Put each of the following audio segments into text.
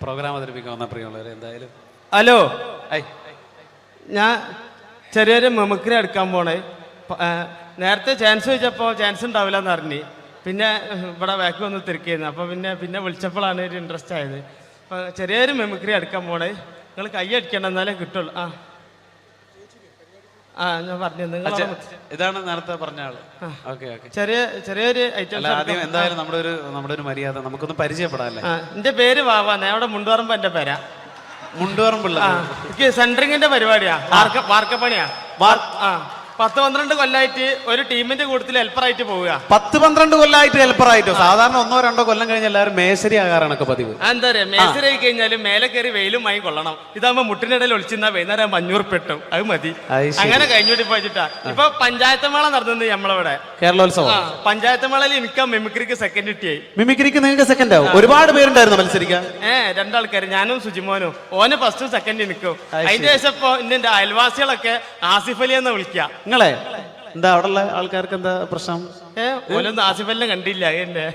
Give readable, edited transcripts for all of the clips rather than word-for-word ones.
Programme അവതരിപ്പിക്കാൻ വന്ന പ്രിയമുള്ളവരെ എന്തായാലും ഹലോ ഞാൻ ചെറിയൊരു മെമിക്രി എടുക്കാൻ പോണേ നേരത്തെ ചാൻസ് ചോദിച്ചപ്പോൾ ചാൻസ് ഉണ്ടാവില്ല എന്ന് അറിഞ്ഞ് പിന്നെ ഇവിടെ ബാക്ക് വന്ന് തിരക്കിയിരുന്നു അപ്പോൾ പിന്നെ വിളിച്ചപ്പോഴാണ് ഒരു ഇൻട്രസ്റ്റ് ആയത്. അപ്പോൾ ചെറിയൊരു മെമിക്രി എടുക്കാൻ പോണേ നിങ്ങൾ കൈ അടിക്കണം എന്നാലേ കിട്ടുള്ളൂ. ഞാൻ പറഞ്ഞു നിങ്ങൾ ഇതാണ് നേരത്തെ പറഞ്ഞ ആള്. ചെറിയൊരു ഐറ്റം. ആദ്യം എന്തായാലും നമ്മുടെ ഒരു മര്യാദ നമുക്കൊന്ന് പരിചയപ്പെടാല്ലേ. എന്റെ പേര് വാവാ, അവിടെ മുണ്ടുപറമ്പ് എന്റെ പേരാ. മുണ്ടുപറമ്പുള്ള എനിക്ക് സെൻട്രിങ്ങിന്റെ പരിപാടിയാ, വാർക്കപ്പണിയാ. 10-12 കൊല്ലായിട്ട് ഒരു ടീമിന്റെ കൂട്ടത്തിൽ ഹെൽപ്പറായിട്ട് പോവുക. 10-12 കൊല്ലായിട്ട് ഹെൽപ്പറായിട്ടോ? സാധാരണ 1-2 കൊല്ലം കഴിഞ്ഞ എല്ലാവരും മേശരി ആകാറാണൊക്കെ പതിവ്. എന്താ പറയാ, മേശരി ആയി കഴിഞ്ഞാലും മേലെ കയറി വെയിലും വാങ്ങി കൊള്ളണം. ഇതാകുമ്പോ മുട്ടിനിടയിൽ ഒളിച്ചിരുന്ന വൈകുന്നേരം 500 പെട്ടും, അത് മതി. അങ്ങനെ കഴിഞ്ഞോട്ടി പോയിട്ടാ ഇപ്പൊ പഞ്ചായത്ത് മേള നടന്നത് നമ്മളിവിടെ കേരളോത്സവം. പഞ്ചായത്ത് മേളയിൽ എനിക്ക് മിമിക്രിക്ക് സെക്കൻഡ് കിട്ടിയായി. മിമിക്രിക്ക് നിങ്ങൾക്ക് സെക്കൻഡ് ആവും? ഒരുപാട് പേരുണ്ടായിരുന്നു മത്സരിക്കാൻ. 2 ആൾക്കാർ, ഞാനും സുജിമോനും. ഓന് ഫസ്റ്റും സെക്കൻഡ് നിൽക്കും. അതിന്റെ ശേഷം ഇപ്പൊ എന്റെ അയൽവാസികളൊക്കെ ആസിഫ് അലി എന്ന് വിളിക്കാം. നിങ്ങളെ എന്താ അവിടെയുള്ള ആൾക്കാർക്ക് എന്താ പ്രശ്നം? ഓനൊന്നും ആസിഫ് അലിനെ കണ്ടില്ല എന്നെ,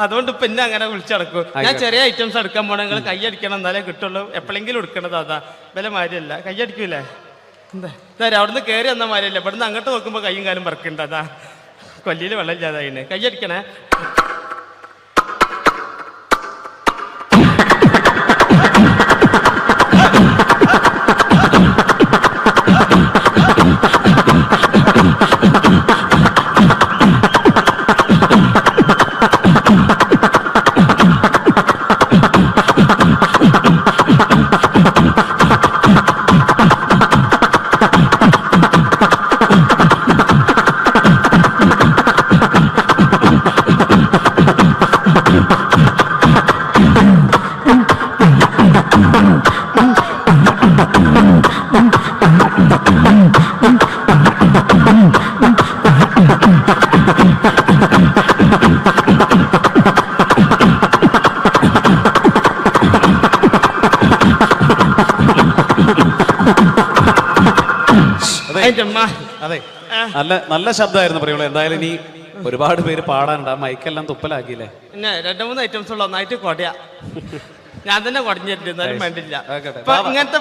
അതുകൊണ്ട് ഇപ്പൊ എന്നെ അങ്ങനെ വിളിച്ചടക്കും. ഞാൻ ചെറിയ ഐറ്റംസ് എടുക്കാൻ പോണേ, നിങ്ങൾ കൈ അടിക്കണം എന്നാലേ കിട്ടുള്ളൂ. എപ്പോഴെങ്കിലും എടുക്കണത് അതാ, വില മാരിയല്ല. കൈ അടിക്കൂലേ? എന്താ അവിടുന്ന് കയറി വന്ന മാരിയല്ല, ഇവിടുന്ന് അങ്ങോട്ട് നോക്കുമ്പോ കൈയും കാലും പറക്കുണ്ട്. അതാ കൊല്ലിയിൽ വെള്ളം ഇല്ലാതായിന്. കൈ അടിക്കണേ. അതെ, നല്ല ശബ്ദമായിരുന്നു പറയുള്ളൂ. എന്തായാലും ഇനി ഒരുപാട് പേര് പാടാനുണ്ട്. ആ മൈക്കെല്ലാം തുപ്പലാക്കിയില്ലേ? പിന്നെ 2-3 ഐറ്റംസ് ഉള്ള ഒന്നായിട്ട് കൊടയാ. ഞാൻ തന്നെ കുടഞ്ഞിട്ടുണ്ട്, എന്നാലും വേണ്ടില്ല. ഇങ്ങനത്തെ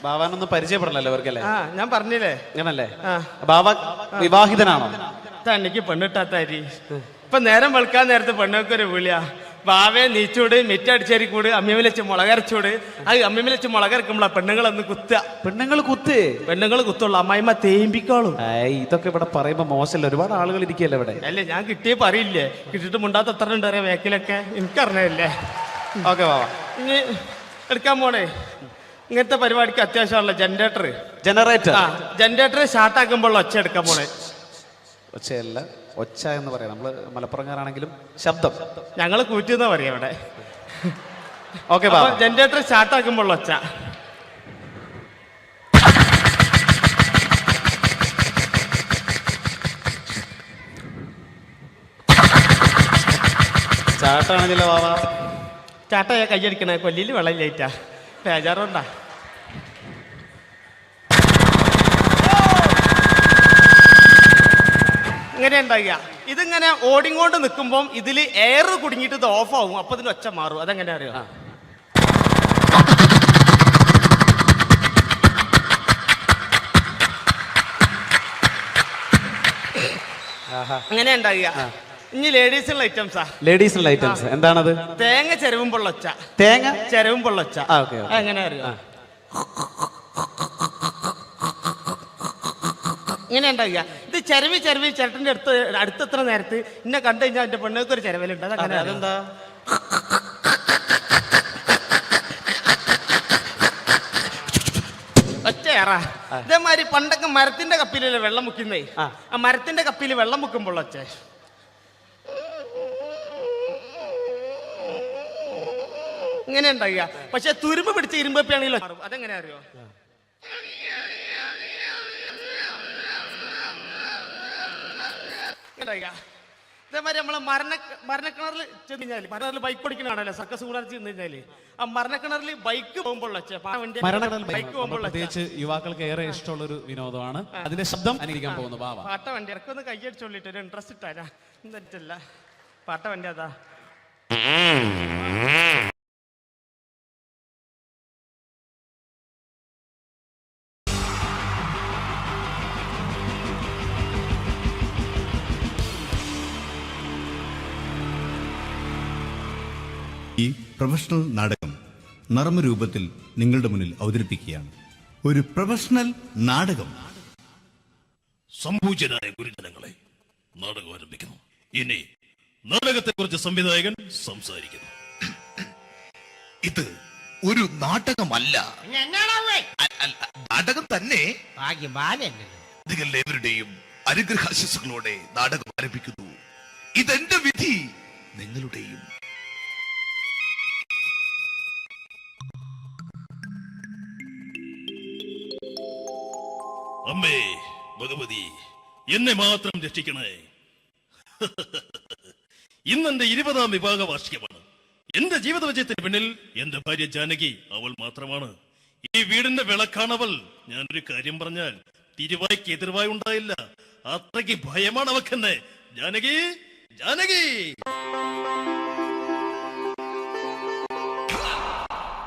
ബാവാനൊന്നും പരിചയപ്പെടണല്ലോ അവർക്കല്ലേ? ഞാൻ പറഞ്ഞില്ലേ അങ്ങനല്ലേ? ബാവ വിവാഹിതനാണോ? എനിക്ക് പെണ്ണിട്ടാത്താരി. ഇപ്പൊ നേരം വെളുക്കാൻ നേരത്തെ പെണ്ണൊക്കെ ഒരു വിളിയാ, ബാവേ നീച്ചൂട്, മിറ്റടിച്ചേരി കൂട്, അമ്മിയമ്മ വെച്ച് മുളകരച്ചൂട്. അത് അമ്മിയമ്മ വെച്ച് മുളകരക്കുമ്പോളാ പെണ്ണുങ്ങളൊന്ന് കുത്തുക. പെണ്ണുങ്ങൾ കുത്തുള്ളൂ, അമ്മായിമ്മ തേമ്പിക്കോളും. ഇതൊക്കെ ഇവിടെ പറയുമ്പോ മോശമല്ല, ഒരുപാട് ആളുകൾ ഇരിക്കല്ലേ ഇവിടെ. അല്ലേ, ഞാൻ കിട്ടിയേ പറയില്ലേ, കിട്ടിയിട്ട് മുണ്ടാത്ത എത്ര ഉണ്ട് അറിയാം വേക്കിലൊക്കെ, എനിക്കറിഞ്ഞല്ലേ. ഓക്കെ ബാവ, ഇനി എടുക്കാൻ പോണേ. ഇങ്ങനത്തെ പരിപാടിക്ക് അത്യാവശ്യമുള്ള ജനറേറ്റർ സ്റ്റാർട്ടാക്കുമ്പോൾ ഒച്ച എടുക്കാൻ പോണേ. ഒച്ചയല്ല, ഒച്ച എന്ന് പറയാം. നമ്മള് മലപ്പുറംകാരാണെങ്കിലും ശബ്ദം ഞങ്ങള് കൂറ്റിന്നാ പറയാ ഇവിടെ. ഓക്കെ, ജനറേറ്റർ സ്റ്റാർട്ടാക്കുമ്പോൾ ഒച്ച. ചാട്ടാണെങ്കിലോ ബാബാ? ചാട്ടയാ കയ്യടിക്കണേ, കൊല്ലിയിൽ വെള്ളം ലേറ്റാ, ബേജാറുണ്ടാ. ഇങ്ങനെ ഉണ്ടാകുക. ഇതിങ്ങനെ ഓടിങ്ങോണ്ട് നിൽക്കുമ്പോൾ ഇതിൽ എയർ കുടുങ്ങിയിട്ട് ഇത് ഓഫ് ആവും. അപ്പൊ ഇതിൽ ഒച്ച മാറും. അതെങ്ങനെ അറിയോ? അങ്ങനെ ഉണ്ടാകുക. ഇനി ലേഡീസിനുള്ള ഐറ്റംസ്. എന്താണത്? തേങ്ങ ചെരവുമ്പോൾ ഒച്ച. എങ്ങനെ അറിയോ? ഇങ്ങനെ ഉണ്ടാകുക. ഇത് ചെരവി ചേട്ടൻ്റെ അടുത്തെത്ര നേരത്ത് എന്നെ കണ്ടു കഴിഞ്ഞാൽ എന്റെ പെണ്ണുങ്ങൾക്ക് ഒരു ചെരവലുണ്ട്. അതെന്താ? ഒച്ചയേറ. ഇതേമാതിരി പണ്ടൊക്കെ മരത്തിന്റെ കപ്പിലല്ലേ വെള്ളം മുക്കുന്നേ, ആ മരത്തിന്റെ കപ്പിൽ വെള്ളം മുക്കുമ്പോൾ ഒച്ച. ഇങ്ങനെ ഉണ്ടാകുക. പക്ഷെ തുരുമ്പ് പിടിച്ച ഇരുമ്പപ്പിയാണെങ്കിലോ അതെങ്ങനെ അറിയോ? ഇതേമാതിരി നമ്മളെ മരണക്കിണറിൽ ചെന്ന് കഴിഞ്ഞാല്, മരണക്കിണറിൽ ബൈക്ക് ഓടിക്കണാണല്ലോ, സർക്കസ് കൂടാതെ ചെന്ന് കഴിഞ്ഞാല് ആ മരണക്കിണറിൽ ബൈക്ക് പോകുമ്പോൾ പ്രത്യേകിച്ച് യുവാക്കൾക്ക് ഏറെ ഇഷ്ടമുള്ള ഒരു വിനോദമാണ്. അതിന്റെ ശബ്ദം അനുകരിക്കാൻ പോകുന്നു. പാട്ട വണ്ടി ഇറക്കൊന്ന് കൈയടിച്ചോളിട്ട് ഒരു ഇൻട്രസ്റ്റ് ഇട്ടാരാ എന്നിട്ടല്ല പാട്ട വണ്ടി അതാ. പ്രൊഫഷണൽ നാടകം നർമ്മരൂപത്തിൽ നിങ്ങളുടെ മുന്നിൽ അവതരിപ്പിക്കുകയാണ്. ഒരു പ്രൊഫഷണൽ നാടകം. സംപൂജ്യരായ ഗുരുജനങ്ങളെ, നാടകം ആരംഭിക്കുന്നു. ഇനി നാടകത്തെക്കുറിച്ച് സംവിധായകൻ സംസാരിക്കുന്നു. ഇത് ഒരു നാടകമല്ല, നാടകം തന്നെ. നിങ്ങൾ ഏവരുടെയും അനുഗ്രഹാശിസുകളോടെ നാടകം ആരംഭിക്കുന്നു. ഇതെന്റെ വിധി, നിങ്ങളുടെയും. അമ്മേ ഭഗവതി, എന്നെ മാത്രം രക്ഷിക്കണേ. ഇന്നെന്റെ 20ാം വിവാഹ വാർഷികമാണ്. എന്റെ ജീവിത വിജയത്തിന് പിന്നിൽ എന്റെ ഭാര്യ ജാനകി അവൾ മാത്രമാണ്. ഈ വീടിന്റെ വിളക്കാണവൾ. ഞാനൊരു കാര്യം പറഞ്ഞാൽ തിരുവായ്ക്ക് എതിർവായി ഉണ്ടായില്ല. അത്രയ്ക്ക് ഭയമാണ് അവക്കെന്നെ. ജാനകി, ജാനകി.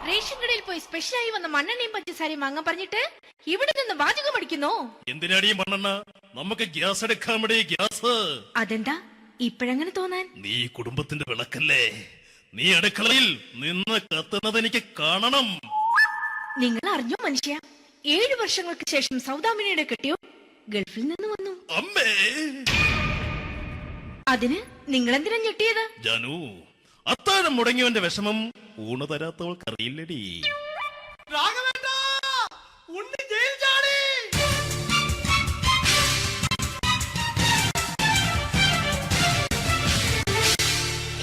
റേഷൻ കടയിൽ പോയി സ്പെഷ്യലായി വന്ന മണ്ണെണ്ണയും പഞ്ചസാരയും വാങ്ങാൻ പറഞ്ഞിട്ട് ഇവിടെ നിന്ന് വാചകം അടിക്കുന്നോ? എന്തിനാടി മണ്ണെണ്ണ? നമുക്ക് ഗ്യാസ് എടുക്കാൻ വേണ്ടി ഗ്യാസ്. അതെന്താ ഇപ്പഴങ്ങനെ തോന്നാൻ? നീ കുടുംബത്തിന്റെ വിളക്കല്ലേ. നീ അടുക്കളയിൽ നിന്ന് കത്തുന്നത് എനിക്ക് കാണണം. നിങ്ങൾ അറിഞ്ഞോ മനുഷ്യ, 7 വർഷങ്ങൾക്ക് ശേഷം സൗദാമിനിയുടെ കെട്ടിയോ ഗൾഫിൽ നിന്ന് വന്നു. അമ്മേ, അതിന് നിങ്ങൾ എന്തിനാ ഞെട്ടിയത്? ജാനു, അത്താഴം മുടങ്ങിയവന്റെ വിഷമം ഊണ് തരാത്തവൾക്കറിയില്ലടി.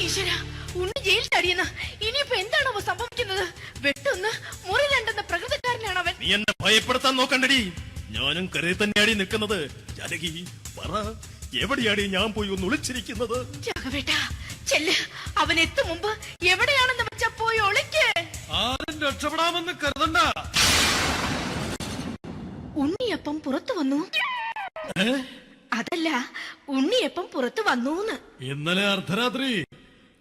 ഈശ്വര, ഉണ്ണി ജയിൽ ചാടിയെന്ന്. ഇനിയിപ്പോ എന്താണോ സംഭവിക്കുന്നത്? വെട്ടൊന്ന് മുറി രണ്ടെന്ന പ്രകൃതക്കാരനാണ് അവൻ. നീ എന്നെ ഭയപ്പെടുത്താൻ നോക്കണ്ടടി. ഞാനും കരയിൽ തന്നെയാടി നിൽക്കുന്നത്. ജാനകി, പറ, എവിടെയാടി ഞാൻ പോയി ഒന്ന് ഒളിച്ചിരിക്കുന്നത്? രാഘവേട്ട, ചെല്ല്. അവൻ എത്തും മുമ്പ് എവിടെയാണെന്ന് വെച്ചാ പോയി ഒളിക്ക്. ആരും രക്ഷപ്പെടാമെന്ന് കരുതണ്ട. ഉണ്ണിയപ്പം പുറത്തു വന്നു. അതല്ല, ഉണ്ണിയപ്പം പുറത്തു വന്നൂന്ന്. ഇന്നലെ അർദ്ധരാത്രി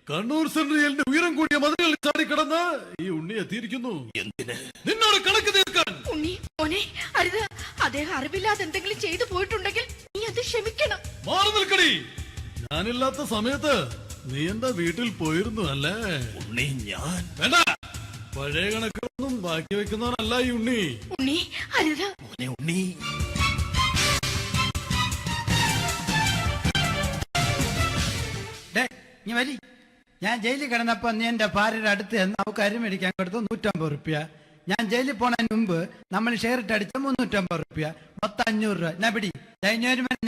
കണ്ണൂർ സെൻട്രലിന്റെ ഉയരം കൂടിയ മതിലുകളിൽ ചാടിക്കിടന്ന് ഈ ഉണ്ണി എത്തിയിരിക്കുന്നു. എന്തിന്? നിന്നോട് കണക്ക് തീർക്കാൻ. ഉണ്ണി മോനെ, അരുത്. അദ്ദേഹം അറിവില്ലാതെ എന്തെങ്കിലും ചെയ്തു പോയിട്ടുണ്ടെങ്കിൽ നീ അത് ക്ഷമിക്കണം. മാറി നിൽക്കടി. ഞാനില്ലാത്ത സമയത്ത് നീ എന്റെ വീട്ടിൽ പോയിരുന്നു അല്ലേ? ഉണ്ണി, ഞാൻ വേണ്ട. പഴയ കണക്കൊന്നും ബാക്കി വെക്കുന്നവനല്ല ഈ ഉണ്ണി. ഉണ്ണി, അരുത്. മോനെ ഉണ്ണി. ഞാൻ ജയിലിൽ കിടന്നപ്പോ നീ എന്റെ ഭാര്യയുടെ അടുത്ത് നമുക്ക് അരി മേടിക്കാൻ കൊടുത്തു 150 റുപ്യ. ഞാൻ ജയിലിൽ പോണതിന് മുമ്പ് നമ്മൾ ഷെയർ ഇട്ട് അടിച്ച 350 റുപ്യ, മൊത്തം 500 രൂപ. ഞാൻ പിടി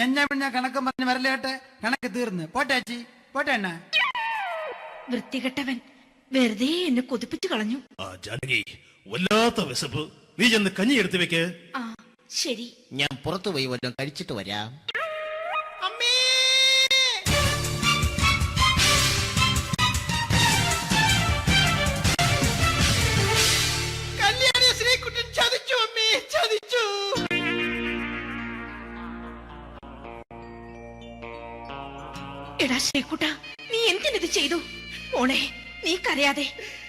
ഞാൻ കണക്കും പറഞ്ഞ് വരലേട്ടെ. കണക്ക് തീർന്ന് പോട്ടെ അച്ചി, പോട്ടെ അണ്ണ. വൃത്തികെട്ടവൻ വെറുതെ എന്നെ കൊതിപ്പിച്ചു കളഞ്ഞു. ആ ജാനകി, വല്ലാത്ത വിശപ്പ്. നീ ചെന്ന് കഞ്ഞി എടുത്തു വെക്ക്. ആ ശരി. ഞാൻ പുറത്തു പോയി വല്ലതും കഴിച്ചിട്ട് വരാം. എടാ ശ്രീകുട്ട, നീ എന്തിനിത് ചെയ്തു? മോളെ, നീ കരയാതെ.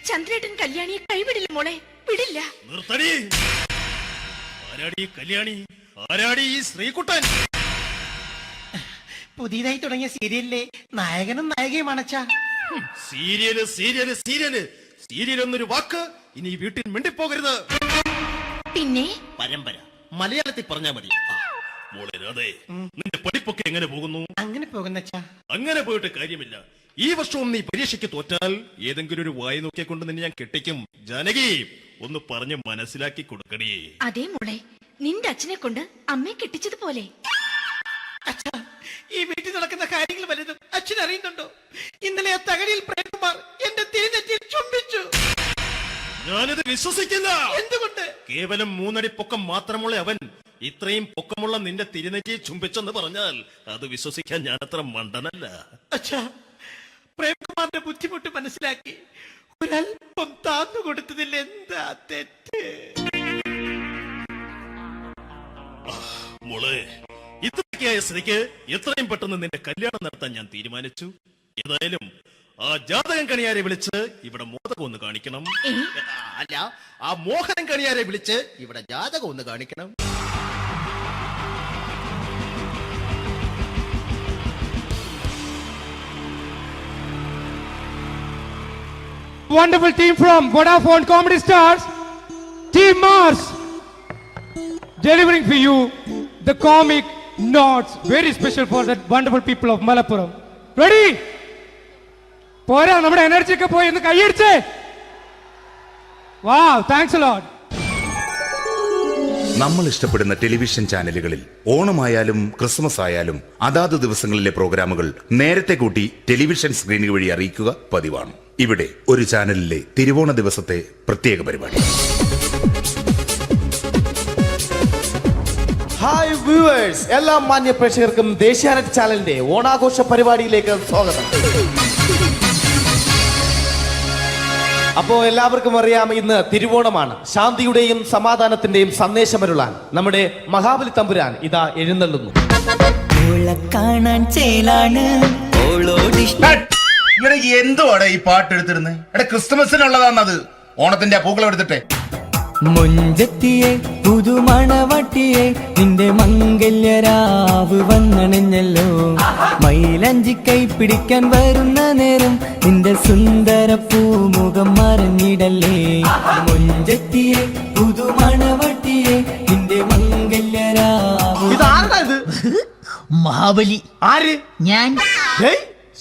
ചന്ദ്രേട്ടൻ കല്യാണിയെ കൈവിടില്ല മോളെ, വിടില്ല. നിർത്തടി. ആരാടി കല്യാണി? ആരാടി ഈ ശ്രീകുട്ടൻ? പുതിയതായി തുടങ്ങിയ സീരിയലിലെ നായകനും നായികയും അണച്ചാ. സീരിയല് സീരിയല് സീരിയല് സീരിയൽ എന്നൊരു വാക്ക് ഇനി വീട്ടിൽ മിണ്ടിപ്പോകരുത്. പിന്നെ പരമ്പര മലയാളത്തിൽ പറഞ്ഞാ മതി. മോളെ രാധേ, നിന്റെ പഠിപ്പൊക്കെ എങ്ങനെ പോകുന്നു? അങ്ങനെ പോകുന്നച്ചാ. അങ്ങനെ പോയിട്ട് കാര്യമില്ല. ഈ വർഷവും നീ പരീക്ഷയ്ക്ക് തോറ്റാൽ ഏതെങ്കിലും ഒരു വായി നോക്കിയെ കൊണ്ട് നിന്നെ ഞാൻ കെട്ടിക്കും. ജാനകി, ഒന്ന് പറഞ്ഞ് മനസ്സിലാക്കി കൊടുക്കണേ. അതേ മോളെ, നിന്റെ അച്ഛനെ കൊണ്ട് അമ്മയെ കെട്ടിച്ചതുപോലെ. ഈ വീട്ടിൽ നടക്കുന്ന കാര്യങ്ങൾ വലുതും അച്ഛൻ അറിയുന്നുണ്ടോ? ഇന്നലെ ആ തകഴിയിൽ പ്രേംകുമാർ എന്റെ തിരുനെറ്റിയിൽ ചുംബിച്ചു. ഞാനിത് വിശ്വസിക്കില്ല. എന്തുകൊണ്ട്? കേവലം 3 അടി പൊക്കം മാത്രമുള്ള അവൻ ഇത്രയും പൊക്കമുള്ള നിന്റെ തിരുനെറ്റിയെ ചുംബിച്ചെന്ന് പറഞ്ഞാൽ അത് വിശ്വസിക്കാൻ ഞാൻ അത്ര മണ്ടനല്ല. അച്ഛാ, പ്രേംകുമാറിന്റെ ബുദ്ധിമുട്ട് മനസ്സിലാക്കി ഒരല്പം താന്നു കൊടുത്തതിൽ എന്താ തെറ്റ്? മോളെ, ഇത്രയ്ക്കായ സ്ഥിതിക്ക് എത്രയും പെട്ടെന്ന് നിന്റെ കല്യാണം നടത്താൻ ഞാൻ തീരുമാനിച്ചു. ഏതായാലും ആ ജാതകം കണിയാരെ വിളിച്ച് ഇവിടെ മോദകം ഒന്ന് കാണിക്കണം. അല്ല, ആ മോഹനം കണിയാരെ വിളിച്ച് ഇവിടെ ജാതകം ഒന്ന് കാണിക്കണം. wonderful team from Vodafone Comedy Stars, Team Mars, delivering for you the comic notes, very special for the wonderful people of Malappuram. Ready? പോരാ, നമ്മുടെ എനർജി ഒക്കെ പോയി ഒന്ന് കൈയടിച്ചേ. Wow, thanks a lot. നമ്മൾ ഇഷ്ടപ്പെടുന്ന ടെലിവിഷൻ ചാനലുകളിൽ ഓണമായാലും ക്രിസ്മസ് ആയാലും അതാത് ദിവസങ്ങളിലെ പ്രോഗ്രാമുകൾ നേരത്തെ കൂട്ടി ടെലിവിഷൻ സ്ക്രീനുകൾ വഴി അറിയിക്കുക പതിവാണ്. ഇവിടെ ഒരു ചാനലിലെ തിരുവോണ ദിവസത്തെ പ്രത്യേക പരിപാടി. ഹായ് വ്യൂവേഴ്സ്, എല്ലാ മാന്യ പ്രേക്ഷകർക്കും ദേശീയാനെറ്റ് ചാനലിന്റെ ഓണാഘോഷ പരിപാടിയിലേക്ക് സ്വാഗതം. അപ്പോ എല്ലാവർക്കും അറിയാം, ഇന്ന് തിരുവോണമാണ്. ശാന്തിയുടെയും സമാധാനത്തിന്റെയും സന്ദേശമരുളാൻ നമ്മുടെ മഹാബലി തമ്പുരാൻ ഇതാ എഴുന്നള്ളുന്നു. എന്തുവാടാ ഈ പാട്ട് എടുത്തിരുന്നത്? എടാ, ക്രിസ്മസിനുള്ളതാണത്. ഓണത്തിന്റെ പൂക്കളം എടുത്തിട്ടെ. മുഞ്ചത്തിയെ പുതുമണവട്ടിയെ നിന്റെ മംഗല്യരാവ് വന്നണഞ്ഞല്ലോ. മൈലഞ്ചി കൈ പിടിക്കാൻ വരുന്ന നേരം നിന്റെ സുന്ദര പൂമുഖം മറഞ്ഞിടല്ലേ. മുഞ്ചത്തിയെ പുതുമണവട്ടിയെ നിന്റെ മംഗല്യരാവ്. മഹാബലി ആര്? ഞാൻ.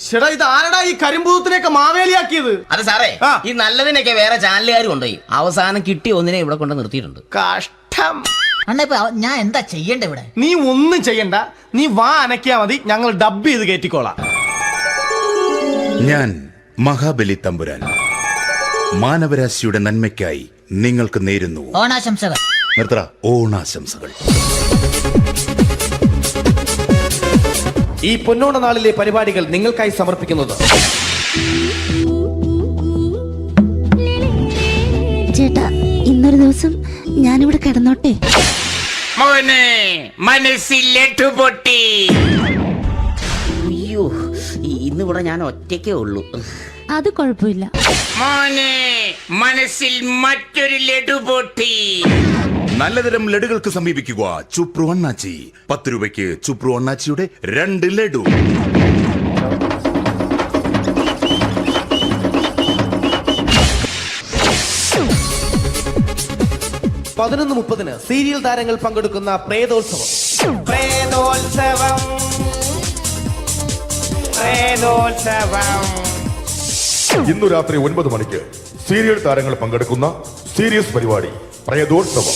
ചേട്ടാ, ഇത് ആരടാ ഈ കരിമ്പൂത്തിനെയൊക്കെ മാവേലിയാക്കിയത്? അത് സാറേ, ഈ നല്ലതിനൊക്കെ വേറെ ചാനലുകാർ കൊണ്ടുപോയി അവസാനം കിട്ടി ഒന്നിനെ ഇവിടെ കൊണ്ട് നിർത്തിയിട്ടുണ്ട്. കഷ്ടം. ഞാൻ എന്താ ചെയ്യണ്ട ഇവിടെ? നീ ഒന്നും ചെയ്യണ്ട, നീ വാ അനക്കിയാ മതി, ഞങ്ങൾ ഡബ് ചെയ്ത് കയറ്റിക്കോളാം. ഞാൻ മഹാബലി തമ്പുരാൻ മാനവരാശിയുടെ നന്മയ്ക്കായി നിങ്ങൾക്ക് നേരുന്നു ഓണാശംസകൾ. നിർത്തറ. ഓണാശംസകൾ. ഈ പൊന്നോണ നാളിലെ പരിപാടികൾ നിങ്ങൾക്കായി സമർപ്പിക്കുന്നത് ചേട്ടാ, ഇന്നൊരു ദിവസം ഞാനിവിടെ കിടന്നോട്ടെ. മോനെ മനസ്സിലേറ്റു പൊട്ടി. അയ്യോ, ഇന്നിവിടെ ഞാൻ ഒറ്റയ്ക്കേ ഉള്ളൂ. അത് കുഴപ്പമില്ല. മോനെ മനസ്സിൽ മറ്റൊരു ലഡു പൊട്ടി. നല്ലതരം ലഡുകൾക്ക് സമീപിക്കുക ചുപ്രു അണ്ണാച്ചി. 10 രൂപയ്ക്ക് ചുപ്രു അണ്ണാച്ചിയുടെ 2 ലഡു. പതിനൊന്ന് 30 സീരിയൽ താരങ്ങൾ പങ്കെടുക്കുന്ന പ്രേതോത്സവം. ഇന്നു രാത്രി 9 മണിക്ക് സീരിയൽ താരങ്ങൾ പങ്കെടുക്കുന്ന സീരിയസ് പരിപാടി പ്രേതോത്സവം.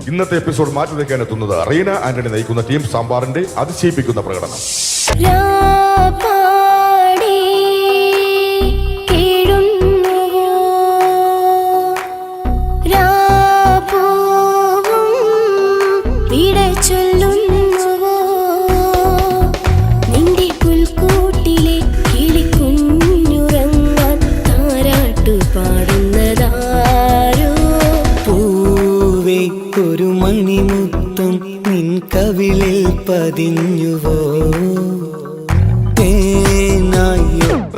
ഇന്നത്തെ എപ്പിസോഡ് മാറ്റി വയ്ക്കാൻ എത്തുന്നത് റീന ആന്റണി നയിക്കുന്ന ടീം സാമ്പാറിന്റെ അതിശയിപ്പിക്കുന്ന പ്രകടനം. ഒരു മണിമുത്തം നിൻ കവിളിൽ പതിഞ്ഞുവോ.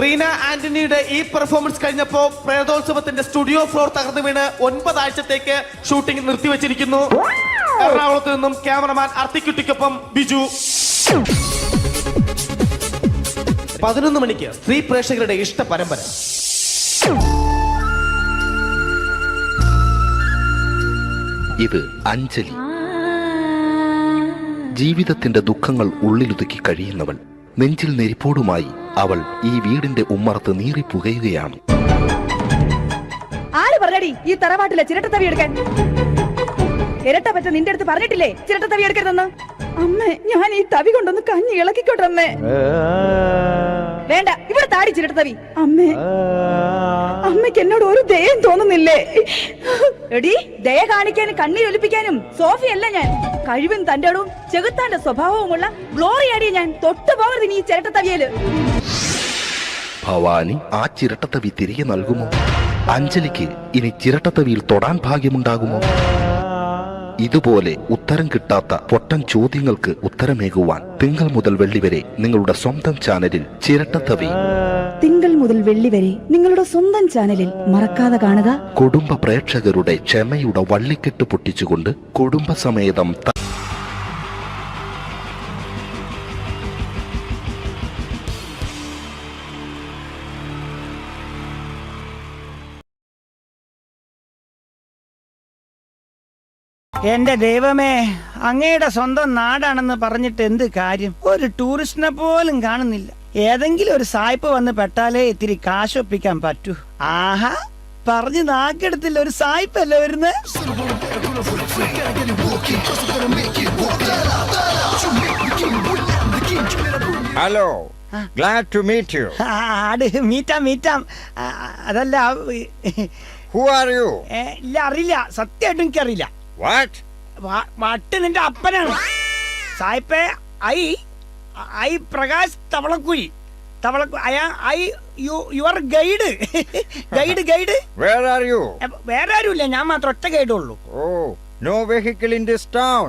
റീന ആന്റണിയുടെ ഈ പെർഫോമൻസ് കഴിഞ്ഞപ്പോ പ്രേതോത്സവത്തിന്റെ സ്റ്റുഡിയോ ഫ്ലോർ തകർന്നു വീണ് 9 ആഴ്ചത്തേക്ക് ഷൂട്ടിംഗ് നിർത്തിവെച്ചിരിക്കുന്നു. എറണാകുളത്ത് നിന്നും ക്യാമറമാൻ അർത്തിക്കുട്ടിക്കൊപ്പം ബിജു. 11 മണിക്ക് സ്ത്രീ പ്രേക്ഷകരുടെ ഇഷ്ട പരമ്പര. ഇത് അഞ്ജലി. ജീവിതത്തിന്റെ ദുഃഖങ്ങൾ ഉള്ളിലൊതുക്കി കഴിയുന്നവൾ. നെഞ്ചിൽ നെരിപ്പോടുമായി അവൾ ഈ വീടിന്റെ ഉമ്മറത്ത് നീറിപ്പുകയുകയാണ്. ആര് പറഞ്ഞടി ഈ തറവാട്ടിലെ ചിരട്ടത്തവി എടുക്കാൻ? ഇരട്ട പറ്റ നിന്റെ അടുത്ത് പറഞ്ഞിട്ടില്ലേ ചിരട്ടത്തവി എടുക്കരുതെന്ന്? അമ്മേ, ഞാൻ ഈ തവി കൊണ്ടൊന്ന് കഞ്ഞി ഇളക്കിക്കോട്ടെ അമ്മേ. വേണ്ട, ഇവിടെ താടി ചിരട്ടത്തവി. അമ്മേ, അമ്മയ്ക്ക് എന്നോട് ഒരു ദയം തോന്നുന്നില്ലേ? എടി, ദയ കാണിക്കാനും കണ്ണീരൊലിപ്പിക്കാനും സോഫിയല്ല ഞാൻ. കഴിവും തന്റെ ഇടവും ചെകുത്താന്റെ സ്വഭാവവുമുള്ള ഗ്ലോറിയാടിയ ഞാൻ. തൊട്ടു പോകരുത് നീ ചിരട്ടത്തവിയല്. ഭവാനി ആ ചിരട്ടത്തവി തിരികെ നൽകുമോ? അഞ്ജലിക്ക് ഇനി ചിരട്ടത്തവിയിൽ തൊടാൻ ഭാഗ്യമുണ്ടാകുമോ? ഇതുപോലെ ഉത്തരം കിട്ടാത്ത പൊട്ടൻ ചോദ്യങ്ങൾക്ക് ഉത്തരമേകുവാൻ തിങ്കൾ മുതൽ വെള്ളി വരെ നിങ്ങളുടെ സ്വന്തം ചാനലിൽ ചിരട്ടത്തവി. തിങ്കൾ മുതൽ വെള്ളി വരെ നിങ്ങളുടെ സ്വന്തം ചാനലിൽ മറക്കാതെ കാണുക. കുടുംബ പ്രേക്ഷകരുടെ ക്ഷമയുടെ വള്ളിക്കെട്ട് പൊട്ടിച്ചുകൊണ്ട് കുടുംബസമേതം എന്റെ ദൈവമേ, അങ്ങയുടെ സ്വന്തം നാടാണെന്ന് പറഞ്ഞിട്ട് എന്ത് കാര്യം? ഒരു ടൂറിസ്റ്റിനെ പോലും കാണുന്നില്ല. ഏതെങ്കിലും ഒരു സായിപ്പ് വന്ന് പെട്ടാലേ ഇത്തിരി കാശൊപ്പിക്കാൻ പറ്റൂ. ആഹാ, പറഞ്ഞു നാക്കെടുത്തില്ല, ഒരു സായിപ്പല്ലേ വരുന്നത്? Hello, glad to meet you. മീറ്റാം. അതല്ല, ഹു ആർ യു? ഇല്ല, അറിയില്ല, സത്യമായിട്ടും എനിക്കറിയില്ല. വാട്ട് നിന്റെ അപ്പനാണ് സായിപ്പേ. I Prakash Thavalakkuzhi. Your guide. Guide. Where are you? വേറെ ആരുമില്ല, ഞാൻ മാത്രം ഒറ്റ ഗൈഡേ ഉള്ളൂ. Oh, no vehicle in this town.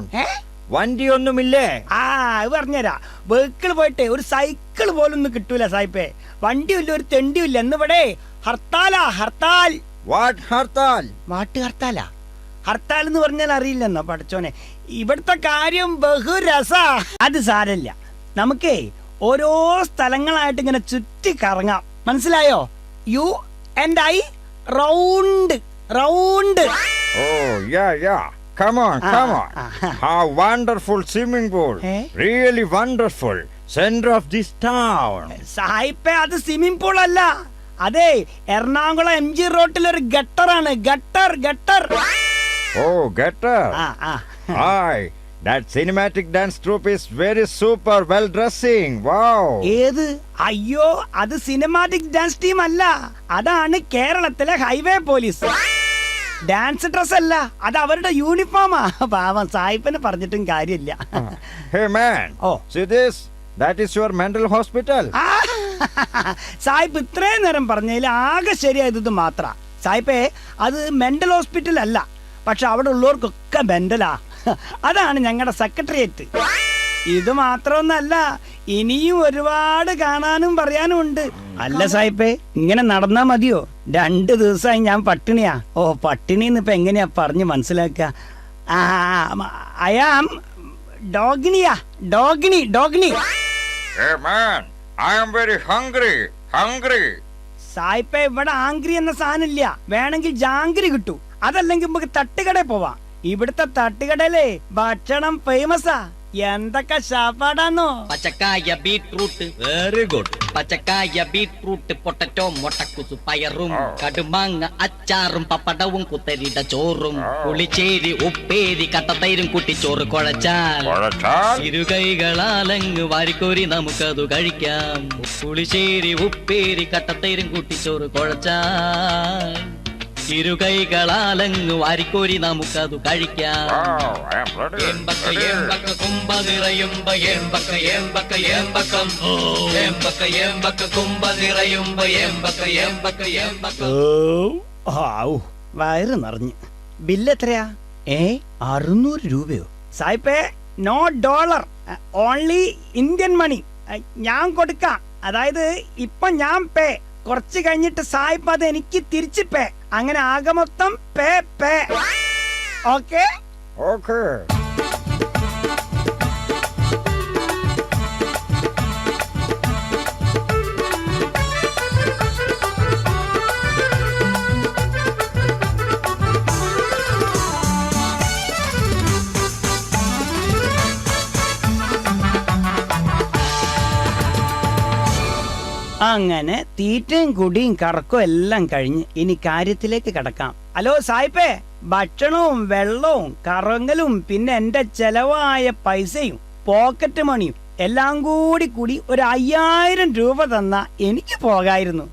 വണ്ടി ഒന്നുമില്ലേ? അത് പറഞ്ഞുതരാ. വെഹിക്കിൾ പോയിട്ട് ഒരു സൈക്കിൾ പോലും ഒന്നും കിട്ടൂല സായിപ്പേ. വണ്ടിയില്ല, ഒരു തെണ്ടിയില്ല. എന്നിവിടെ ഹർത്താലാ, ഹർത്താൽ. വാട്ട് ഹർത്താൽ? ഹർത്താൽ എന്ന് പറഞ്ഞാൽ അറിയില്ലെന്നോ പഠിച്ചോനെ? ഇവിടുത്തെ കാര്യം ബഹുരസാ. അത് സാരല്ല, നമുക്കേ ഓരോ സ്ഥലങ്ങളായിട്ട് ഇങ്ങനെ ചുറ്റി കറങ്ങാം. മനസ്സിലായോ? You and I round. Oh, yeah. Come on. How wonderful swimming pool. Really wonderful. Center of this town. സായിപ്പേ, അത് സ്വിമ്മിംഗ് പൂൾ അല്ല. അതെ, എറണാകുളം MG റോട്ടിലൊരു ഗട്ടറാണ്. Gutter. Oh, gutter. Hi. That cinematic dance troupe is very super well dressing. Wow. ഏത്? അയ്യോ, അത് cinematic dance team അല്ല. അതാണ് കേരളത്തിലെ ഹൈവേ പോലീസ്. ഡാൻസ് ഡ്രസ് അല്ല, അത് അവരുടെ യൂണിഫോമാ. പാവം സായിപ്പിന് പറഞ്ഞിട്ടും കാര്യമില്ല. Hey man. See this? That is your mental hospital. സായിപ്പ് ഇത്രയും നേരം പറഞ്ഞതിൽ ആകെ ശരിയായത് മാത്ര. സായിപ്പേ, അത് മെന്റൽ ഹോസ്പിറ്റൽ അല്ല, പക്ഷെ അവിടെ ഉള്ളവർക്കൊക്കെ മെന്റലാ. അതാണ് ഞങ്ങളുടെ സെക്രട്ടേറിയറ്റ്. ഇത് മാത്രമൊന്നല്ല, ഇനിയും ഒരുപാട് കാണാനും പറയാനും ഉണ്ട്. അല്ല സായിപ്പേ, ഇങ്ങനെ നടന്നാ മതിയോ? 2 ദിവസമായി ഞാൻ പട്ടിണിയാ. പട്ടിണിന്ന് ഇപ്പൊ എങ്ങനെയാ പറഞ്ഞ് മനസ്സിലാക്കുക? ഐ ആം ഡോഗ്നി. Hey man, I am very hungry. സായിപ്പേ, ഇവിടെ ആംഗ്രി എന്ന സാധനം ഇല്ല. വേണമെങ്കിൽ ജാംഗ്രി കിട്ടൂ. അതല്ലെങ്കിൽ നമുക്ക് തട്ടുകടയിൽ പോവാം. ഇവിടുത്തെ തട്ടുകടയിലെ ഭക്ഷണം ഫേമസാ. എന്തൊക്കെ ശാപ്പാടാന്നോ? പച്ചക്കായ, ബീട്രൂട്ട്, വെരി ഗുഡ്. പച്ചക്കായ, ബീട്രൂട്ട്, പൊട്ടറ്റോ, മുട്ടക്കുസു, പയറും, കടുമാങ്ങ, അച്ചാറും, പപ്പടവും, കുത്തരിട ചോറും, പുളിച്ചേരി, ഉപ്പേരി, കട്ടത്തൈരും കുട്ടിച്ചോറ് കുഴച്ചാൽ ഇരുകൈകളാലങ്ങ് വാരിക്കോരി നമുക്കതു കഴിക്കാം. പുളിച്ചേരി, ഉപ്പേരി, കട്ടത്തൈരും കുട്ടിച്ചോറ് കുഴച്ചാൽ ഇരുകൈകളാലങ്ങ് വാരിക്കോരി നമുക്കതു കഴിക്കാം. കുമ്പ നിറയുമ്പ കുമ്പ നിറയുമ്പ വയറ് നിറഞ്ഞ്. ബില്ല് എത്രയാ? 600 രൂപയോ? സായിപ്പേ, no dollar, only Indian money. ഞാൻ കൊടുക്കാം. അതായത് ഇപ്പൊ ഞാൻ പേ, കുറച്ച് കഴിഞ്ഞിട്ട് സായിപ്പ് അത് എനിക്ക് തിരിച്ച് പേ. അങ്ങനെ ആകെ മൊത്തം പേ. ഓക്കെ. അങ്ങനെ തീറ്റയും കുടിയും കറക്കും എല്ലാം കഴിഞ്ഞ് ഇനി കാര്യത്തിലേക്ക് കടക്കാം. ഹലോ സായിപ്പേ, ഭക്ഷണവും വെള്ളവും കറങ്ങലും പിന്നെ എന്റെ ചെലവായ പൈസയും പോക്കറ്റ് മണിയും എല്ലാം കൂടി ഒരു 5000 രൂപ തന്നാ എനിക്ക് പോകായിരുന്നു.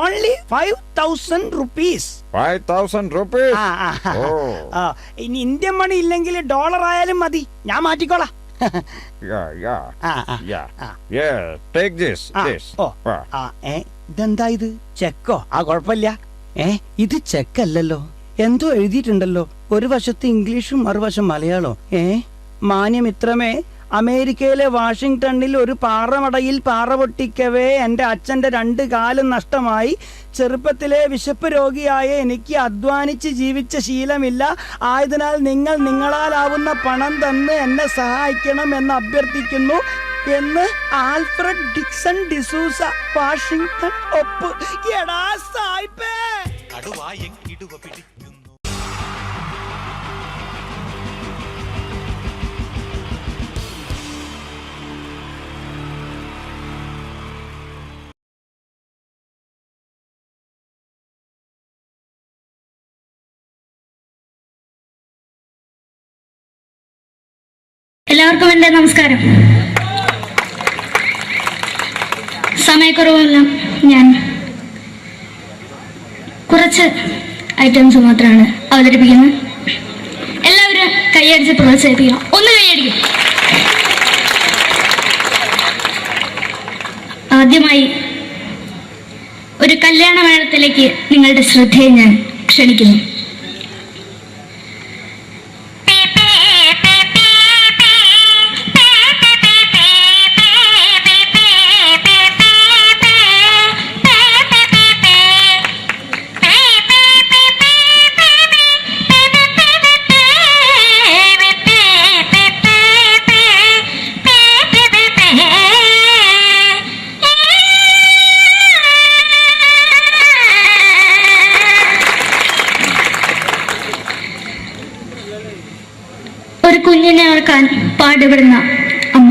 Only 5000 rupees. 5000 rupees? ഇനി ഇന്ത്യൻ മണി ഇല്ലെങ്കിൽ ഡോളർ ആയാലും മതി, ഞാൻ മാറ്റിക്കോളാം. Take this. ഇതെന്താ ഇത്? ചെക്കോ? കുഴപ്പമില്ല. ഇത് ചെക്കല്ലല്ലോ, എന്തോ എഴുതിയിട്ടുണ്ടല്ലോ. ഒരു വശത്ത് ഇംഗ്ലീഷും മറുവശം മലയാളം. മാന്യമിത്രമേ, അമേരിക്കയിലെ വാഷിംഗ്ടണിൽ ഒരു പാറമടയിൽ പാറ പൊട്ടിക്കവേ എന്റെ അച്ഛന്റെ 2 കാലും നഷ്ടമായി. ചെറുപ്പത്തിലെ വിശപ്പ് രോഗിയായ എനിക്ക് അധ്വാനിച്ച് ജീവിച്ച ശീലമില്ല. ആയതിനാൽ നിങ്ങൾ നിങ്ങളാലാവുന്ന പണം തന്ന് എന്നെ സഹായിക്കണം എന്ന് അഭ്യർത്ഥിക്കുന്നു എന്ന് ആൽഫ്രഡ് ഡിക്സൺ ഡിസൂസ, വാഷിംഗ്ടൺ. ഒപ്പ്. എടാ സായിപ്പേ, എല്ലാവർക്കും എൻ്റെ നമസ്കാരം. സമയക്കുറവല്ല, ഞാൻ കുറച്ച് ഐറ്റംസ് മാത്രമാണ് അവതരിപ്പിക്കുന്നത്. എല്ലാവരും കൈയടിച്ച് പ്രോത്സാഹിപ്പിക്കണം. ഒന്ന് കൈയടിക്കും. ആദ്യമായി ഒരു കല്യാണമേളത്തിലേക്ക് നിങ്ങളുടെ ശ്രദ്ധയെ ഞാൻ ക്ഷണിക്കുന്നു. ഒരു കുഞ്ഞിനെ ഓർക്കാൻ പാടുപെടുന്ന അമ്മ.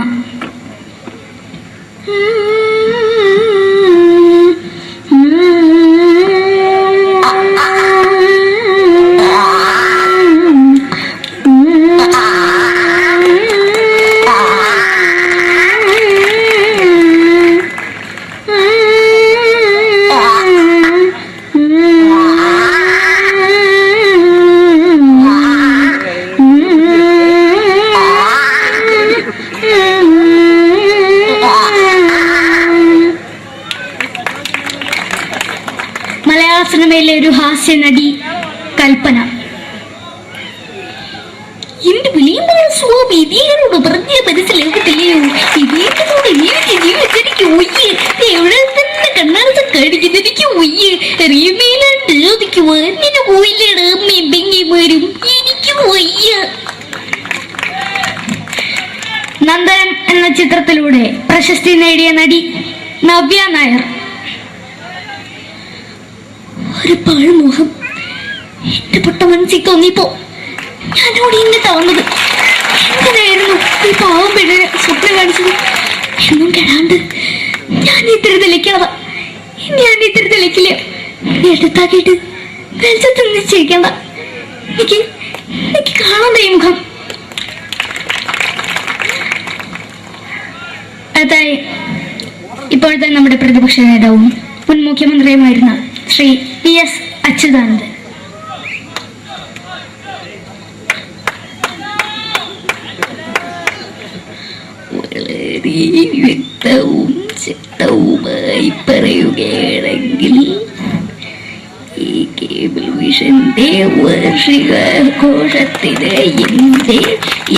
മലയാള സിനിമയിലെ ഒരു ഹാസ്യ നടി കൽപ്പന. എന്റെ വിളിയമ്പല സ്വാമി ഇതേരോട് പറഞ്ഞ മനസ്സിലാകത്തില്ലയോ? ഇതേറ്റോട് ജീവിതത്തിലേക്ക് ഒയ്യ് എവിടെ തന്നെ കണ്ണാടത്ത് കടിക്കുന്ന എനിക്ക് ഒയ്യ് റീമയിലുണ്ട് എനിക്ക് വന്നിന് പോയില്ലേടാ അമ്മയും പെങ്ങിമാരും എനിക്ക് ഒയ്യ. നന്ദനം എന്ന ചിത്രത്തിലൂടെ പ്രശസ്തി നേടിയ നടി നവ്യ നായർ. ഒരു പാഴ്മുഖം എന്റെ പൊട്ട മനസ്സിൽ തോന്നിയപ്പോ ഞാനോട് ഇങ്ങോട്ടാ വന്നത്. എന്തിനായിരുന്നു ഈ പാവം പെണ്ണിനെ സ്വപ്നം കാണിച്ചത്? എന്നും കെടാണ്ട് ഞാൻ ഇത്തിരി തെളിക്കാതെ ഞാൻ ഇത്തിരി തെളിക്കില്ല. എടുത്താക്കിയിട്ട് വെളിച്ചത്ത് നിശ്ചയിക്കണ്ട. എനിക്ക് കാണണ്ട ഈ മുഖം. അതായി ഇപ്പോഴത്തെ നമ്മുടെ പ്രതിപക്ഷ നേതാവും മുൻ മുഖ്യമന്ത്രിയുമായിരുന്ന ശ്രീ PS അച്യുതാനന്ദൻ. വളരെ വ്യക്തവും ശക്തവുമായി പറയുകയാണെങ്കിൽ ഈ കേബിൾ വിഷന്റെ വാർഷികാഘോഷത്തിന് എന്റെ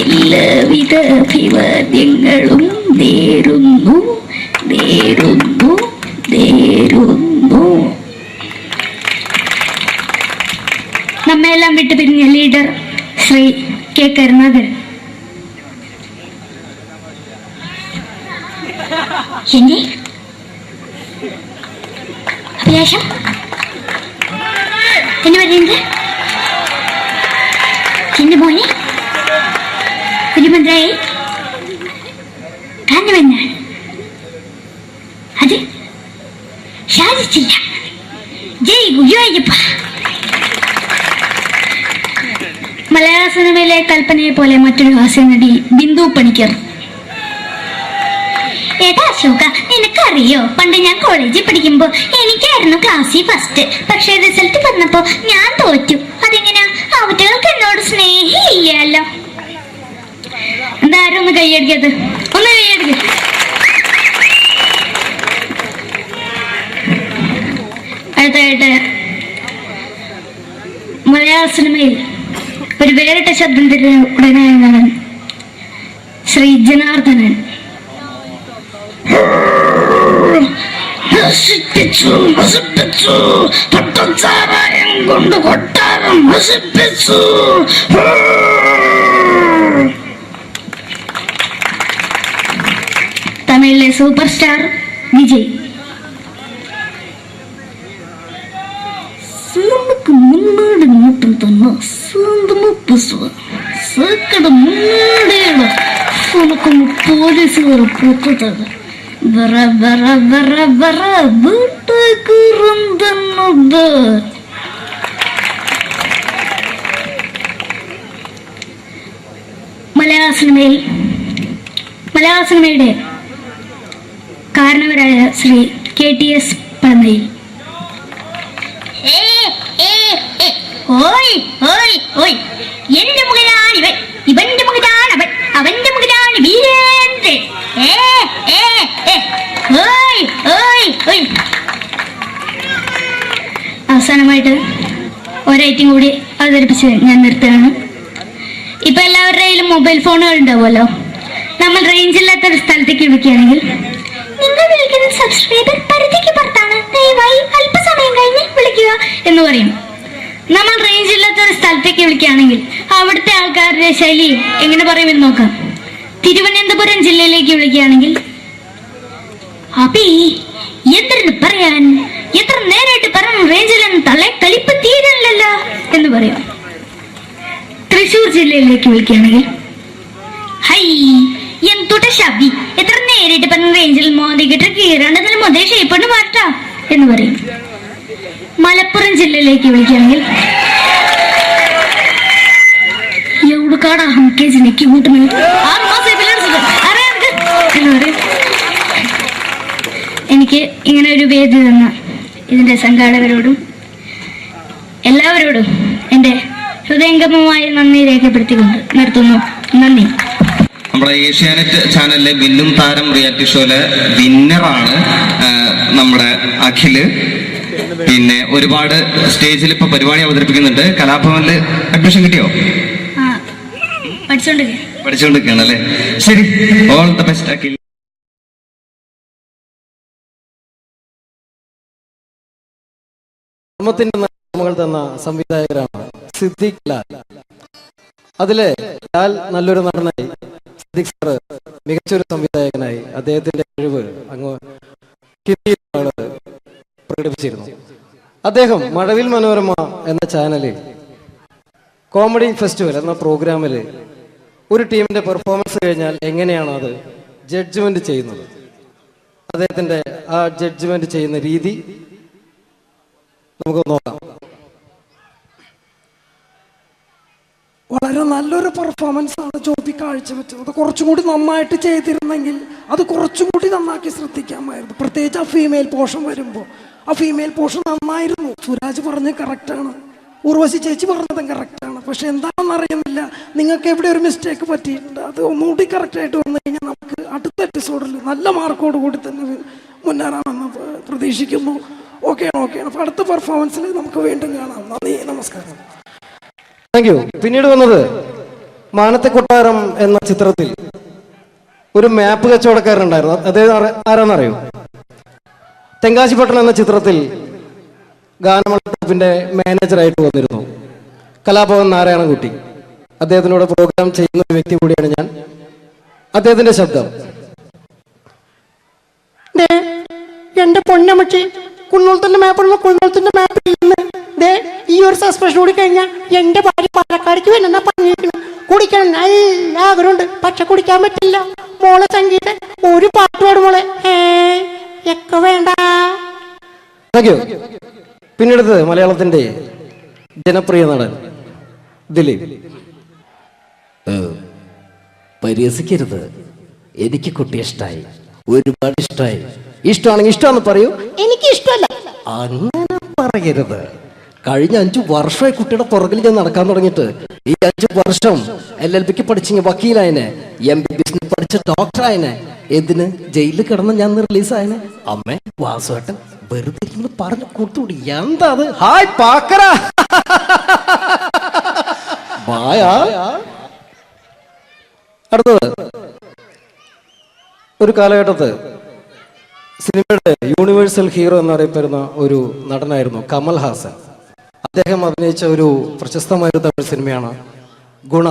എല്ലാവിധ അഭിവാദ്യങ്ങളും നേരുന്നു നേരുന്നു നേരുന്നു. നമ്മയെല്ലാം വിട്ടുപിരിഞ്ഞ ലീഡർ ശ്രീ K കരുണാകരൻ. എന്റെ അഭിലാഷം എന്ന് പറയുന്നത് എന്റെ മോനെ തിരുമന്ത്രയായി കാരണമെന്നാണ്. അത് സാധിച്ചില്ല. ജയ് ഗുരുവായൂരപ്പ. മലയാള സിനിമയിലെ കൽപ്പനയെ പോലെ മറ്റൊരു ഹാസ്യ നടി ബിന്ദു പണിക്കർ. ഏട്ടാ അശോക, നിനക്കറിയോ പണ്ട് ഞാൻ കോളേജിൽ പഠിക്കുമ്പോ എനിക്കായിരുന്നു ക്ലാസ്സിൽ ഫസ്റ്റ്. പക്ഷെ റിസൾട്ട് വന്നപ്പോ ഞാൻ തോറ്റു. അതെങ്ങനെയാ? അവറ്റകൾക്ക് എന്നോട് സ്നേഹമില്ലല്ലോ. എന്താരും ഒന്ന് കൈയടിക്കത്? ഒന്ന് കൈയടിക്ക. അടുത്തായിട്ട് മലയാള സിനിമയിൽ ഒരു വേറിട്ട ശബ്ദം ഉടനാണ് ശ്രീ ജനാർദ്ദനൻ. കൊണ്ട് കൊട്ടാരം നശിപ്പിച്ചു. തമിഴിലെ സൂപ്പർ സ്റ്റാർ വിജയ്. മുന്നോടി നോട്ടം തന്ന സ്വന്തം സക്കട മുന്നോടിയാണ് പോലീസുകാർ പൊത്തത്. വറ വറ വറ വറ വീട്ടുകുറുന്നത്. മലയാള സിനിമയിൽ കലാസിനിമയുടെ കാരണവരായ ശ്രീ KTS പഴന്തയിൽ. എന്റെ മകനാണ് ഇവൻ, ഇവന്റെ മകനാണ് അവൻ, അവന്റെ മകനാണ് വീരേന്ദ്രൻ. അവസാനമായിട്ട് ഒരൈറ്റം കൂടി അവതരിപ്പിച്ച് ഞാൻ നിർത്തുകയാണ്. ഇപ്പൊ എല്ലാവരുടെ കയ്യിലും മൊബൈൽ ഫോണുകൾ ഉണ്ടാവുമല്ലോ. നമ്മൾ റേഞ്ച് ഇല്ലാത്ത ഒരു സ്ഥലത്തേക്ക് വിളിക്കുകയാണെങ്കിൽ, നിങ്ങൾ വിളിക്കുന്ന സബ്സ്ക്രൈബർ പരിധിക്ക് പുറത്താണ്, ദയവായി അല്പസമയം കഴിഞ്ഞ് വിളിക്കുക എന്ന് പറയും. നമ്മൾ റേഞ്ച് ഇല്ലാത്ത ഒരു സ്ഥലത്തേക്ക് വിളിക്കുകയാണെങ്കിൽ അവിടുത്തെ ആൾക്കാരുടെ ശൈലി എങ്ങനെ പറയുമെന്ന് നോക്കാം. തിരുവനന്തപുരം ജില്ലയിലേക്ക് വിളിക്കുകയാണെങ്കിൽ, അപ്പി എന്തിനു പറയാൻ, എത്ര നേരമായിട്ട് പറഞ്ഞു റേഞ്ചിലെന്ന് തള്ളെ കളിപ്പ് തീരല്ലോ എന്ന് പറയും. തൃശൂർ ജില്ലയിലേക്ക് വിളിക്കുകയാണെങ്കിൽ, ഹൈ എന്തുട്ട ശബ്ദി, എത്ര നേരിട്ട് പറഞ്ഞ റേഞ്ചിൽ മോദിക്കിട്ട് കീറാണ്ടതിൽ മൊതേ ഷേപ്പണ് മാറ്റാ എന്ന് പറയും. മലപ്പുറം ജില്ലയിലേക്ക് വിളിക്കുകയാണെങ്കിൽ, എവിടുക്കാടാ ഹംകെ ജില്ലക്ക് കൂട്ടുന്നത്, 6 മാസം എന്ന് പറയും. എനിക്ക് ഇങ്ങനെ ഒരു വേദി തന്ന ഇതിന്റെ സംഘാടകരോടും എല്ലാവരോടും എൻ്റെ ഹൃദയംഗമമായ നന്ദി രേഖപ്പെടുത്തിക്കൊണ്ട് നിർത്തുന്നു. നന്ദി. നമ്മുടെ ഏഷ്യാനെറ്റ് ചാനലിലെ വില്ലും താരം റിയാലിറ്റി ഷോയിലെ വിന്നറാണ് നമ്മുടെ അഖില്. പിന്നെ ഒരുപാട് സ്റ്റേജിൽ ഇപ്പൊ പരിപാടി അവതരിപ്പിക്കുന്നുണ്ട്. കലാഭവനില് അഡ്മിഷൻ കിട്ടിയോ? പഠിച്ചോണ്ടിരിക്കുകയാണ് അല്ലേ? ശരി, ഓൾ ദ ബെസ്റ്റ് അഖിൽ. നമ്മൾ തന്ന സംവിധായകരാണ് സിദ്ദിഖ് ലാൽ. അതിലെ ലാൽ നല്ലൊരു നടനായി, സിദ്ദിഖ് സാറ് മികച്ചൊരു സംവിധായകനായി അദ്ദേഹത്തിന്റെ കഴിവ് അങ്ങ് ഹിന്ദിയിൽ പ്രകടിപ്പിച്ചിരുന്നു. അദ്ദേഹം മഴവിൽ മനോരമ എന്ന ചാനലിൽ കോമഡി ഫെസ്റ്റിവൽ എന്ന പ്രോഗ്രാമിൽ ഒരു ടീമിന്റെ പെർഫോമൻസ് കഴിഞ്ഞാൽ എങ്ങനെയാണ് അത് ജഡ്ജ്മെന്റ് ചെയ്യുന്നത്, അദ്ദേഹത്തിന്റെ ആ ജഡ്ജ്മെന്റ് ചെയ്യുന്ന രീതി നമുക്ക് നോക്കാം. വളരെ നല്ലൊരു പെർഫോമൻസ് ആണ് ജോബി കാഴ്ചവെച്ചത്. കുറച്ചും കൂടി നന്നായിട്ട് ചെയ്തിരുന്നെങ്കിൽ അത് കുറച്ചും കൂടി നന്നാക്കി ശ്രദ്ധിക്കാമായിരുന്നു. പ്രത്യേകിച്ച് ആ ഫീമെയിൽ പോർഷൻ വരുമ്പോൾ ആ ഫീമെയിൽ പോർഷൻ നന്നായിരുന്നു. സുരാജ് പറഞ്ഞത് കറക്റ്റാണ്, ഉർവശി ചേച്ചി പറഞ്ഞതും കറക്റ്റാണ്. പക്ഷെ എന്താണെന്ന് അറിയുന്നില്ല, നിങ്ങൾക്ക് എവിടെ ഒരു മിസ്റ്റേക്ക് പറ്റിയിട്ടുണ്ട്. അത് ഒന്നുകൂടി കറക്റ്റായിട്ട് വന്നു കഴിഞ്ഞാൽ നമുക്ക് അടുത്ത എപ്പിസോഡിൽ നല്ല മാർക്കോട് കൂടി തന്നെ മുന്നേറാമെന്ന് പ്രതീക്ഷിക്കുന്നു. ഓക്കെയാണ്. അപ്പോൾ അടുത്ത പെർഫോമൻസിൽ നമുക്ക് വീണ്ടും കാണാം. നന്ദി, നമസ്കാരം. Thank you. പിന്നീട് വന്നത് മാനത്തെ കൊട്ടാരം എന്ന ചിത്രത്തിൽ ഒരു മാപ്പ് കച്ചവടക്കാരുണ്ടായിരുന്നു. അദ്ദേഹം ആരാന്നറിയോ? തെങ്കാശിപട്ടണം എന്ന ചിത്രത്തിൽ ഗാനമണ്ഡലത്തിന്റെ മാനേജറായിട്ട് വന്നിരുന്നു കലാഭവൻ നാരായണൻകുട്ടി. അദ്ദേഹത്തിനോട് പ്രോഗ്രാം ചെയ്യുന്ന ഒരു വ്യക്തി കൂടിയാണ് ഞാൻ. അദ്ദേഹത്തിന്റെ ശബ്ദം. എന്റെ പൊന്നമ്മച്ചി, കുന്നോളത്തിന്റെ മാപ്പ് കുന്നോളത്തിന്റെ മാപ്പ് ഇല്ലെന്ന് ഈ ഒരു സസ്പെൻഷൻ കൂടി കഴിഞ്ഞാൽ എന്റെ ഭാര്യ പാലക്കാടേക്ക് വരുന്ന പറഞ്ഞിരിക്കണം. കുടിക്കണം നല്ല ആഗ്രഹമുണ്ട്, പക്ഷെ കുടിക്കാൻ പറ്റില്ല. മോളെ സംഗീത ഒരു പാട്ട് പാടും മോളെ. ഒക്കെ വേണ്ട. പിന്നീട് മലയാളത്തിന്റെ ജനപ്രിയ നടൻ ദിലീപ്. പരിഹസിക്കരുത്, എനിക്ക് കുട്ടിയെ ഇഷ്ടമായി, ഒരുപാട് ഇഷ്ടമായി. ഇഷ്ടമാണെങ്കിൽ ഇഷ്ടമാണെന്ന് പറയൂ. എനിക്ക് ഇഷ്ടമല്ല. അങ്ങനെ പറയരുത്. കഴിഞ്ഞ 5 വർഷമായി കുട്ടിയുടെ പുറകിൽ ഞാൻ നടക്കാൻ തുടങ്ങിയിട്ട്. ഈ 5 വർഷം LLBക്ക് പഠിച്ച വക്കീലായനെ, MBBS പഠിച്ച ഡോക്ടറായനെ, എന്തിന് ജയിലിൽ കിടന്ന് ഞാൻ റിലീസായനെ. അമ്മേ വാസുവേട്ടൻ വെറുതെ പറഞ്ഞു കൊടുത്തുകൂടി. എന്താ അത്? ഹായ് പാക്കറ. അടുത്തത് ഒരു കാലഘട്ടത്ത് സിനിമയുടെ യൂണിവേഴ്സൽ ഹീറോ എന്നറിയപ്പെടുന്ന ഒരു നടനായിരുന്നു കമൽ ഹാസൻ. അദ്ദേഹം അഭിനയിച്ച ഒരു പ്രശസ്തമായ തമിഴ് സിനിമയാണ് ഗുണ.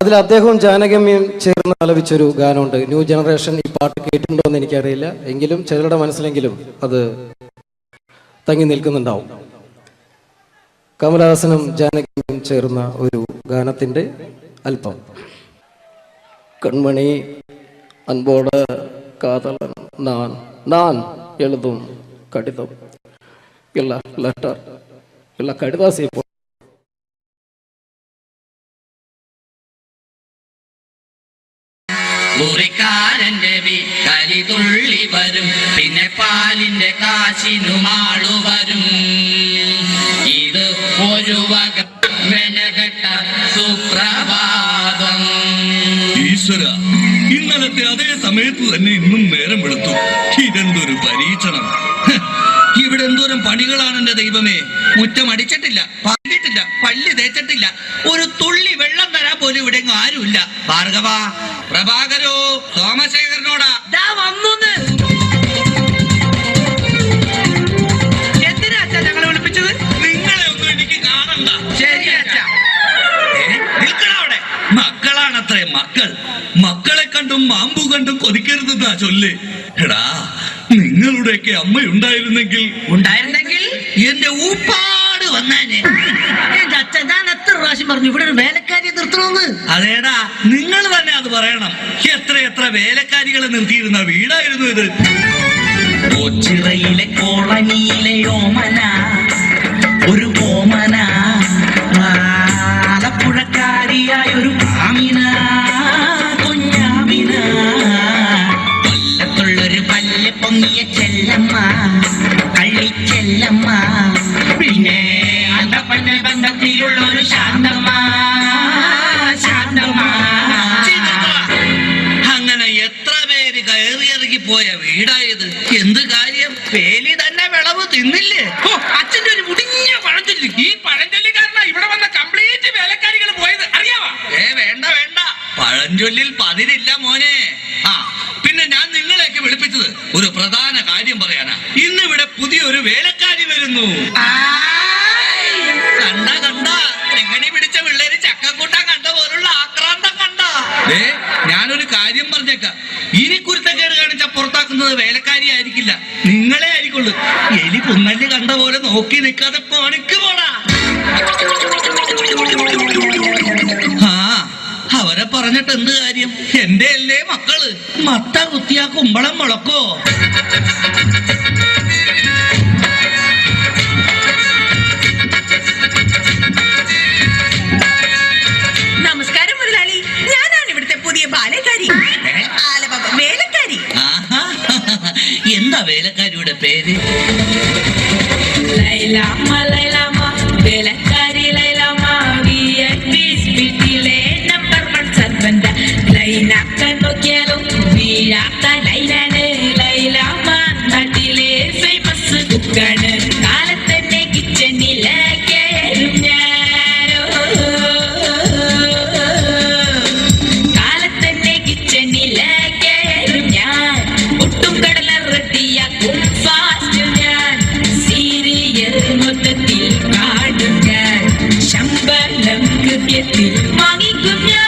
അതിൽ അദ്ദേഹവും ജാനകമ്യയും ചേർന്ന് ആലപിച്ചൊരു ഗാനമുണ്ട്. ന്യൂ ജനറേഷൻ ഈ പാട്ട് കേട്ടിട്ടുണ്ടോ എന്ന് എനിക്കറിയില്ല, എങ്കിലും ചിലരുടെ മനസ്സിലെങ്കിലും അത് തങ്ങി നിൽക്കുന്നുണ്ടാവും. കമലഹാസനും ജാനകിയും ചേർന്ന ഒരു ഗാനത്തിന്റെ അല്പം. കൺമണി അൻപോട് കാതലൻ நான் எழுதும் கடிதம் இல்ல லெட்டர் இல்ல கடிதாசி മുറിക്കാരന്റെ വീട്ടലി തുള്ളി വരും, പിന്നെ പാലിന്റെ കാശിനുമാളു വരും. ഇത് ഒരു വക മെനകെട്ട സുപ്രഭാതം. ഈശ്വര, ഇന്നലത്തെ അതേ സമയത്ത് തന്നെ ഇന്നും നേരം വെളുത്തു. ഇതെന്തൊരു പരീക്ഷണം! ഇവിടെ എന്തോരം പണികളാണ് എന്റെ ദൈവമേ. മുറ്റം അടിച്ചിട്ടില്ല, പറഞ്ഞിട്ടില്ല, പള്ളി തേച്ചിട്ടില്ല, ഒരു തുള്ളി വെള്ളം തരാൻ പോലും ഇവിടെ ആരുമില്ല. ഭാർഗവ, പ്രഭാകരോ, സോമശേഖരനോടാ എന്തിനാ അച്ഛാ ഞങ്ങളെ വിളിപ്പിച്ചത്? നിങ്ങളെ ഒന്നും എനിക്ക് കാണണ്ട. ശരി അച്ഛാ. നിൽക്കണവിടെ. മക്കളാണത്രേ മക്കൾ. മക്കളെ കണ്ടും മാമ്പു കണ്ടും കൊതിക്കരുതെന്നാ ചൊല്ല്. എടാ, നിങ്ങളുടെയൊക്കെ അമ്മയുണ്ടായിരുന്നെങ്കിൽ എന്റെ ഊപ്പാട് വന്നേനെ. എന്റെ അച്ഛൻ ഞാൻ എത്ര പ്രാവശ്യം പറഞ്ഞു ഇവിടെ ഒരു വേലക്കാരിയെ നിർത്തണമെന്ന്. അതേടാ, നിങ്ങൾ തന്നെ അത് പറയണം. എത്ര വേലക്കാരികളെ നിർത്തിയിരുന്ന വീടായിരുന്നു ഇത്. ഓച്ചിറയിലെ കോളനിയിലെ ഓമന, ഒരു ഓമന, ആലപ്പുഴക്കാരിയായ ഒരു ആമിന, കുഞ്ഞാമിന, കൊല്ലത്തുള്ളൊരു പല്ല് പൊങ്ങിയ ചെല്ലമ്മ, കള്ളിച്ചെല്ലമ്മ, പിന്നെ അന്തപ്പന്ന ബന്ധത്തിലുള്ള ഒരു ശാന്തമ്മ, ശാന്തമ്മ. അങ്ങനെ എത്ര പേര് കയറിയിറങ്ങി പോയ വീടായത്. എന്ത് കാര്യം, വേലി തന്നെ വിളവ് തിന്നില്ലേ? അച്ഛന്റെ ഒരു മുടിഞ്ഞ പഴഞ്ചൊല്ലി. ഈ പഴഞ്ചൊല്ലി കാരണം ഇവിടെ വന്ന കംപ്ലീറ്റ് വേലക്കാരികൾ പോയത് അറിയാവാ? വേണ്ട വേണ്ട, പഴഞ്ചൊല്ലിൽ പതിരില്ല മോനെ. പിന്നെ ഞാൻ നിങ്ങളെയൊക്കെ വിളിപ്പിച്ചത് ഒരു പ്രധാന കാര്യം പറയാനാ. ഇന്നിവിടെ പുതിയൊരു വേലക്കാരി വരുന്നു. കണ്ട എങ്ങനെ പിടിച്ച പിള്ളേര് ചക്കക്കൂട്ടാൻ കണ്ട പോലുള്ള ആക്രാന്തം കണ്ട. ഞാനൊരു കാര്യം പറഞ്ഞേക്കാം, ഇനി കുരുത്തക്കേട് കാണിച്ച പുറത്താക്കുന്നത് വേലക്കാരി ആയിരിക്കില്ല, നിങ്ങളെ ആയിരിക്കുള്ളൂ. എലി പുന്നല്ലി കണ്ട പോലെ നോക്കി നിൽക്കാതെ പണിക്ക് പോടാ. അവരെ പറഞ്ഞിട്ട് എന്ത് കാര്യം? എന്റെ അല്ലേ മക്കള്. മത്ത കുത്തിയാ കുമ്പളം മുളക്കോ? നമസ്കാരം മുതലാളി, ഞാനാണ് ഇവിടുത്തെ പുതിയ ബാലക്കാരി, വേലക്കാരി. എന്താ വേലക്കാരിയുടെ പേര്? ലൈലാമ്മ ലൈലാമ്മ വേലക്കാരി ലൈലാമ്മ വീട്ടിലെ നമ്പർ 1 സർവന്റ. ലൈനാക്കാൻ നോക്കിയാലും വീഴാത്ത ലൈലാണ് ലൈലാമ്മ, നാട്ടിലെ ഫേമസ് കുക്കാണ്. കാലത്തന്നെ കിച്ചണിലെ കയറും ഞാനോ, കാലത്തന്നെ കിച്ചണിലെ കയറും ഞാൻ. ഒട്ടും കടല റെഡിയാക്കും ഫാസ്റ്റ് ഞാൻ. സീരിയൽ മൊത്തത്തിൽ കാടും ഞാൻ. ശമ്പളം കൃത്യത്തിൽ വാങ്ങിക്കും ഞാൻ.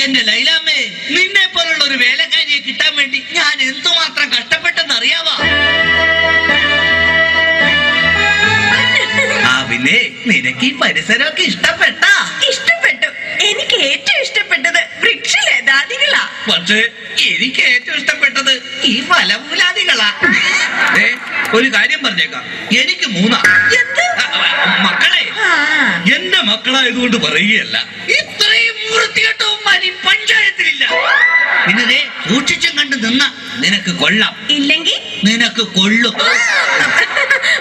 എന്റെ ലൈലാമ്മേ, നിന്നെ പോലുള്ള ഒരു വേലക്കാരിയെ കിട്ടാൻ വേണ്ടി ഞാൻ എന്തുമാത്രം കഷ്ടപ്പെട്ടെന്ന് അറിയാവാ? പിന്നെ നിനക്ക് ഈ പരിസരമൊക്കെ ഇഷ്ടപ്പെട്ടാ? ഇഷ്ടപ്പെട്ടു. എനിക്ക് ഏറ്റവും ഇഷ്ടപ്പെട്ടത് വൃക്ഷലതാദികളാ. പക്ഷേ എനിക്ക് ഏറ്റവും ഇഷ്ടപ്പെട്ടത് ഈ ഫലമൂലാദികളാ. ഒരു കാര്യം പറഞ്ഞേക്കാം, എനിക്ക് 3 മക്കളെ. എന്റെ മക്കളായതുകൊണ്ട് പറയുകയല്ല, ഇത്രയും വൃത്തികെട്ടവന്മാർ ഈ പഞ്ചായത്തിലില്ല. പിന്നെ സൂക്ഷിച്ചും കണ്ട് നിന്ന നിനക്ക് കൊള്ളാം, ഇല്ലെങ്കിൽ നിനക്ക് കൊള്ളും.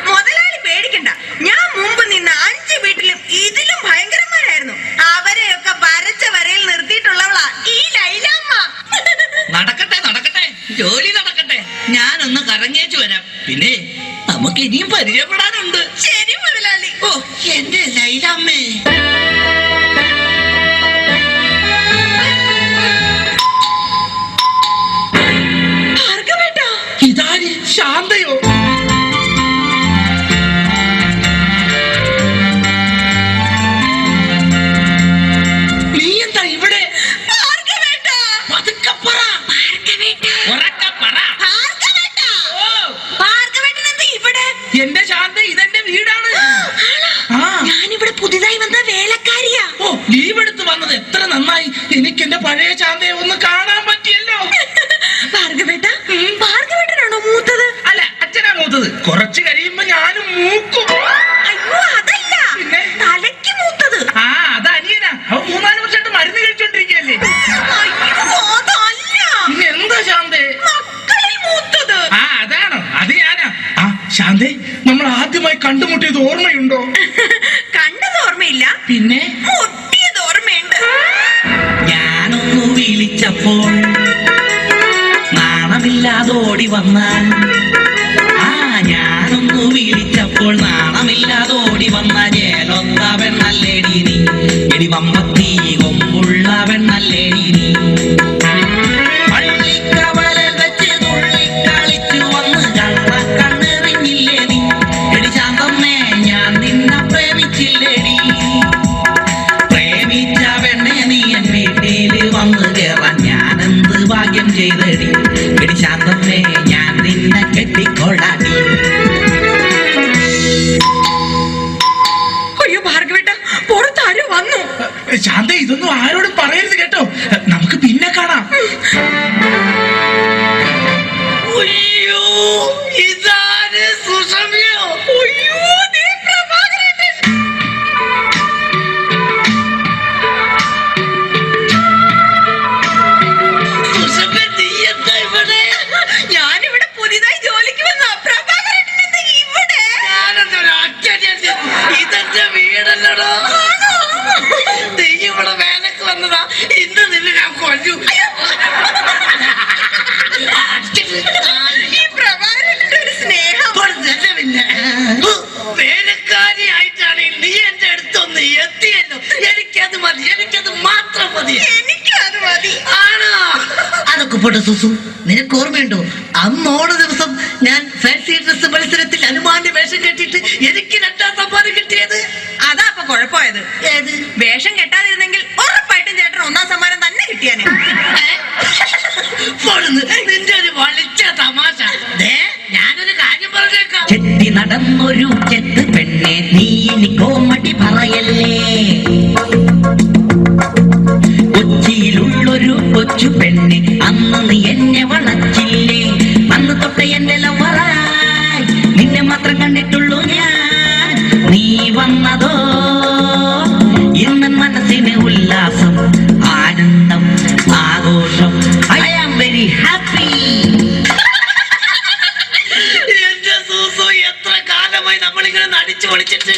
മുതലാളി പേടിക്കണ്ട, ഞാൻ മുമ്പ് നിന്ന 5 വീട്ടിലും ഇതിലും ഭയങ്കരന്മാരായിരുന്നു. അവരെയൊക്കെ വരച്ച വരയിൽ നിർത്തിയിട്ടുള്ളവളാ ഈ ലൈലാമ്മ. നടക്കട്ടെ നടക്കട്ടെ, ജോലി നടക്കട്ടെ. ഞാനൊന്ന് കറങ്ങിയേച്ചു വരാം. പിന്നെ നമുക്ക് ഇനിയും പരിചയപ്പെടാനുണ്ട്. ശരി മുതലാളി. ഓ എന്റെ ലൈലാമ്മേ. ഇതാര്? ശാന്തയോ? നീ എന്താ ഇവിടെ? പതുക്കെ പറ. ഉറക്കെ പറ. എന്റെ ശാന്ത, ഇതെന്റെ വീടാണ്. ഞാനിവിടെ പുതിയതായി വന്ന വേലക്കാരിയാ. ഓ, ലീവ് എടുത്ത് വന്നത് എത്ര നന്നായി. എനിക്ക് എന്റെ പഴയ ശാന്തയെ ഒന്ന് കാണാൻ പറ്റിയല്ലോ. ഭാർഗവേട്ടനാണോ മൂത്തത്? അല്ല, അച്ഛനാ മൂത്തത്. കുറച്ച് കഴിയുമ്പോ ഞാനും മൂക്കും. അയ്യോ, അതല്ല, പിന്നെ തലയ്ക്ക് മൂത്തത്. അത് അനിയനാ. അവൻ 3-4 വർഷമായിട്ട് മരുന്ന് കഴിച്ചോണ്ടിരിക്കല്ലേ. അയ്യോ, ആദ്യമായി കണ്ടുമുട്ടിയത് ഓർമ്മയുണ്ടോ? കണ്ടത് ഓർമ്മയില്ല, പിന്നെ മുട്ടിയത് ഓർമ്മയുണ്ട്. ഞാനൊന്നു വിളിച്ചപ്പോൾ നാണമില്ലാതോടി വന്നാൽ, ഞാനൊന്നു വിളിച്ചപ്പോൾ നാണമില്ലാതോടി വന്ന ജേലൊത്ത പെണ്ണല്ലേടി നീ, എടി വമ്പത്തി കൊമ്പുള്ള പെണ്ണല്ലേടി നീ. പള്ളിക്കവലൽ വെച്ച് തുള്ളിക്കളിച്ചു വന്ന് കണ്ണെറിഞ്ഞില്ലേ നീ, എടി ശാന്തമ്മേ ഞാൻ നിന്നെ പ്രേമിച്ചില്ലേടി. പ്രേമിച്ച പെണ്ണെ നീ എൻ വീട്ടില് വന്ന് കേറാൻ ഞാനെന്ത് ഭാഗ്യം ചെയ്തടി, എടി ശാന്തമ്മേ ഞാൻ നിന്നെ കെട്ടിക്കൊള്ളാടി. അയ്യോ ഭാർഗവേട്ട, പുറത്താരോ വന്നു. ശാന്ത ഇതൊന്നും ആരോടും പറയരുത് കേട്ടോ, നമുക്ക് പിന്നെ കാണാം. അയ്യോ ഇതാര് സുഷമ്യോ? അയ്യോ ദേ പ്രഭാകരേട്ടൻ. സുഷമ്യ നീ എന്താ ഇവിടെ? ഞാനിവിടെ പുതിയതായി ജോലിക്ക് വന്ന പ്രഭാകരേട്ടൻ എന്താ ഇവിടെ? ഇതെന്റെ വീടല്ലടോ. നീ ഇവിടെ വേലക്ക് വന്നതാ, ഇന്ന് നിന്നെ ഞാൻ കൊല്ലു. ഈ പ്രഭാകരേട്ടന്റെ ഒരു സ്നേഹം. പിന്നെ വേലക്കാരിയായിട്ടാണെങ്കിൽ നീ എന്റെ അടുത്തൊന്ന് എത്തിയല്ലോ. എനിക്കത് മതി, എനിക്കത് മാത്രം മതി. എനിക്കത് മതി. ആണോ? അതൊക്കെ പോട്ടെ സുസു, നിനക്ക് ഓർമ്മയുണ്ടോ അന്ന് ഓണ ദിവസം ഞാൻ ഫാൻസി ഡ്രസ് മത്സരത്തിൽ അനുമാന്റെ വേഷം കെട്ടിയിട്ട് എനിക്ക് 2ാം സമ്മാനം കിട്ടിയത്? അതാ അപ്പൊ കുഴപ്പമായത്. ഏത്? വേഷം കെട്ടാതിരുന്നെങ്കിൽ ഉറപ്പായിട്ടും ചേട്ടൻ 1ാം സമ്മാനം തന്നെ കിട്ടിയാനെ. നിന്റെ ഒരു വളിച്ച തമാശ. ഞാനൊരു കാര്യം പറഞ്ഞേക്കാം. ചെത്തി നടന്നൊരു ചെത്ത് പെണ്ണെ നീ ഇനി കോമഡി പറയല്ലേ. കൊച്ചിയിലുള്ളൊരു കൊച്ചു പെണ്ണെ അന്ന് നീ എന്നെ വളച്ചില്ലേ. അന്ന് തൊട്ട് എന്റെ ലവറായി നിന്നെ മാത്രം കണ്ടിട്ടുള്ളൂ ഞാൻ. നീ വന്നതോ ഇന്ന് മനസ്സിന് ഉല്ലാസം, ആനന്ദം, ആഘോഷം. I am very happy. എന്റെ സൂസു, എത്ര കാലമായി നമ്മളിങ്ങനെ നടിച്ചു പൊളിച്ചിട്ട്.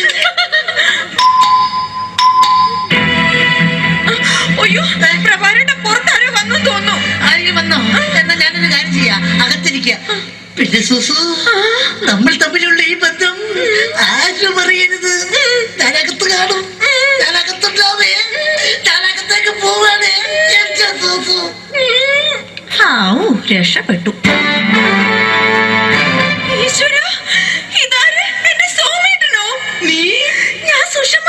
അയ്യോ പ്രഭാകരേട്ടൻ പുറത്താരോ വന്നു തോന്നുന്നു. ആരെങ്കിലും വന്നോ? എന്നാ ഞാനൊരു കാര്യം ചെയ്യാം, അകത്തിരിക്കുക. പിന്നെ സുസു, നമ്മൾ തമ്മിലുള്ള ഈ ബന്ധം ആരും അറിയരുത്. ഞാനകത്ത് കാണും, ഞാനകത്തുണ്ടാവേ, ഞാനകത്തേക്ക് പോവാണേ എന്റെ സുസു. രക്ഷപ്പെട്ടു. ഈശ്വര, ഇതാര്? എന്റെ സോമേട്ടനോ? നീ? ഞാൻ സുഷമ.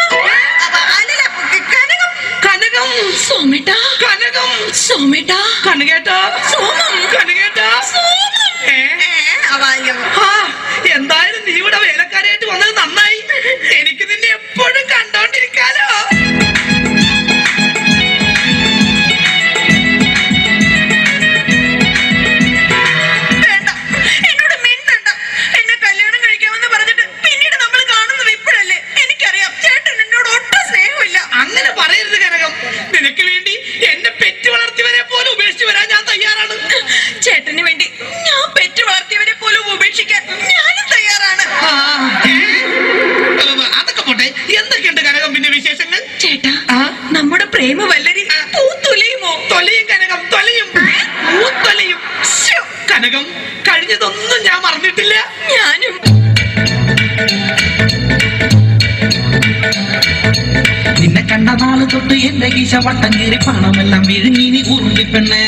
അല്ലല്ല, കനകം. കനകം. സോമേട്ട. കനകം. സോമേട്ട. കനകേട്ടാ. സോമം. കനകേട്ടാ. സോമം. എന്തായാലും നീ ഇവിടെ വേലക്കാരായിട്ട് വന്നത് നന്നായി. എനിക്ക് നിന്നെ എപ്പോഴും കണ്ടോണ്ടിരിക്കാലോ. വേണ്ട, എന്നോട് മിണ്ടണ്ട. എന്നെ കല്യാണം കഴിക്കാമെന്ന് പറഞ്ഞിട്ട് പിന്നീട് നമ്മൾ കാണുന്നത് ഇപ്പോഴല്ലേ. എനിക്കറിയാം ചേട്ടൻ എന്നോട് ഒട്ടും സ്നേഹമില്ല. അങ്ങനെ പറയരുത് കനകം. നിനക്ക് വേണ്ടി എന്നെ പെറ്റ് വളർത്തിയവരെ പോലും ഉപേക്ഷിച്ച് വരാൻ ഞാൻ തയ്യാറാണ്. ചേട്ടന് വേണ്ടി ഞാൻ പെറ്റു വളർത്തിയവരെ പോലും ഉപേക്ഷിക്കാൻ ഞാനും തയ്യാറാണ്. അതൊക്കെ പോട്ടെ, എന്തൊക്കെയുണ്ട് കനകം പിന്നെ വിശേഷങ്ങൾ? ചേട്ടാ, നമ്മുടെ പ്രേമ വല്ലരി പൂത്തൊലയുമോ? തൊലയും കനകം, തൊലയും, പൂത്തൊലയും. കനകം, കഴിഞ്ഞതൊന്നും ഞാൻ മറന്നിട്ടില്ല. ഞാനും. നിന്നെ കണ്ട നാള് തൊട്ട് എന്റെ കീശ വട്ടം കീറി പണമെല്ലാം വിഴുങ്ങി നീ ഉറുമ്പിപ്പെണ്ണേ.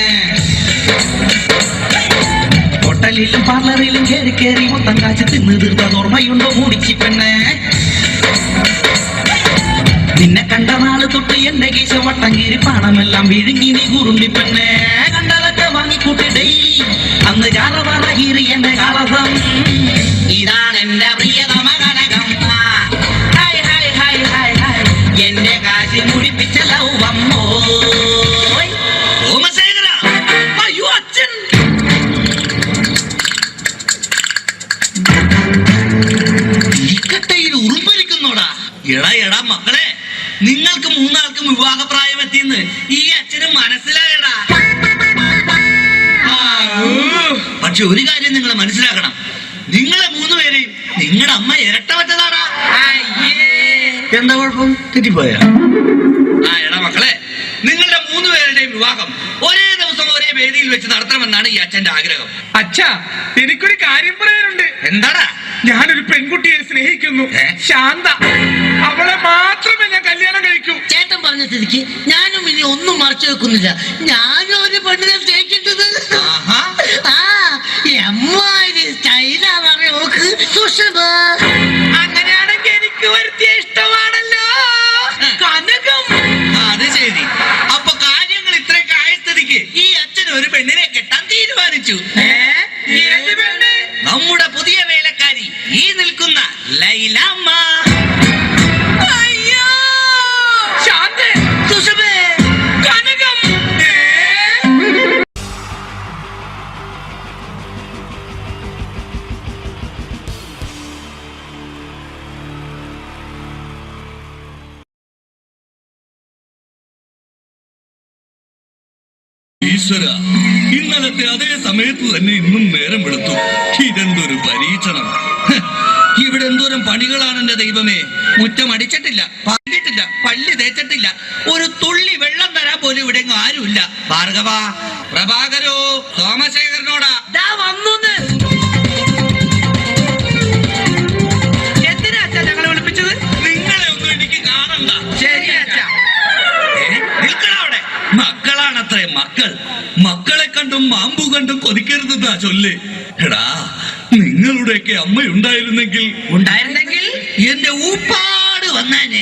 ഹോട്ടലിലും പാർലറിലും കയറി കയറി മൊത്തം കാച്ച് തിന്ന് തീർത്തത് ഓർമ്മയുണ്ടോ മൂടിച്ചി പെണ്ണേ? നിന്നെ കണ്ട നാള് തൊട്ട് എന്റെ കീശ വട്ടം കീറി പണമെല്ലാം വിഴുങ്ങി നീ ഉറുമ്പിപ്പെണ്ണേ. കണ്ടതൊക്കെ വാങ്ങിക്കൂട്ടി ഡെയിലി അന്ന് ചാറവാറ കീറി എന്റെ കാളസം. ഇതാണ് എന്റെ പ്രിയതമ Kanakam. Hi hi hi hi hi എന്റെ കാശി മുടിപ്പിച്ച ലൗവമ്മോ. ഓമശേഖര, അയ്യോ അച്ഛൻ. ഇക്കട്ടയിൽ ഉറുമ്പലിക്കുന്നോടാ. എടാ എടാ മക്കളെ, നിങ്ങൾക്ക് 3 ആൾക്കും വിവാഹപ്രായം എത്തിയെന്ന് ഈ അച്ഛന് മനസ്സിലായടാ. പക്ഷെ ഒരു കാര്യം നിങ്ങൾ മനസ്സിലാക്കണം, നിങ്ങളെ 3 പേരെയും നിങ്ങളുടെ അമ്മ ഇരട്ട പറ്റതാടാ. എന്താ കുഴപ്പം? തെറ്റിപ്പോയ? എടാ മക്കളെ, നിങ്ങളുടെ 3 പേരുടെയും വിവാഹം ഒരേ ദിവസം ഒരേ വേദിയിൽ വെച്ച് നടത്തണമെന്നാണ് ഈ അച്ഛന്റെ ആഗ്രഹം. അച്ഛാ, എനിക്കൊരു കാര്യം പറയാനുണ്ട്. എന്താടാ? ഞാനൊരു പെൺകുട്ടിയെ സ്നേഹിക്കുന്നു, ശാന്ത. അവളെ മാത്രമേ ഞാൻ കല്യാണം കഴിക്കൂ. ചേട്ടൻ പറഞ്ഞ സ്ഥിതിക്ക് ഞാനും ഇനി ഒന്നും മറച്ചു വെക്കുന്നില്ല. ഞാനും ഒരു പെണ്ണിനെ സ്നേഹിക്കുന്നത്. അങ്ങനെയാണെങ്കിൽ എനിക്ക് വരുത്തിയ ഇഷ്ടമാണല്ലോ കനകം. അത് ശരി. അപ്പൊ കാര്യങ്ങൾ ഇത്രയൊക്കെ ആയ സ്ഥിതിക്ക് ഈ അച്ഛൻ ഒരു പെണ്ണിനെ കെട്ടാൻ തീരുമാനിച്ചു. നമ്മുടെ പുതിയ വേലക്കാരി ഈ നിൽക്കുന്ന ലൈലാമ്മ. ഈശ്വര, ഇന്നലത്തെ അതേ സമയത്ത് തന്നെ ഇന്നും നേരം വെളുത്തു. ഇതെന്തൊരു പരീക്ഷണം! ഇവിടെ എന്തോരം പണികളാണ് എന്റെ ദൈവമേ. മുറ്റം അടിച്ചിട്ടില്ല, പറഞ്ഞിട്ടില്ല, പള്ളി തേച്ചിട്ടില്ല, ഒരു തുള്ളി വെള്ളം തരാൻ പോലും ഇവിടെ ആരുമില്ല. ഭാർഗവ, പ്രഭാകരോ, സോമശേഖരനോടാ വന്നു. എന്തിനാ അച്ഛാ ഞങ്ങളെ വിളിപ്പിച്ചത്? നിങ്ങളെ ഒന്നും എനിക്ക് കാണണ്ട. ശരി അച്ഛാ. നിൽക്കണവിടെ. മക്കളാണത്രേ മക്കൾ. മക്കളെ കണ്ടും മാമ്പു കണ്ടും കൊതിക്കരുതെന്നാ ചൊല്ല്. എടാ, നിങ്ങളുടെയൊക്കെ അമ്മയുണ്ടായിരുന്നെങ്കിൽ എന്റെ ഊപ്പാട് വന്നേനെ.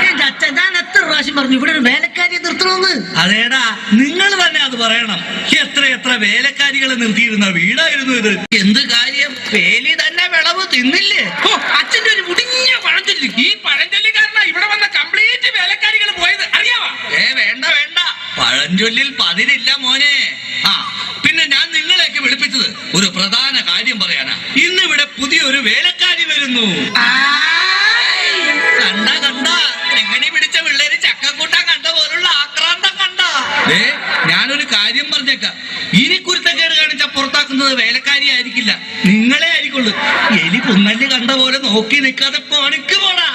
എന്റെ അച്ഛൻ ഞാൻ എത്ര പ്രാവശ്യം പറഞ്ഞു ഇവിടെ ഒരു വേലക്കാരിയെ നിർത്തണമെന്ന്. അതേടാ, നിങ്ങൾ തന്നെ അത് പറയണം. എത്ര വേലക്കാരികളെ നിർത്തിയിരുന്ന വീടായിരുന്നു ഇത്. എന്ത് കാര്യം? വേലി തന്നെ വിളവ് തിന്നില്ലേ? അച്ഛന്റെ ഒരു മുടിഞ്ഞ പഴഞ്ചൊല്ലി. ഈ പഴഞ്ചൊല്ലി കാരണം ഇവിടെ വന്ന കംപ്ലീറ്റ് വേലക്കാരികൾ പോയത് അറിയാവാ? വേണ്ട പഴഞ്ചൊല്ലിൽ പതിരില്ല മോനെ. പിന്നെ ഞാൻ നിങ്ങളെയൊക്കെ വിളിപ്പിച്ചത് ഒരു പ്രധാന കാര്യം പറയാനാ. ഇന്നിവിടെ പുതിയൊരു വേലക്കാരി വരുന്നു. കണ്ട എങ്ങനെ പിടിച്ച പിള്ളേര് ചക്കക്കൂട്ടാൻ കണ്ട പോലുള്ള ആക്രാന്തം കണ്ട. ഞാനൊരു കാര്യം പറഞ്ഞേക്കാം. ഇനി കുരുത്തക്കേട് കാണിച്ച പുറത്താക്കുന്നത് വേലക്കാരി ആയിരിക്കില്ല, നിങ്ങളെ ആയിരിക്കുള്ളൂ. എലി പുന്നല് കണ്ട പോലെ നോക്കി നിൽക്കാതെ പണിക്ക് പോടാ.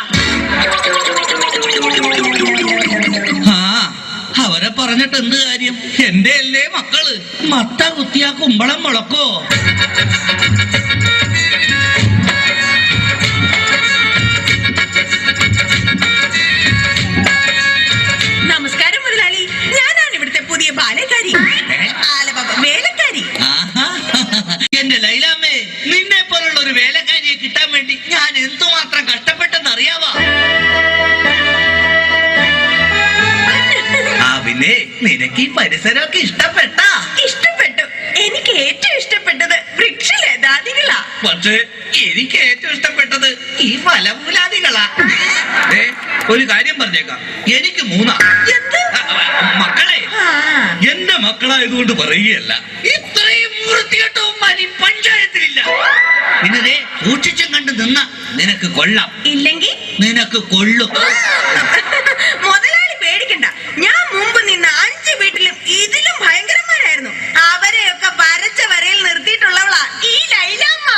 അവരെ പറഞ്ഞിട്ട് എന്ത് കാര്യം? എന്റെ അല്ലേ മക്കള്. മത്ത കുത്തിയാ കുമ്പളം മുളക്കോ? നമസ്കാരം മുതലാളി, ഞാനാണ് ഇവിടുത്തെ പുതിയ ബാലക്കാരി, വേലക്കാരി. എന്റെ ലൈലാമ്മേ, നിന്നെ പോലുള്ള ഒരു വേലക്കാരിയെ കിട്ടാൻ വേണ്ടി ഞാൻ എന്തുമാത്രം കഷ്ടപ്പെട്ടെന്ന് അറിയാവാ? പിന്നെ നിനക്ക് ഈ പരിസരമൊക്കെ ഇഷ്ടപ്പെട്ടു. എനിക്ക് ഏറ്റവും ഇഷ്ടപ്പെട്ടത് വൃക്ഷലതാദികളാ. പക്ഷേ എനിക്ക് ഏറ്റവും ഇഷ്ടപ്പെട്ടത് ഈ ഫലമൂലാദികളാ. ഒരു കാര്യം പറഞ്ഞേക്കാം, എനിക്ക് 3 മക്കളെ. എന്റെ മക്കളായതുകൊണ്ട് പറയുകയല്ല, ഇത്രയും വൃത്തികെട്ടവും പഞ്ചായത്തിലില്ല. പിന്നെ സൂക്ഷിച്ചും കണ്ട് നിന്ന നിനക്ക് കൊള്ളാം, ഇല്ലെങ്കിൽ നിനക്ക് കൊള്ളും. മുതലാളി പേടിക്കണ്ട, ഞാൻ മുമ്പ് നിന്ന 5 വീട്ടിലും ഇതിലും ഭയങ്കരന്മാരായിരുന്നു. അവരെയൊക്കെ വരച്ച വരയിൽ നിർത്തിയിട്ടുള്ളവളാ ഈ ലൈലാമ്മ.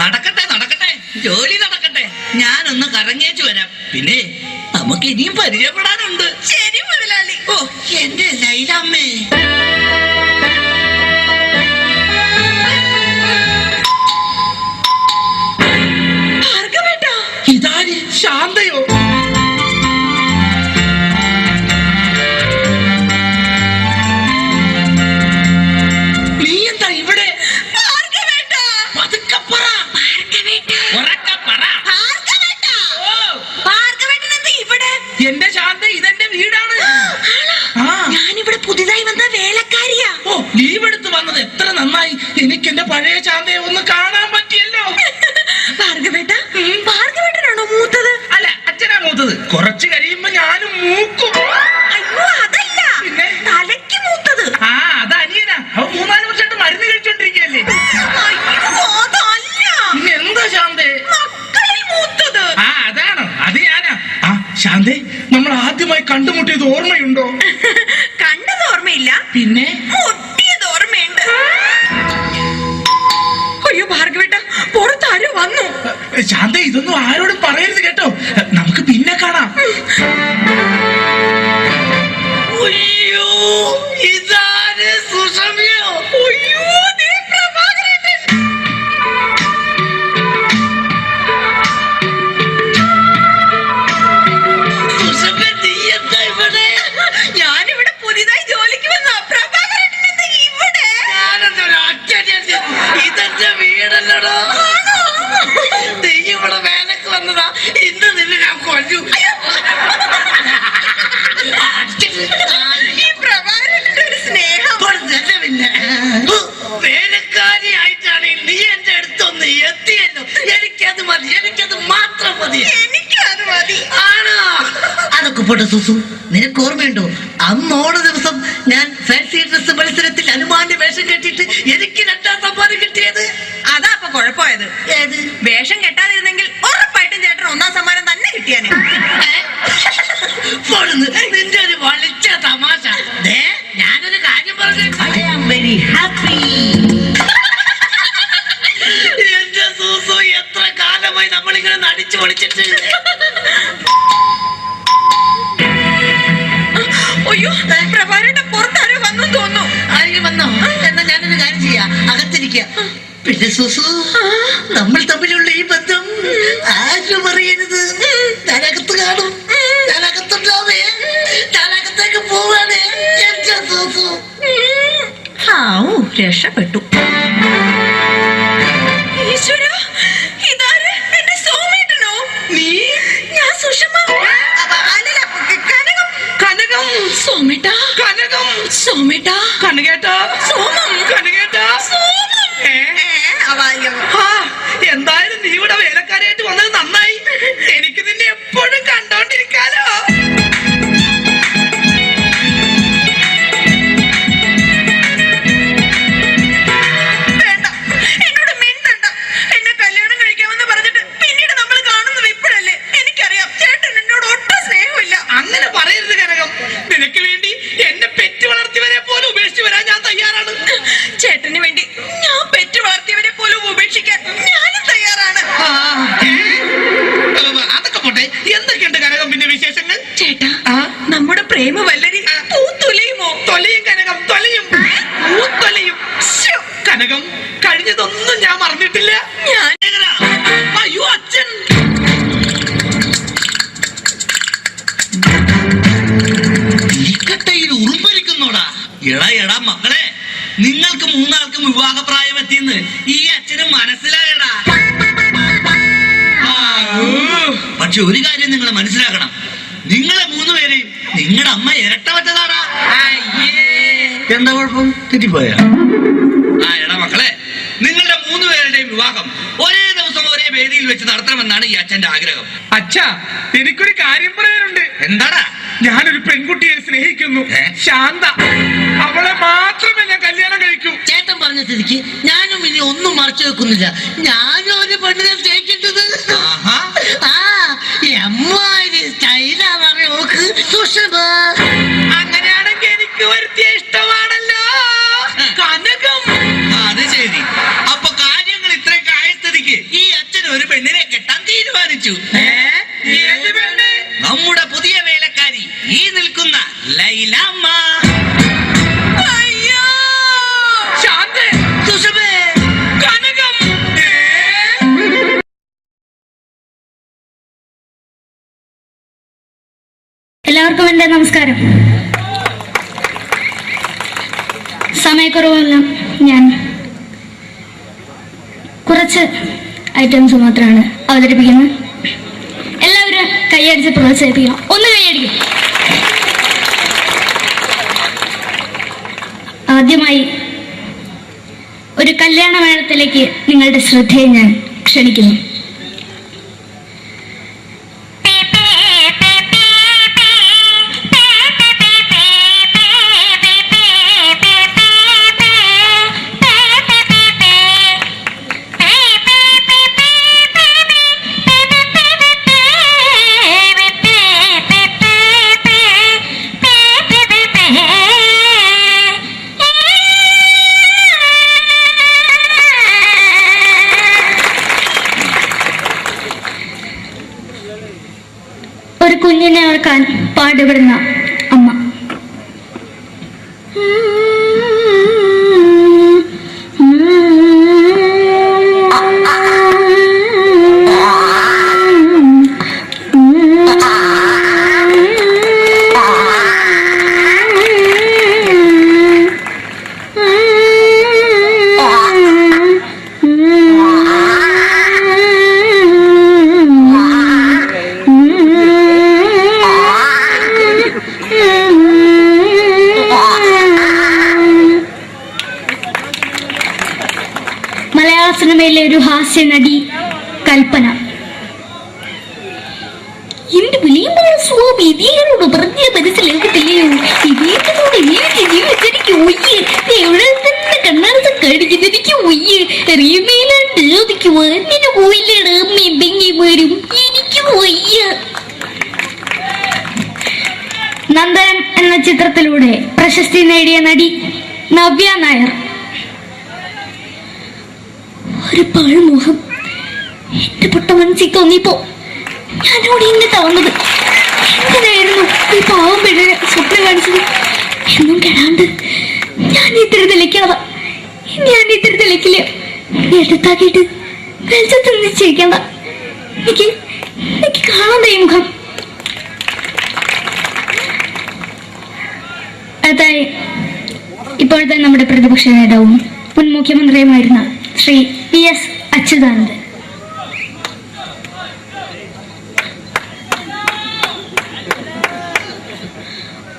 നടക്കട്ടെ, ജോലി നടക്കട്ടെ. ഞാനൊന്ന് കറങ്ങിയേച്ചു വരാം. പിന്നെ നമുക്ക് ഇനിയും പരിചയപ്പെടാനുണ്ട്. ശരി മുതലാളി. ഓ എന്റെ ലൈലാമ്മേ. ഇതാര്? ശാന്തയോ? നീ എന്താ ഇവിടെ? എന്റെ ശാന്ത, ഇതെന്റെ വീടാണ്. ഞാനിവിടെ പുതിയതായി വന്ന വേലക്കാരിയാ. ഓ, ലീവ് എടുത്ത് വന്നത് എത്ര നന്നായി. എനിക്ക് എന്റെ പഴയ ശാന്തയെ ഒന്ന് കാണാൻ പറ്റിയല്ലോ. ഭാർഗവേട്ടനാണോ മൂത്തത്? അല്ല, അച്ഛനാ മൂത്തത്. കുറച്ച് കഴിയുമ്പോ ഞാനും മൂക്കും. അയ്യോ, അതല്ല, തലയ്ക്ക് മൂത്തത്. അത് അനിയനാ. അവ 3-4 വർഷമായിട്ട് മരുന്ന് കഴിച്ചോണ്ടിരിക്കല്ലേ. പിന്നെ എന്താ ശാന്തേ? മക്കളിൽ മൂത്തത്. അതാണോ? അത് ഞാനാ. ശാന്തേ, നമ്മൾ ആദ്യമായി കണ്ടുമുട്ടിയത് ഓർമ്മയുണ്ടോ? കണ്ടത് ഓർമ്മയില്ല, പിന്നെ മുട്ടിയത് ഓർമ്മയുണ്ട്. അയ്യോ ഭാർഗവേട്ട, പുറത്താരോ വന്നു. ശാന്ത ഇതൊന്നും ആരോടും പറയരുത് കേട്ടോ. നമുക്ക് പിന്നെ കാണാം. അയ്യോ ഇതാര് സുഷമയോ? അയ്യോ ഞാനിവിടെ പുതിയതായി ജോലിക്ക് വന്ന പ്രഭാകരൻ ഇവിടെ. ഇതെന്റെ വീടല്ലടോ. നീ ഇവിടെ വേലക്ക് വന്നതാ. ഇന്ന് നിന്നെ ഞാൻ കൊല്ലു. ഈ പ്രഭാകരന്റെ ഒരു സ്നേഹം പിന്നെ വേലക്കാരിയായിട്ടാണെങ്കിൽ നീ എന്റെ അടുത്തൊന്ന് എത്തിയല്ലോ. എനിക്കത് മതി, എനിക്കത് മാത്രം മതി. എനിക്കത് മതി. ആണോ? അതൊക്കെ പോട്ടെ സുസു, നിനക്ക് ഓർമ്മയുണ്ടോ അന്ന് ഓണ ദിവസം ഞാൻ ഫാൻസി ഡ്രസ് മത്സരത്തിൽ അനുമാന്റെ വേഷം കെട്ടിയിട്ട് എനിക്ക് 2ാം സമ്മാനം കിട്ടിയത്? അതാ അപ്പൊ കുഴപ്പമായത്. ഏത്? വേഷം കെട്ടാതിരുന്നെങ്കിൽ ഉറപ്പായിട്ടും ചേട്ടൻ 1ാം സമ്മാനം തന്നെ കിട്ടിയാനെ. നിന്റെ ഒരു വളിച്ച തമാശ. ഞാനൊരു കാര്യം പറഞ്ഞു. I am very happy. എന്റെ സൂസു, എത്ര കാലമായി നമ്മളിങ്ങനെ നടിച്ചു പൊളിച്ചിട്ട്. അയ്യോ പ്രഭാകരന്റെ പുറത്താരോ വന്നു തോന്നുന്നു. ആരെങ്കിലും വന്നോ? എന്നാ ഞാനൊരു കാര്യം ചെയ്യാം, അകത്തിരിക്കുക. പിന്നെ സുസു, നമ്മൾ തമ്മിലുള്ള ഈ ബന്ധം ആരും അറിയരുത്. ഞാനകത്ത് കാണും, ഞാനകത്തുണ്ടാവേ, ഞാനകത്തേക്ക് പോവാണേ. എന്റെ സുസു രക്ഷപ്പെട്ടു. ഈശ്വര, ഇതാര്? എന്റെ സോമേട്ടനോ? നീ? ഞാൻ സുഷമ. കനകം. സോമേട്ടാ. കനകം. സോമേട്ടാ. കനകേട്ടാ. സോമം. കനകേട്ടാ. സോമം. എന്തായാലും നീ ഇവിടെ വേലക്കാരായിട്ട് വന്നത് നന്നായി. എനിക്ക് നിന്നെ എപ്പോഴും കണ്ടോണ്ടിരിക്കാലോ. വേണ്ട, എന്നോട് മിണ്ടണ്ട. എന്നെ കല്യാണം കഴിക്കാമെന്ന് പറഞ്ഞിട്ട് പിന്നീട് നമ്മൾ കാണുന്നത് ഇപ്പോഴല്ലേ. എനിക്കറിയാം ചേട്ടൻ എന്നോട് ഒട്ടും സ്നേഹമില്ല. അങ്ങനെ പറയരുത് കനകം. നിനക്ക് വേണ്ടി എന്നെ പെറ്റ് വളർത്തിയവരെ പോലെ ഉപേക്ഷിച്ച് വരാൻ ഞാൻ തയ്യാറാണ്. ചേട്ടന് വേണ്ടി ഞാൻ പെറ്റ് വളർത്തിയവരെ പോലും ഉപേക്ഷിക്കാൻ ഞാനും തയ്യാറാണ്. അതൊക്കെ പോട്ടെ, എന്തൊക്കെയുണ്ട് കനകം പിന്നെ വിശേഷങ്ങൾ? ചേട്ടാ, നമ്മുടെ പ്രേമ വല്ലരി പൂത്തൊലയുമോ? തൊലയും കനകം, തൊലയും. പൂത്തൊലയും. കനകം, കഴിഞ്ഞതൊന്നും ഞാൻ മറന്നിട്ടില്ല. ഞാൻ അയ്യോ അച്ഛൻ. തിരിക്കട്ടയിൽ ഉറുമ്പരിക്കുന്നോടാ. എടാ മക്കളെ, നിങ്ങൾക്ക് 3 ആൾക്കും വിവാഹപ്രായം എത്തിയെന്ന് ഈ അച്ഛനും മനസ്സിലായടാ. പക്ഷെ ഒരു കാര്യം നിങ്ങൾ മനസ്സിലാക്കണം, നിങ്ങളെ 3 പേരെയും നിങ്ങളുടെ അമ്മ ഇരട്ടവറ്റതാടാ. എന്താ കുഴപ്പം? തെറ്റിപ്പോയാ? എടാ മക്കളെ, നിങ്ങളുടെ 3 പേരുടെയും വിവാഹം ഒരേ ദിവസം ഒരേ വേദിയിൽ വെച്ച് നടത്തണമെന്നാണ് ഈ അച്ഛന്റെ ആഗ്രഹം. അച്ഛാ, എനിക്കൊരു കാര്യം പറയാനുണ്ട്. എന്താടാ? ഞാനൊരു പെൺകുട്ടിയെ സ്നേഹിക്കുന്നു, ശാന്ത. അവളെ മാത്രമേ ഞാൻ കല്യാണം കഴിക്കൂ. ചേട്ടൻ പറഞ്ഞ സ്ഥിതിക്ക് ഞാനും ഇനി ഒന്നും മറച്ചു വെക്കുന്നില്ല. ഞാനും ഒരു പെണ്ണിനെ സ്നേഹിക്കേണ്ടത്. അങ്ങനെയാണെങ്കിൽ എനിക്ക് വരുത്തിയ ഇഷ്ടമാണല്ലോ കനകം. അത് ശരി. അപ്പൊ കാര്യങ്ങൾ ഇത്രയൊക്കെ ആയ സ്ഥിതിക്ക് ഈ അച്ഛൻ ഒരു പെണ്ണിനെ കെട്ടാൻ തീരുമാനിച്ചു. ഏത് പെണ്ണ്? നമ്മുടെ പുതിയ വേലക്കാരി, ഈ നിൽക്കുന്ന ലൈലാമ്മ. അയ്യോ ശാന്തേ, സുഷമേ, കനകം. എല്ലാവർക്കും എൻ്റെ നമസ്കാരം. സമയക്കുറവെല്ലാം ഞാൻ കുറച്ച് ഐറ്റംസ് മാത്രമാണ് അവതരിപ്പിക്കുന്നത്. എല്ലാവരും കൈയടിച്ച് പ്രോത്സാഹിപ്പിക്കണം. ഒന്ന് കൈയടിക്കും. ആദ്യമായി ഒരു കല്യാണ മേളത്തിലേക്ക് നിങ്ങളുടെ ശ്രദ്ധയെ ഞാൻ ക്ഷണിക്കുന്നു. എന്നെ ഓർക്കാൻ പാടുപെടുന്ന അമ്മ. മലയാള സിനിമയിലെ ഒരു ഹാസ്യ നടി കൽപ്പന. എന്റെ വിളിയുമ്പോൾ സ്വാമി ഇതിനോട് പറഞ്ഞ മനസ്സിലാകത്തില്ലയോ, ഇതേറ്റോട് എനിക്ക് ജീവിച്ചെനിക്ക് ഒയ്യ്, എവിടെ തന്നെ കണ്ണാടത്ത് കടിക്കുന്നതിക്ക് ഒയ്യ്, റീമയിലാണ്ട് എനിക്ക് വന്നിന് പോയില്ലേടാ അമ്മയും പെങ്ങിമാരും, എനിക്ക് ഒയ്യ. നന്ദനം എന്ന ചിത്രത്തിലൂടെ പ്രശസ്തി നേടിയ നടി നവ്യ നായർ. ഒരു പഴമുഖം എന്റെ പൊട്ട മനസ്സിൽ തോന്നിയപ്പോ ഞാനോട് ഇങ്ങോട്ടാ വന്നത്. എന്തിനായിരുന്നു ഈ പാവം പിഴയെ സ്വപ്നം കാണിച്ചത്? എന്നും കെടാണ്ട് ഞാൻ ഇത്തിരി തെളിക്കാതെ തെളിക്കില്ല. എടുത്താക്കിയിട്ട് വെളിച്ചത്ത് നിശ്ചയിക്കണ്ട. എനിക്ക് കാണാൻ ഈ മുഖം. അതായി ഇപ്പോഴത്തെ നമ്മുടെ പ്രതിപക്ഷ നേതാവും മുൻ മുഖ്യമന്ത്രിയുമായിരുന്ന ശ്രീ PS അച്യുതാനന്ദൻ.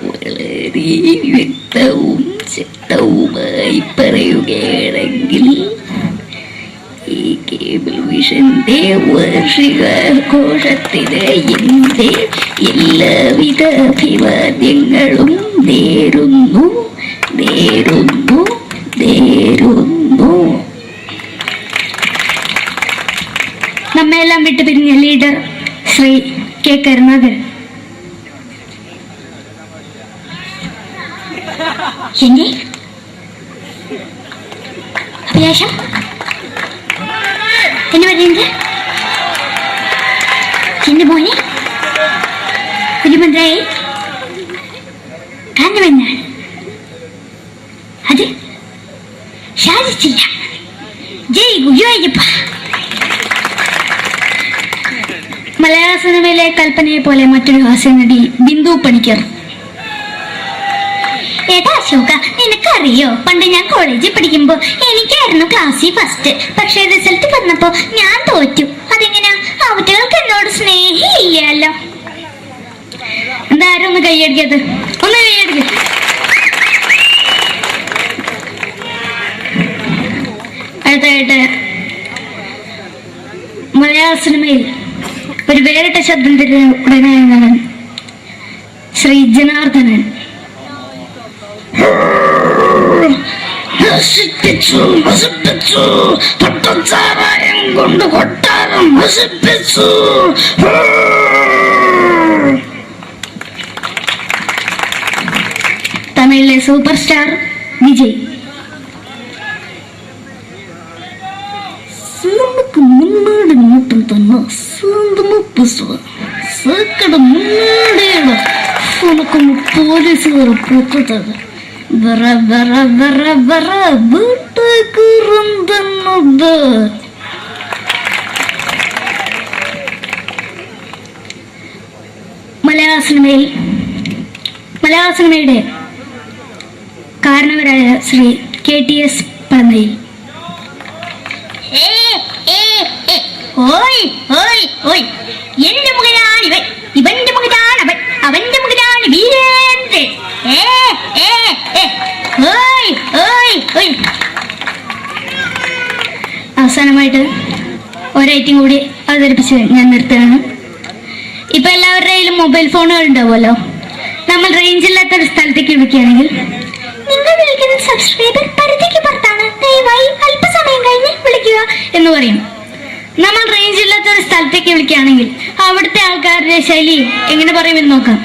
വളരെ വ്യക്തവും ശക്തവുമായി പറയുകയാണെങ്കിൽ ഈ കേബിൾ വിഷന്റെ വാർഷികാഘോഷത്തിന് എന്റെ എല്ലാവിധ അഭിവാദ്യങ്ങളും നേരുന്നു. നമ്മെല്ലാം വിട്ടുപിരിഞ്ഞ ലീഡർ ശ്രീ കെ കരുണാകരൻ. എന്റെ അഭിലാഷം എന്നെ പറയുന്നത് എന്റെ മോനെ തിരുമന്ത്രായി കാരണമെന്നാണ് അത് സാധിച്ചില്ല. ജയ് ഗുരുവായൂരപ്പ. മലയാള സിനിമയിലെ കൽപ്പനയെ പോലെ മറ്റൊരു ഹാസ്യ നടി ബിന്ദു പണിക്കർ. ഏട്ടാ അശോക, നിനക്കറിയോ പണ്ട് ഞാൻ കോളേജിൽ പഠിക്കുമ്പോ എനിക്കായിരുന്നു ക്ലാസ്സിൽ ഫസ്റ്റ്. പക്ഷെ റിസൾട്ട് വന്നപ്പോ ഞാൻ തോറ്റു. അതെങ്ങനെയാ? അവറ്റകൾക്ക് എന്നോട് സ്നേഹമില്ലല്ലോ. എന്തായാലും ഒന്ന് കൈയടിക്കത്, ഒന്ന് കൈയടിക്ക. അടുത്തായിട്ട് മലയാള സിനിമയിൽ ഒരു വേറിട്ട ശബ്ദം തിരുനാണ് ശ്രീ ജനാർദ്ദനൻ. പട്ടച്ചാരായം കൊണ്ട് കൊട്ടാരം നശിപ്പിച്ചു. തമിഴിലെ സൂപ്പർ സ്റ്റാർ വിജയ്. முன்னாடி மட்டும் தானே சொந்தமா பேசுவேன். சேக்கடை முன்னாடியே உனக்கு போலீஸ் வர போட்டுட்டாங்க. வர வர வர வர வீட்டுக்கு இருந்தது. മലയാള സിനിമയുടെ കാരണവരായ ശ്രീ KTS പഴമയിൽ. എന്റെ മകനാണ് ഇവൻ, ഇവന്റെ മകനാണ് അവൻ, അവന്റെ മകനാണ് വീരേന്ദ്രൻ. അവസാനമായിട്ട് ഒരൈറ്റം കൂടി അവതരിപ്പിച്ച് ഞാൻ നിർത്തുകയാണ്. ഇപ്പൊ എല്ലാവരുടെയും മൊബൈൽ ഫോണുകൾ ഉണ്ടാവുമല്ലോ. നമ്മൾ റേഞ്ച് ഇല്ലാത്ത ഒരു സ്ഥലത്തേക്ക് വിളിക്കുകയാണെങ്കിൽ നിങ്ങൾ വിളിക്കുന്ന സബ്സ്ക്രൈബർ പരിധിക്ക് പുറത്താണ്, ദയവായി അല്പസമയം കഴിഞ്ഞ് വിളിക്കുക എന്ന് പറയും. നമ്മൾ റേഞ്ച് ഇല്ലാത്ത ഒരു സ്ഥലത്തേക്ക് വിളിക്കുകയാണെങ്കിൽ അവിടുത്തെ ആൾക്കാരുടെ ശൈലി എങ്ങനെ പറയുമെന്ന് നോക്കാം.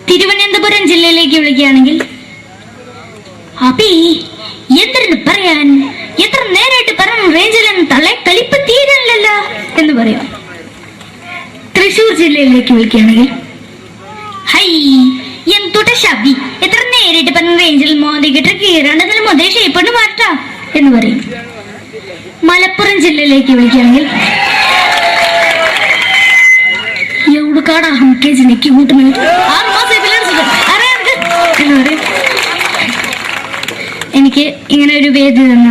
തിരുവനന്തപുരം ജില്ലയിലേക്ക് വിളിക്കുകയാണെങ്കിൽ അപ്പി എന്തിനു പറയാൻ, എത്ര നേരമായിട്ട് പറഞ്ഞു റേഞ്ചിലെന്ന് തള്ളെ കളിപ്പ് തീരല്ലോ എന്ന് പറയും. തൃശ്ശൂർ ജില്ലയിലേക്ക് വിളിക്കുകയാണെങ്കിൽ ഹൈ എന്തുട്ട ശബി എത്ര നേരിട്ട് പറഞ്ഞ റേഞ്ചിൽ മോദിക്കിട്ട് കീറാണ്ടതിൽ മുതൽ ഷേപ്പുണ്ട് മാറ്റാ എന്ന് പറയും. മലപ്പുറം ജില്ലയിലേക്ക് വിളിക്കുകയാണെങ്കിൽ എവിടുക്കാടാ ഹംകെ ജിനക്ക് കൂട്ടുന്നത് 6 മാസം എനിക്ക് ഇങ്ങനെ ഒരു വേദി തന്ന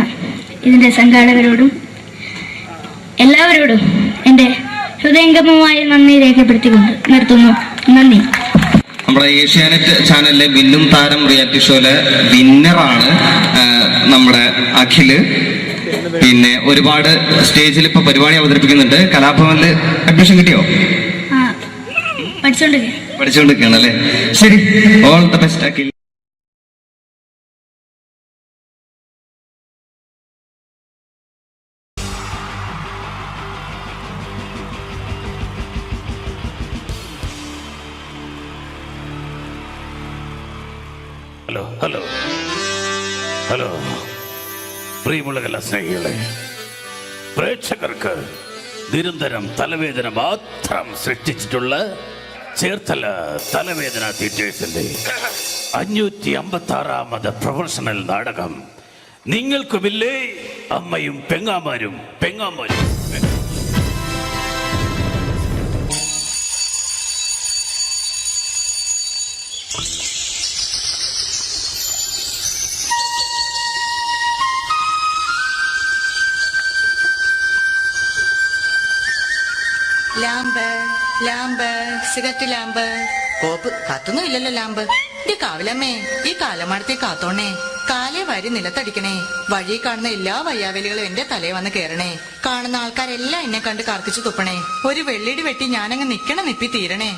ഇതിന്റെ സംഘാടകരോടും എല്ലാവരോടും എൻ്റെ ഹൃദയംഗമമായ നന്ദി രേഖപ്പെടുത്തിക്കൊണ്ട് നിർത്തുന്നു. നന്ദി. നമ്മുടെ ഏഷ്യാനെറ്റ് ചാനലിലെ വില്ലും താരം റിയാലിറ്റി ഷോയിലെ വിന്നറാണ് നമ്മുടെ അഖില്. പിന്നെ ഒരുപാട് സ്റ്റേജിൽ ഇപ്പൊ പരിപാടി അവതരിപ്പിക്കുന്നുണ്ട്. കലാഭവനില് അഡ്മിഷൻ കിട്ടിയോ? പഠിച്ചോണ്ടിരിക്കുകയാണ് അല്ലേ? ശരി, all the best Akhil. Hello hello hello പ്രിയമുള്ള കലാസ്നേഹികളെ, പ്രേക്ഷകർക്ക് നിരന്തരം തലവേദന മാത്രം സൃഷ്ടിച്ചിട്ടുള്ള ചേർത്തല തലവേദന തിയേറ്റേഴ്സിന്റെ 556ാമത് പ്രൊഫഷണൽ നാടകം നിങ്ങൾക്കുമില്ലേ അമ്മയും പെങ്ങാമാരും. ലാമ്പ് സിഗരറ്റ് ലാമ്പ് കോപ്പ് കത്തൊന്നും ഇല്ലല്ലോ ലാമ്പ്. ഈ കാവിലമ്മേ, ഈ കാലമാടത്തെ കാത്തോണേ, കാലേ വാരി നിലത്തടിക്കണേ, വഴി കാണുന്ന എല്ലാ വയ്യാവലികളും എന്റെ തലയെ വന്ന് കേറണേ, കാണുന്ന ആൾക്കാരെല്ലാം എന്നെ കണ്ട് കർക്കിച്ചു തുപ്പണേ, ഒരു വെള്ളിടി വെട്ടി ഞാനങ്ങ് നിപ്പി തീരണേ.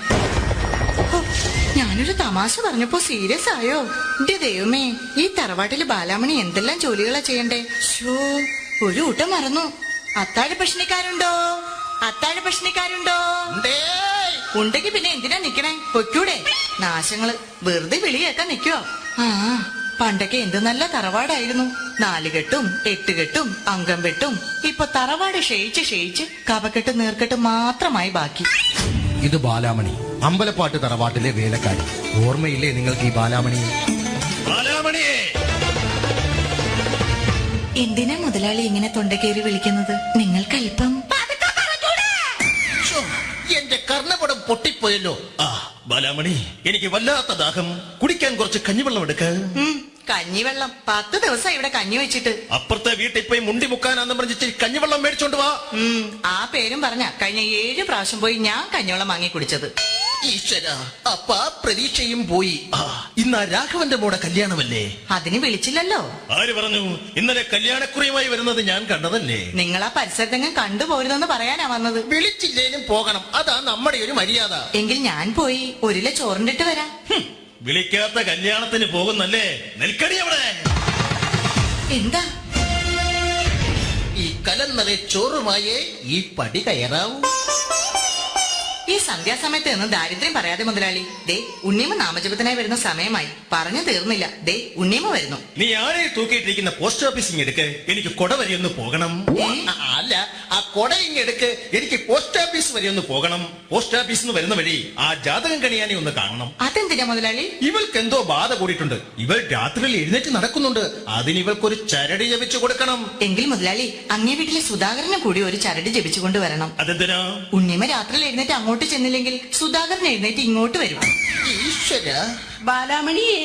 ഞാനൊരു തമാശ പറഞ്ഞപ്പോ സീരിയസ് ആയോ? എന്റെ ദൈവമേ, ഈ തറവാട്ടില് ബാലാമണി എന്തെല്ലാം ജോലികളാ ചെയ്യണ്ടേ. ഷോ, ഒരു ഊട്ടം മറന്നു. അത്താഴ പ്രശ്നക്കാരുണ്ടോ? ഉണ്ടെങ്കിൽ പിന്നെ എന്തിനാ നിക്കണേ? പൊയ്ക്കൂടെ? നാശങ്ങള് വെറുതെ വിളി കേൾക്കാൻ നിക്കോ? പണ്ടൊക്കെ എന്ത് നല്ല തറവാടായിരുന്നു. 4 കെട്ടും 8 കെട്ടും അംഗം വെട്ടും. ഇപ്പൊ തറവാട് ക്ഷയിച്ച് കപക്കെട്ട് നീർക്കെട്ട് മാത്രമായി ബാക്കി. ഇത് ബാലാമണി, അമ്പലപ്പാട്ട് തറവാട്ടിലെ വേലക്കാരി. ഓർമ്മയില്ലേ നിങ്ങൾക്ക് ഈ ബാലാമണി? എന്തിനാ മുതലാളി ഇങ്ങനെ തൊണ്ടക്കേറി വിളിക്കുന്നത്? നിങ്ങൾക്ക് അല്പം എന്റെ കർണപടം പൊട്ടിപ്പോയല്ലോ. ബാലാമണി, എനിക്ക് വല്ലാത്ത ദാഹം. കുടിക്കാൻ കുറച്ച് കഞ്ഞിവെള്ളം എടുക്ക. കഞ്ഞിവെള്ളം 10 ദിവസം ഇവിടെ കഞ്ഞി വെച്ചിട്ട്. അപ്പുറത്തെ വീട്ടിൽ പോയി മുണ്ടി മുക്കാനാന്ന് പറഞ്ഞിട്ട് കഞ്ഞിവെള്ളം മേടിച്ചോണ്ട് വാ. ആ പേരും പറഞ്ഞ കഴിഞ്ഞ 7 പ്രാവശ്യം പോയി ഞാൻ കഞ്ഞിവെള്ളം വാങ്ങി കുടിച്ചത്. ഈശ്വര, അപ്പ പ്രതീക്ഷയും പോയി. ഇന്ന് ആ രാഘവന്റെ മോടെ കല്യാണമല്ലേ? അതിന് വിളിച്ചില്ലല്ലോ. ആര് പറഞ്ഞു? ഇന്നലെ കല്യാണക്കുറിയുമായി വരുന്നത് ഞാൻ കണ്ടതല്ലേ. നിങ്ങൾ ആ പരിസരത്തെങ്ങും കണ്ടുപോരുതെന്ന് പറയാനാ വന്നത്. വിളിച്ചില്ലേലും പോകണം, അതാ നമ്മുടെ ഒരു മര്യാദ. എങ്കിൽ ഞാൻ പോയി 1 കിലോ ചോറിണ്ടിട്ട് വരാം. വിളിക്കാത്ത കല്യാണത്തിന് പോകുന്നല്ലേ? നെൽക്കടി അവിടെ. എന്താ ഈ കലന്നലെ ചോറുമായേ ഈ പടി കയറാവൂ. ഈ സന്ധ്യാസമയത്ത് നിന്ന് ദാരിദ്ര്യം പറയാതെ മുതലാളി. ദേ ഉണ്ണിയമ്മ നാമജപത്തിനായി വരുന്ന സമയമായി. പറഞ്ഞു തീർന്നില്ല. ദേ ഉണ്ണിയമ്മ വരുന്നു. നീ ആരെ തൂക്കിയിട്ടിരിക്കുന്ന പോസ്റ്റ് ഓഫീസിങ് എടുക്ക്, എനിക്ക് കൊട വരെ ഒന്ന് പോകണം. അല്ല, ആ കൊട ഇങ്ങെടുക്ക്, എനിക്ക് പോസ്റ്റ് ഓഫീസ് വരെ ഒന്ന് പോകണം. പോസ്റ്റ് ഓഫീസിൽ നിന്ന് വരുന്ന വഴി ആ ജാതകം കണിയാനെ ഒന്ന് കാണണം. അതെന്തിനാ മുതലാളി? ഇവൾക്ക് എന്തോ ബാധ കൂടിയിട്ടുണ്ട്. ഇവൾ രാത്രിയിൽ എഴുന്നേറ്റ് നടക്കുന്നുണ്ട്. അതിന് ഇവൾക്കൊരു ചരട് ജപിച്ചു കൊടുക്കണം. എങ്കിൽ മുതലാളി അങ്ങേ വീട്ടിലെ സുധാകരനെ കൂടി ഒരു ചരട് ജപിച്ചു കൊണ്ടുവരണം. അതെന്തിനാ? ഉണ്ണിയമ്മ രാത്രിയിൽ എഴുന്നേറ്റ് അങ്ങോട്ട് ചെന്നില്ലെങ്കിൽ സുധാകരൻ എഴുന്നേറ്റ് ഇങ്ങോട്ട് വരും. ഈശ്വര, ബാലാമണിയെ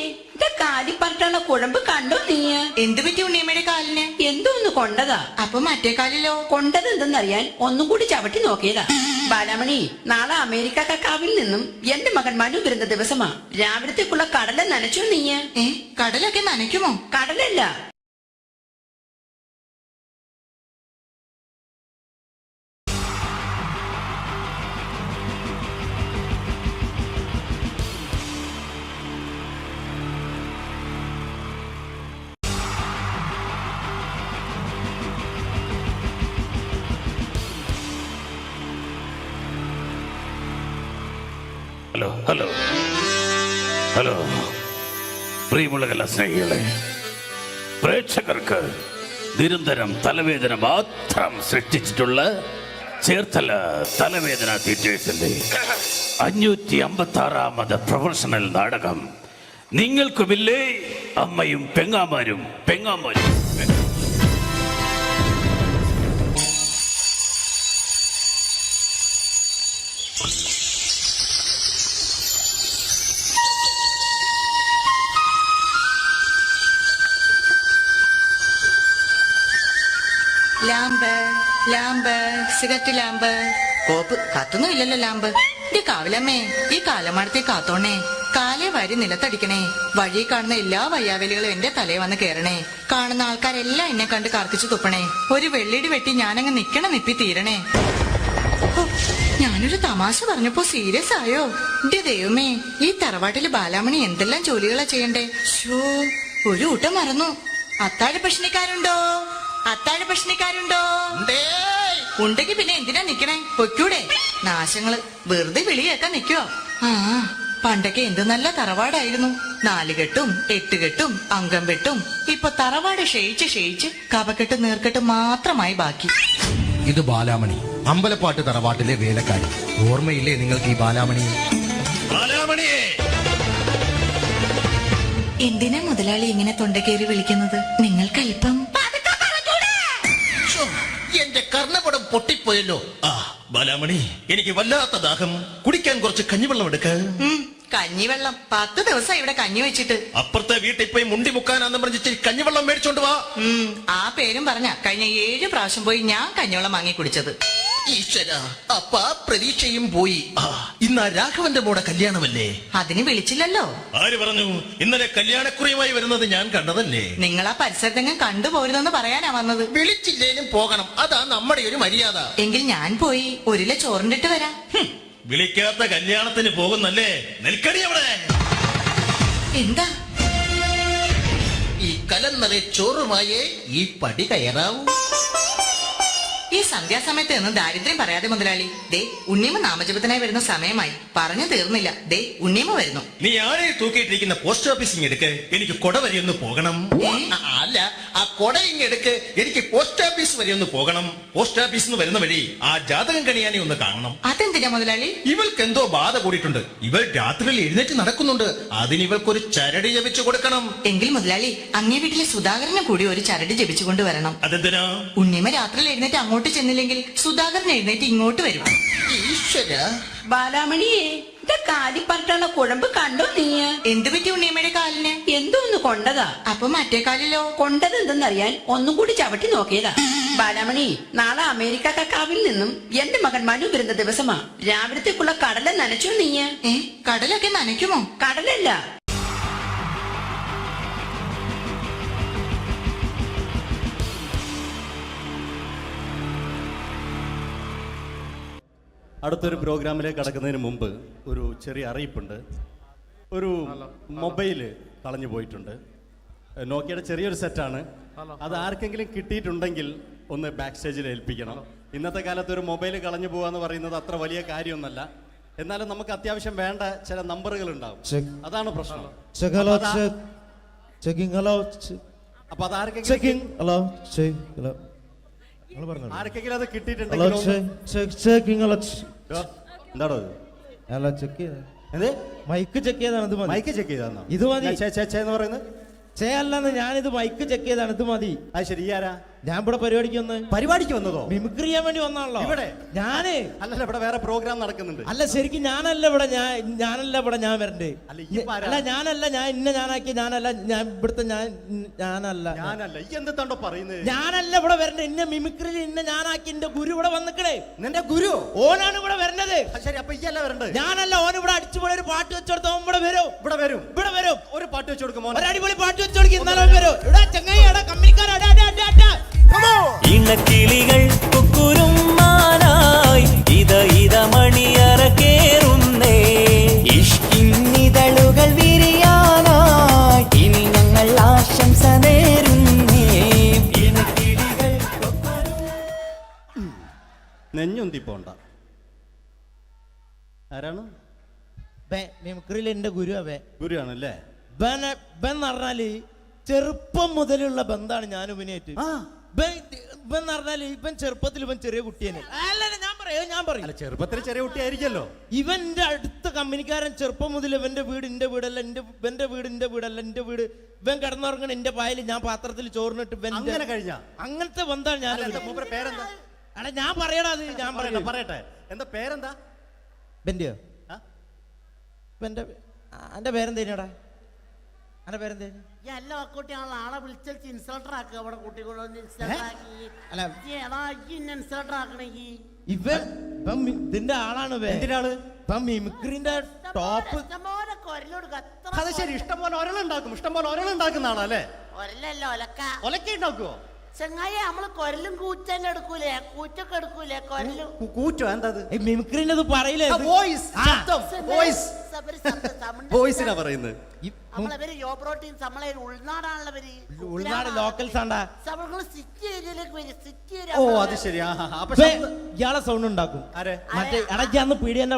കാലിപ്പറട്ടുള്ള കുഴമ്പ് കണ്ടോ നീ? എന്ത് പറ്റി ഉണ്ണിയമ്മയുടെ കാലിന്? എന്തോന്ന് കൊണ്ടതാ. അപ്പൊ മറ്റേ കാലിലോ? കൊണ്ടത് എന്തെന്നറിയാൻ ഒന്നും കൂടി ചവിട്ടി നോക്കിയതാ. ബാലാമണി, നാളെ അമേരിക്ക കക്കാവിൽ നിന്നും എന്റെ മകൻ മനു വരുന്ന ദിവസമാ. രാവിലത്തേക്കുള്ള കടല നനച്ചോ നീ? കടലൊക്കെ നനയ്ക്കുമോ? കടലല്ല, ഹലോ ഹലോ ഹലോ പ്രിയമുള്ള കലാസ്നേഹികളെ, പ്രേക്ഷകർക്ക് നിരന്തരം തലവേദന മാത്രം സൃഷ്ടിച്ചിട്ടുള്ള ചേർത്തല തലവേദന തിയേറ്റേഴ്സിന്റെ 556ാമത് പ്രൊഫഷണൽ നാടകം നിങ്ങൾക്കുമില്ലേ അമ്മയും പെങ്ങാമാരും പെങ്ങാമാരും. ലാമ്പ് ലാമ്പ് സിഗരറ്റ് ലാമ്പ് കോപ്പ് കത്തുന്നും ഇല്ലല്ലോ ലാമ്പ്. ഇത് കാവിലമ്മേ ഈ കാലമാടത്തെ കാത്തോണേ. കാലേ വാരി നിലത്തടിക്കണേ. വഴി കാണുന്ന എല്ലാ വയ്യാവലികളും എന്റെ തലയിൽ വന്ന് കേറണേ. കാണുന്ന ആൾക്കാരെല്ലാം എന്നെ കണ്ട് കർക്കിച്ചു തുപ്പണേ. ഒരു വെള്ളിടി വെട്ടി ഞാനങ്ങ് നിപ്പി തീരണേ. ഞാനൊരു തമാശ പറഞ്ഞപ്പോ സീരിയസ് ആയോ? എന്റെ ദൈവമേ, ഈ തറവാട്ടില് ബാലാമണി എന്തെല്ലാം ജോലികളാ ചെയ്യണ്ടേ. ഷോ, ഒരു കൂട്ടം മറന്നു. അത്താഴ ഭക്ഷണിക്കാരുണ്ടോ? അത്താഴ ഭക്ഷണിക്കാരുണ്ടോ? ഉണ്ടെങ്കിൽ പിന്നെ എന്തിനാ നിക്കണേ? പൊയ്ക്കൂടെ? നാശങ്ങള് വെറുതെ വിളി കേൾക്കാൻ നിക്കോ? ആ, പണ്ടൊക്കെ എന്ത് നല്ല തറവാടായിരുന്നു. 4 കെട്ടും 8 കെട്ടും അംഗം വെട്ടും. ഇപ്പൊ തറവാട് ക്ഷയിച്ച് കപക്കെട്ടും നീർക്കെട്ടും മാത്രമായി ബാക്കി. ഇത് ബാലാമണി, അമ്പലപ്പാട്ട് തറവാട്ടിലെ വേലക്കാരി. ഓർമ്മയില്ലേ നിങ്ങൾക്ക് ഈ ബാലാമണി? എന്തിനാ മുതലാളി ഇങ്ങനെ തൊണ്ടക്കേറി വിളിക്കുന്നത്? നിങ്ങൾക്ക് അല്പം എന്റെ കർണപടം പൊട്ടിപ്പോയല്ലോ. ആ ബാലാമണി, എനിക്ക് വല്ലാത്ത ദാഹം. കുടിക്കാൻ കുറച്ച് കഞ്ഞിവെള്ളം എടുക്ക. കഞ്ഞിവെള്ളം 10 ദിവസം ഇവിടെ കഞ്ഞി വെച്ചിട്ട്. അപ്പുറത്തെ വീട്ടിൽ പോയി മുണ്ടി മുക്കാനാന്ന് പറഞ്ഞിട്ട് കഞ്ഞിവെള്ളം മേടിച്ചോണ്ട് വാ. ആ പേരും പറഞ്ഞ കഴിഞ്ഞ 7 പ്രാവശ്യം പോയി ഞാൻ കഞ്ഞിവെള്ളം വാങ്ങി കുടിച്ചത്. ഈശ്വര, അപ്പ പ്രതീക്ഷയും പോയി. ഇന്ന് ആ രാഘവന്റെ മോടെ കല്യാണമല്ലേ? അതിന് വിളിച്ചില്ലല്ലോ. ആര് പറഞ്ഞു? ഇന്നലെ കല്യാണക്കുറിയുമായി വരുന്നത് ഞാൻ കണ്ടതല്ലേ. നിങ്ങൾ ആ പരിസരത്തെങ്ങും കണ്ടുപോരുതെന്ന് പറയാനാ വന്നത്. വിളിച്ചില്ലേലും പോകണം, അതാ നമ്മുടെ ഒരു മര്യാദ. എങ്കിൽ ഞാൻ പോയി 1 കിലോ ചോറിണ്ടിട്ട് വരാം. വിളിക്കാത്ത കല്യാണത്തിന് പോകുന്നല്ലേ? നെൽക്കടി അവിടെ. എന്താ? ഈ കലന്നറെ ചോറുമായേ ഈ പടി കയറാവൂ. ഈ സന്ധ്യാസമയത്ത് നിന്ന് ദാരിദ്ര്യം പറയാതെ മുതലാളി. ദേ ഉണ്ണിയമ്മ നാമജപത്തിനായി വരുന്ന സമയമായി. പറഞ്ഞു തീർന്നില്ല. ദേ ഉണ്ണിയമ്മ വരുന്നു. നീ ആരെ തൂക്കിയിട്ടിരിക്കുന്ന പോസ്റ്റ് ഓഫീസിങ് എടുക്ക്, എനിക്ക് കൊട വരെ ഒന്ന് പോകണം. അല്ല, ആ കൊട ഇങ്ങെടുക്ക്, എനിക്ക് പോസ്റ്റ് ഓഫീസ് വരെ ഒന്ന് പോകണം. പോസ്റ്റ് ഓഫീസിൽ നിന്ന് വരുന്ന വഴി ആ ജാതകം കണിയാനെ ഒന്ന് കാണണം. അതെന്തിനാ മുതലാളി? ഇവൾക്ക് എന്തോ ബാധ കൂടിയിട്ടുണ്ട്. ഇവൾ രാത്രിയിൽ എഴുന്നേറ്റ് നടക്കുന്നുണ്ട്. അതിന് ഇവൾക്കൊരു ചരട് ജപിച്ചു കൊടുക്കണം. എങ്കിൽ മുതലാളി അങ്ങേ വീട്ടിലെ സുധാകരനെ കൂടി ഒരു ചരട് ജപിച്ചുകൊണ്ട് വരണം. അതെന്തിനാ? ഉണ്ണിയമ്മ രാത്രിയിൽ എഴുന്നേറ്റ് അങ്ങോട്ട് ചെന്നില്ലെങ്കിൽ സുധാകരൻ എഴുന്നേറ്റ് ഇങ്ങോട്ട് വരും. ഈശ്വര, ബാലാമണിയെ കാലിപ്പറട്ടുള്ള കുഴമ്പ് കണ്ടോ നീ? എന്ത് പറ്റി ഉണ്ണിയമ്മയുടെ കാലിന്? എന്തോന്ന് കൊണ്ടതാ. അപ്പൊ മറ്റേ കാലിലോ? കൊണ്ടത് എന്തെന്നറിയാൻ ഒന്നും കൂടി ചവിട്ടി നോക്കിയതാ. ബാലാമണി, നാളെ അമേരിക്ക കക്കാവിൽ നിന്നും എന്റെ മകൻ മനു വരുന്ന ദിവസമാ. രാവിലത്തേക്കുള്ള കടല നനച്ചോ നീ? കടലൊക്കെ നനയ്ക്കുമോ? കടലല്ല, അടുത്തൊരു പ്രോഗ്രാമിലേക്ക് കടക്കുന്നതിന് മുമ്പ് ഒരു ചെറിയ അറിയിപ്പുണ്ട്. ഒരു മൊബൈല് കളഞ്ഞു പോയിട്ടുണ്ട്. നോക്കിയുടെ ചെറിയൊരു സെറ്റാണ്. അത് ആർക്കെങ്കിലും കിട്ടിയിട്ടുണ്ടെങ്കിൽ ഒന്ന് ബാക്ക് സ്റ്റേജിൽ ഏൽപ്പിക്കണം. ഇന്നത്തെ കാലത്ത് ഒരു മൊബൈൽ കളഞ്ഞു പോകാന്ന് പറയുന്നത് അത്ര വലിയ കാര്യമൊന്നല്ല. എന്നാലും നമുക്ക് അത്യാവശ്യം വേണ്ട ചില നമ്പറുകൾ ഉണ്ടാവും. അതാണ് പ്രശ്നം. അപ്പൊ അത് ആർക്കെങ്കിലും അത് കിട്ടിയിട്ടുണ്ടെങ്കിൽ എന്താണോ മൈക്ക് ചെക്ക് ചെയ്താണ്. മൈക്ക് ചെക്ക് ചെയ്താണോ? ഇത് മതി. എന്ന് പറയുന്നത് ചെയ്യല്ലെന്ന് ഞാനിത് മൈക്ക് ചെക്ക് ചെയ്താണ്. ഇത് മതി. അത് ശരി. ആരാ? ഞാൻ ഇവിടെ പരിപാടിക്ക് വന്നതോ? മിമിക്രി ചെയ്യാൻ വേണ്ടി വന്നാണല്ലോ. ഇവിടെ ഞാന് അല്ലല്ല, ഇവിടെ വേറെ പ്രോഗ്രാം നടക്കുന്നുണ്ട്. അല്ല, ശരിക്കും ഞാനല്ല ഇവിടെ. ഞാൻ വരണ്ടേ? അല്ല, ഞാൻ ഞാനാക്കി. ഞാൻ ഇവിടുത്തെ ഞാനല്ല. എന്തെത്താണ്ടോ പറയുന്നത്? ഞാനല്ല ഇവിടെ വരണ്ടേ. ഇന്ന മിമിക്രി ഞാനാക്കി. എന്റെ ഗുരു ഇവിടെ വന്നിക്കണേ. നിന്റെ ഗുരു ഓനാണ് ഇവിടെ വരണത്. ശരി, അപ്പൊ ഇയല്ല വരണ്ടത്. ഞാനല്ല. ഓൻ ഇവിടെ അടിച്ചുപൊളി ഒരു പാട്ട് വെച്ചെടുത്ത ഇവിടെ വരും. ഒരു പാട്ട് വെച്ചു കൊടുക്കും. ഒരു അടിപൊളി പാട്ട് വെച്ചു കൊടുക്കും. ഇന്നാലും വരും. ഇവിടെ ചങ്ങായി കമ്പനിക്കാരാ. ഇണക്കിളികൾ കുക്കുരുമാനായി ഇത മണിയറ കേറുന്നേ. ഇഷ്കിന്നിതളുകൾ വിരിയാനായി ഇനി ഞങ്ങൾ ആശംസ നേരുന്നേ. ഇണക്കിളികൾ നെഞ്ഞൊന്തി പോണ്ട. ആരാണ്? മിമിക്രിയിൽ എന്റെ ഗുരു. ഗുരുവാണല്ലേ? ബൻ പറഞ്ഞാല് ചെറുപ്പം മുതലുള്ള ബന്ധാണ് ഞാൻ ഇവനായിട്ട്. ഇവൻ പറഞ്ഞാല് ഇവൻ ചെറുപ്പത്തിൽ ഇവൻ ചെറിയ കുട്ടിയാണ്. പറയും. ചെറുപ്പത്തിൽ ചെറിയ കുട്ടിയായിരിക്കല്ലോ. ഇവന്റെ അടുത്ത കമ്പനിക്കാരൻ ചെറുപ്പം മുതൽ ഇവന്റെ വീട് എന്റെ വീടല്ല, ഇവന്റെ വീട് എന്റെ വീടല്ല, എന്റെ വീട് ഇവൻ കിടന്നുറങ്ങണ എന്റെ പായൽ ഞാൻ പാത്രത്തിൽ ചോറിനിട്ട് അങ്ങനത്തെ ബന്ധാണ് ഞാൻ. പേരെന്താ? അല്ല ഞാൻ പറയടാ, അത് ഞാൻ പറയട്ടെ. എന്താ പേരെന്താ? ബെന്റിയോ? എന്റെ പേരെന്തേനാടാ? എന്റെ പേരെന്തേനു? എല്ലാ കുട്ടിയാണല്ലോ ആളെ വിളിച്ചാൽ ഇൻസൾട്ടർ ആക്കുക. അവിടെ കുട്ടികളൊന്ന് ഇൻസൾട്ടർ ആക്കണെങ്കി ഇതിന്റെ ആളാണ്. മിമിക്രിന്റെ ടോപ്പ്. അത് ശരി. ഇഷ്ടംപോലെ ഒരളുണ്ടാക്കും. ഇഷ്ടംപോലെ ഒരളുണ്ടാക്കുന്ന ആളല്ലേ? ഒരലല്ലോ ഒലക്ക ഉണ്ടാക്കുവോ? ചെങ്ങായി നമ്മള് കൊരലും കൂറ്റന്നെ എടുക്കൂലേ? കൂറ്റൊക്കെ എടുക്കൂലേ? കൊരലും കൂറ്റോ? എന്താ മിമിക്രിന്റെ പറയില്ലേ? വോയിസിനാ പറയുന്നത്. നമ്മളെ യോപ്രോട്ടീൻസ് നമ്മളെ ഉൾനാടാണുള്ളവര്. ഉൾനാട് ലോക്കൽസ് ആണ്ടാ. സിറ്റി ഏരിയയിലേക്ക് വരും. City area. ഓ അത് ശരി. ഇയാളെ സൗണ്ട് ഉണ്ടാക്കും. മറ്റേ ഇടയ്ക്കാന്ന് പീടിയന്റെ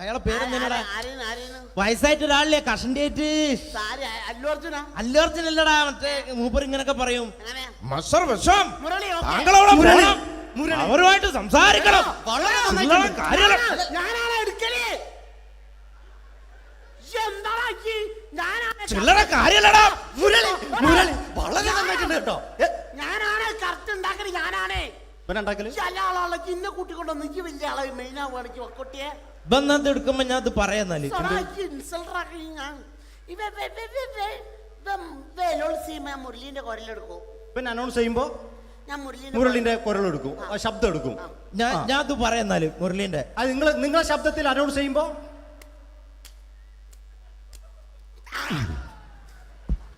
അയാളെ പേരെന്താ? വയസ്സായിട്ട് ഒരാളില്ലേ കഷന്റെ ആയിട്ട്? അല്ലു അർജുൻ അല്ലടാ. മറ്റേ മൂപ്പർ ഇങ്ങനൊക്കെ പറയും. അവരുമായിട്ട് സംസാരിക്കണം. ചില്ലറ കാര്യല്ലടാ. ഞാനാണ് കറക്റ്റ് ഉണ്ടാക്കല്. ഞാനാണേ ഇന്ന കൂട്ടിക്കൊണ്ടൊന്നും എനിക്ക് വലിയ ആളെ മെയിൻ ആവുകയാണെങ്കിൽ ഒക്കൊട്ടിയെ ബന്ധം എടുക്കുമ്പോ ഞാൻ അത് പറയാന്നാല് മുരളീന്റെ കുരലെടുക്കും. പിന്നെ അനൗൺസ് ചെയ്യുമ്പോ ഞാൻ മുരളിന്റെ കുരലെടുക്കും, ശബ്ദം എടുക്കും. ഞാൻ അത് പറയാന്നാല് മുരളീന്റെ അത് നിങ്ങളെ ശബ്ദത്തിൽ അനൗൺസ് ചെയ്യുമ്പോ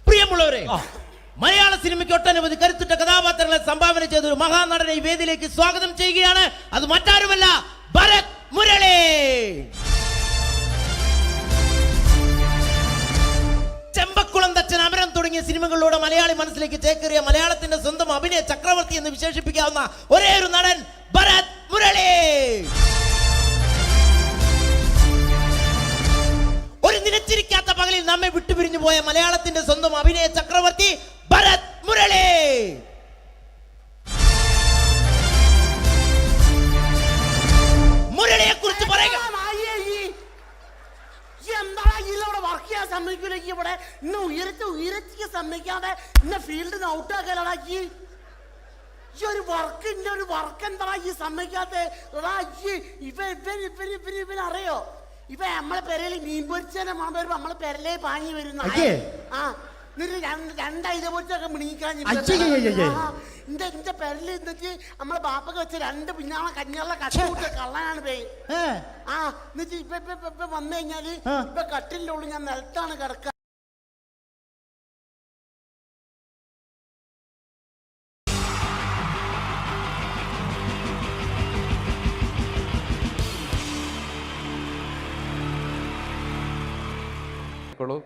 പ്രിയമുള്ളവരെ, മലയാള സിനിമയ്ക്ക് ഒട്ടനവധി കരുത്തുറ്റ കഥാപാത്രങ്ങളെ സംഭാവന ചെയ്ത ഒരു മഹാനടനെ ഈ വേദിയിലേക്ക് സ്വാഗതം ചെയ്യുകയാണ്. അത് മറ്റാരുമല്ല, ഭരത് മുരളി. ചെമ്പക്കുളം തച്ചൻ, അമരം തുടങ്ങിയ സിനിമകളിലൂടെ മലയാളി മനസ്സിലേക്ക് ചേക്കേറിയ മലയാളത്തിന്റെ സ്വന്തം അഭിനയ ചക്രവർത്തി എന്ന് വിശേഷിപ്പിക്കാവുന്ന ഒരേ ഒരു നടൻ ഭരത് മുരളി. ഒരു നിലച്ചിരിക്കാത്ത പകലിൽ നമ്മെ വിട്ടുപിരിഞ്ഞു പോയ മലയാളത്തിന്റെ സ്വന്തം അഭിനയ ചക്രവർത്തി ഭരത് മുരളി. മുരളിയെ കുറിച്ച് പറയുക. വർക്ക് ചെയ്യാൻ സമ്മതിക്കൂല. ഇവിടെ ഇന്ന് ഉയരത്തിക്ക് സമ്മതിക്കാതെ ഇന്ന ഫീൽഡിന് ഔട്ടാക്കലാക്കി ഒരു വർക്ക്. ഇന്ന ഒരു വർക്ക് എന്താ ഈ സമ്മതിക്കാത്ത? ഇവനറിയോ? ഇവ നമ്മളെ പെരയിൽ മീൻ പൊരിച്ചതിന്റെ മണം വരുമ്പോ നമ്മളെ പെരലേ പാഞ്ഞു വരുന്ന രണ്ടൈത പൊരിച്ചൊക്കെ മിണിക്കാൻ എന്റെ പെരല് എന്നിട്ട് നമ്മളെ ബാപ്പൊക്കെ വെച്ച രണ്ട് പിന്നാളെ കഞ്ഞുള്ള കട്ടുകൂട്ട കള്ളനാണ് പേ. എന്നിട്ട് ഇപ്പൊ വന്നു കഴിഞ്ഞാല് ഇപ്പൊ കട്ടിലിന്റെ ഉള്ളിൽ ഞാൻ നിലത്താണ് കിടക്കുക.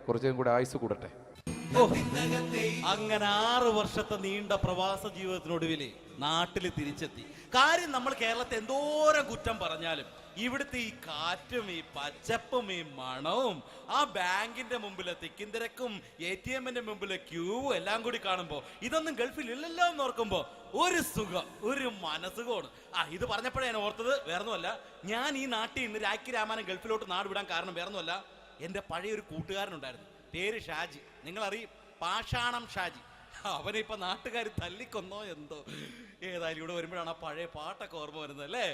കുറച്ചും കൂടെ ആയുസ് കൂടട്ടെ. അങ്ങനെ 6 വർഷത്തെ നീണ്ട പ്രവാസ ജീവിതത്തിനൊടുവില് നാട്ടിൽ തിരിച്ചെത്തി. കാര്യം നമ്മൾ കേരളത്തെ എന്തോരം കുറ്റം പറഞ്ഞാലും ഇവിടുത്തെ ഈ കാറ്റും ഈ പച്ചപ്പും ഈ മണവും ആ ബാങ്കിന്റെ മുമ്പിലെ തിക്കും തിരക്കും ATM-ന്റെ മുമ്പിലെ ക്യൂവും എല്ലാം കൂടി കാണുമ്പോ ഇതൊന്നും ഗൾഫിൽ ഇല്ലല്ലോ എന്ന് ഓർക്കുമ്പോ ഒരു സുഖം, ഒരു മനസുഖമാണ്. ഇത് പറഞ്ഞപ്പോഴേ ഞാൻ ഓർത്തത് വേറൊന്നുമല്ല, ഞാൻ ഈ നാട്ടിൽ നിന്ന് രാഖി രാമാനം ഗൾഫിലോട്ട് നാട് വിടാൻ കാരണം വേറൊന്നുമല്ല, എൻ്റെ പഴയ ഒരു കൂട്ടുകാരനുണ്ടായിരുന്നു, പേര് ഷാജി. നിങ്ങളറിയും, പാഷാണം ഷാജി. അവനെ ഇപ്പൊ നാട്ടുകാർ തല്ലിക്കൊന്നോ എന്തോ. ഏതായാലും ഇവിടെ വരുമ്പോഴാണ് ആ പഴയ പാട്ടൊക്കെ ഓർമ്മ വരുന്നത് അല്ലേ?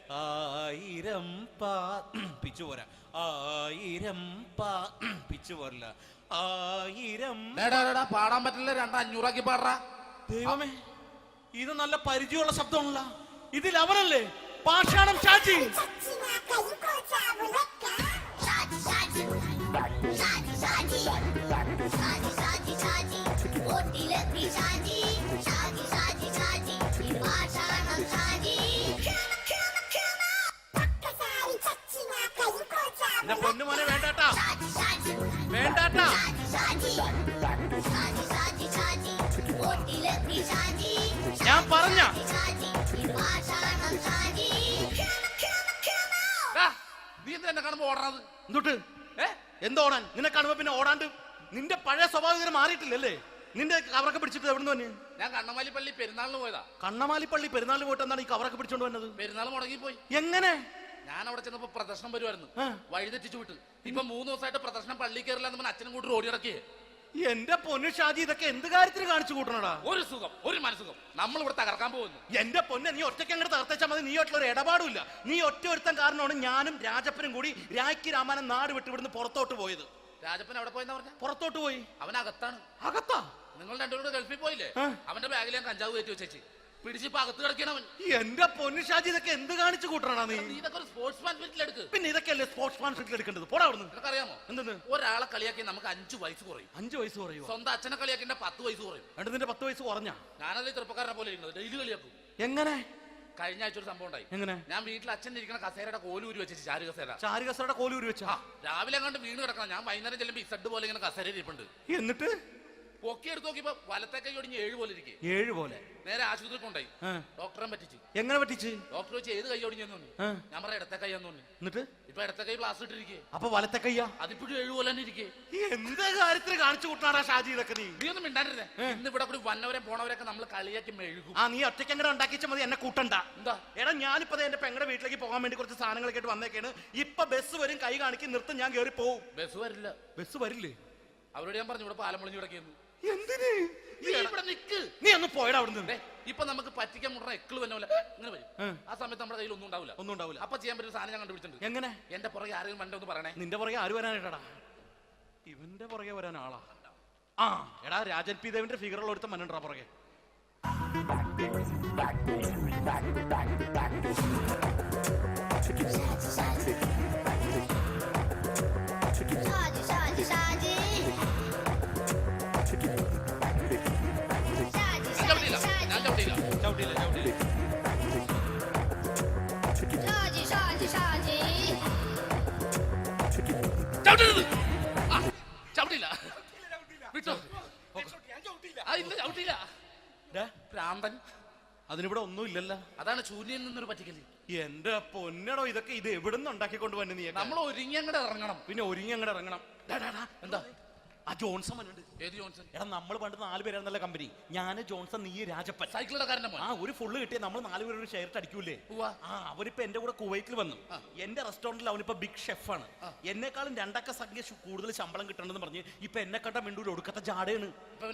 1000 പിച്ചു പോരാ, 1000 പിച്ചു പോരില്ല, 1000 പാടാൻ പറ്റില്ല, 200 പാടാ. ദൈവമേ, ഇത് നല്ല പരിചയമുള്ള ശബ്ദമാണല്ലോ. ഇതിൽ അവനല്ലേ പാഷാണം ഷാജി? പൊന്നുമോനെ വേണ്ടാട്ടാ, വേണ്ടാട്ടാ. ഞാൻ പറഞ്ഞ നീ എന്തിനാ കാണുമ്പോ ഓടാത്? എന്തൊട്ട് എന്തോടാൻ? നിന്നെ കാണുമ്പോ പിന്നെ ഓടാണ്ട് നിന്റെ പഴയ സ്വഭാവം ഇങ്ങനെ മാറിയിട്ടില്ലല്ലേ? നിന്റെ കവറൊക്കെ പിടിച്ചിട്ട് എവിടെ നിന്ന് വന്നെ? ഞാൻ കണ്ണമാലി പള്ളി പെരുന്നാളിന് പോയതാ. കണ്ണമാലി പള്ളി പെരുന്നാളിന് പോയിട്ട് എന്താണ് ഈ കവറൊക്കെ പിടിച്ചോണ്ട് വന്നത്? പെരുന്നാൾ മുടങ്ങിപ്പോയി. എങ്ങനെ? ഞാൻ അവിടെ ചെന്നപ്പോ പ്രദർശനം വരുമായിരുന്നു, വഴി തെറ്റിച്ചു വിട്ടു. ഇപ്പൊ 3 ദിവസമായിട്ട് പ്രദർശനം പള്ളി കയറില്ല എന്ന് അച്ഛനും കൂട്ടി ഓടി ഇറക്കിയേ. എന്റെ പൊന്നു ഷാജി, ഇതൊക്കെ എന്ത് കാര്യത്തിന് കാണിച്ചു കൂട്ടണടാ? ഒരു സുഖം, ഒരു മനസുഖം. നമ്മൾ ഇവിടെ തകർക്കാൻ പോകുന്നു. എന്റെ പൊന്നെ, നീ ഒറ്റയ്ക്ക് അങ്ങോട്ട് തകർത്തേച്ചാൽ മതി. നീ ഒറ്റ ഒരു ഇടപാടുമില്ല. നീ ഒറ്റ ഒരുത്തൻ കാരണമാണ് ഞാനും രാജപ്പനും കൂടി രാഖി രാമാനം നാട് വിട്ട് ഇവിടുന്ന് പുറത്തോട്ട് പോയത്. രാജപ്പൻ എവിടെ പോയെന്നാ പറഞ്ഞ? പുറത്തോട്ട് പോയി. അവനകത്താണ്. അകത്താ? നിങ്ങൾ രണ്ടുപേരും ഗൾഫിൽ പോയില്ലേ? അവന്റെ ബാഗിൽ ഞാൻ കഞ്ചാവ് കയറ്റി വെച്ചേച്ച് പിടിച്ചിപ്പോ അകത്ത് കിടക്കണം. എന്റെ പൊന്നു ഷാജി, ഇതൊക്കെ എന്ത് കാണിച്ചു കൂട്ടണ നീ? ഇതൊക്കെ ഒരു സ്പോർട്സ്മാൻ സ്പിരിറ്റിൽ എടുക്ക്. പിന്നെ ഇതൊക്കെയല്ലേ സ്പോർട്സ്മാൻ സ്പിരിറ്റിൽ എടുക്കേണ്ടത്? പോടാ അവിടുന്ന്. നിനക്കറിയാമോ എന്തെന്ന്? ഒരാളെ കളിയാക്കി നമുക്ക് 5 വയസ്സ് കുറയും. 5 വയസ്സ് കുറയും? സ്വന്തം അച്ഛനെ കളിയാക്കി 10 വയസ്സ് കുറയും. എന്നിട്ട് നിന്റെ 10 വയസ്സ് കുറഞ്ഞ? ഞാനത് ചെറുപ്പക്കാരനെ പോലെ ഇരിക്കുന്നത്, ഡെയിലി കളിയാക്കും. എങ്ങനെ? കഴിഞ്ഞ ആഴ്ച ഒരു സംഭവം ഉണ്ടായി. എങ്ങനെ? ഞാൻ വീട്ടിൽ അച്ഛൻ ഇരിക്കുന്ന കസേരയുടെ കോലൂരി വെച്ചു. ചാരു കസേരയുടെ കോലൂരി വെച്ചാ? രാവിലെ കണ്ട് വീണ് കിടക്കണം. ഞാൻ വൈകുന്നേരം ചെല്ലുമ്പോ ഇസഡ് പോലെ ഇങ്ങനെ കസേര ഇരിപ്പുണ്ട്. എന്നിട്ട് പൊക്കി എടുത്ത് നോക്കിയപ്പോ വലത്തെ കൈ ഒടിഞ്ഞ് 7 പോലെ ഇരിക്കും. 7 പോലെ? നേരെ ആശുപത്രി കൊണ്ടായി. ഡോക്ടറെ പറ്റിച്ചു. എങ്ങനെ പറ്റിച്ച്? ഡോക്ടർ വെച്ച് ഏത് കൈ ഒടിഞ്ഞെന്ന് തോന്നി. ഞാൻ പറയാം ഇടത്തെ കൈ എന്ന് തോന്നി. എന്നിട്ട് ഇപ്പൊ ഇടത്തെ കൈ പ്ലാസ്റ്റർ ഇട്ടിരിക്കേ. അപ്പൊ വലത്തെ കയ്യാ? അതിപ്പോഴും 7 പോലെ തന്നെ ഇരിക്കേ. എന്ത് കാര്യത്തിന് കാണിച്ചു കൂട്ടാടാ ഷാജി ഇതൊക്കെ? നീ ഒന്നും മിണ്ടാണ്ടിരുന്നേ. ഇന്ന് ഇവിടെ കൂടി വന്നവരെ പോണവരൊക്കെ നമ്മൾ കളിയാക്കി മെഴുകും. നീ ഒറ്റയ്ക്ക് അങ്ങനെ ഉണ്ടാക്കിച്ചാൽ മതി, എന്നെ കൂട്ടണ്ട. എന്താ? എടാ, ഞാനിപ്പോ എന്റെ പെങ്ങളുടെ വീട്ടിലേക്ക് പോകാൻ വേണ്ടി കുറച്ച് സാധനങ്ങളൊക്കെ ആയിട്ട് വന്നേക്കാണ്. ഇപ്പൊ ബസ് വരും, കൈ കാണിക്കും, നിർത്തും, ഞാൻ കയറി പോവും. ബസ് വരില്ല. ബസ് വരില്ലേ? അവരോട് ഞാൻ പറഞ്ഞു ഇവിടെ പാലം പൊളിഞ്ഞു കിടക്കുന്നു. എന്തിന്? നീ ഇവിടെ നിക്ക്. നീ ഒന്ന് പോയടാ അവിടുന്ന്. ഇപ്പൊ നമുക്ക് പറ്റിക്കാൻ മുട എക്കിള് വന്ന പോലെ ഇങ്ങനെ വരും. ആ സമയത്ത് നമ്മുടെ കയ്യിൽ ഒന്നും ഉണ്ടാവില്ല. അപ്പൊ ചെയ്യാൻ പറ്റുന്ന സാധനം ഞാൻ കണ്ടുപിടിച്ചിട്ടുണ്ട്. എങ്ങനെ? എന്റെ പുറകെ ആരെങ്കിലും വണ്ടി ഒന്ന് പറയണേ. നിന്റെ പുറകെ ആര് വരാനായിട്ടാടാ? ഇവന്റെ പുറകെ വരാൻ ആളാ? എടാ, രാജൻ പി ദേവിന്റെ ഫിഗറുള്ള ഒരുത്ത മനുണ്ടാ പുറകെ. അതിനിവിടെ ഒന്നും ഇല്ലല്ലോ. അതാണ് ശൂന്യയിൽ നിന്നൊരു പറ്റിക്കല്. എന്റെ പൊന്നടോ, ഇതൊക്കെ ഇത് എവിടുന്ന് ഉണ്ടാക്കിക്കൊണ്ട് വന്നു നീ? നമ്മൾ ഒരുങ്ങി അങ്ങോട്ട് ഇറങ്ങണം. പിന്നെ ഒരുങ്ങി അങ്ങോട്ട് ഇറങ്ങണം. എന്താ? ആ ജോൺസൺ മനുണ്ട്. ഏത് ജോൺസൺ? എടാ, നമ്മൾ പണ്ട് 4 പേരായിരുന്നല്ല കമ്പനി. ഞാന്, ജോൺസൺ, നീ, രാജപ്പൻ. സൈക്കിളുടെ കാരന്റെ മോൻ. ഒരു ഫുള്ള് കിട്ടിയ നമ്മൾ 4 പേര് ഒരു ഷെയർ അടിക്കൂലേ? അവനിപ്പോ എന്റെ കൂടെ കുവൈറ്റിൽ വന്നു. എന്റെ റെസ്റ്റോറന്റിൽ അവനിപ്പോ ബിഗ് ഷെഫാണ്. എന്നെക്കാളും 2 അക്ക സംഖ്യ കൂടുതൽ ശമ്പളം കിട്ടണമെന്ന് പറഞ്ഞ് ഇപ്പൊ എന്നെ കണ്ട മിണ്ടൂര് ഒടുക്കത്തെ ജാടയാണ്.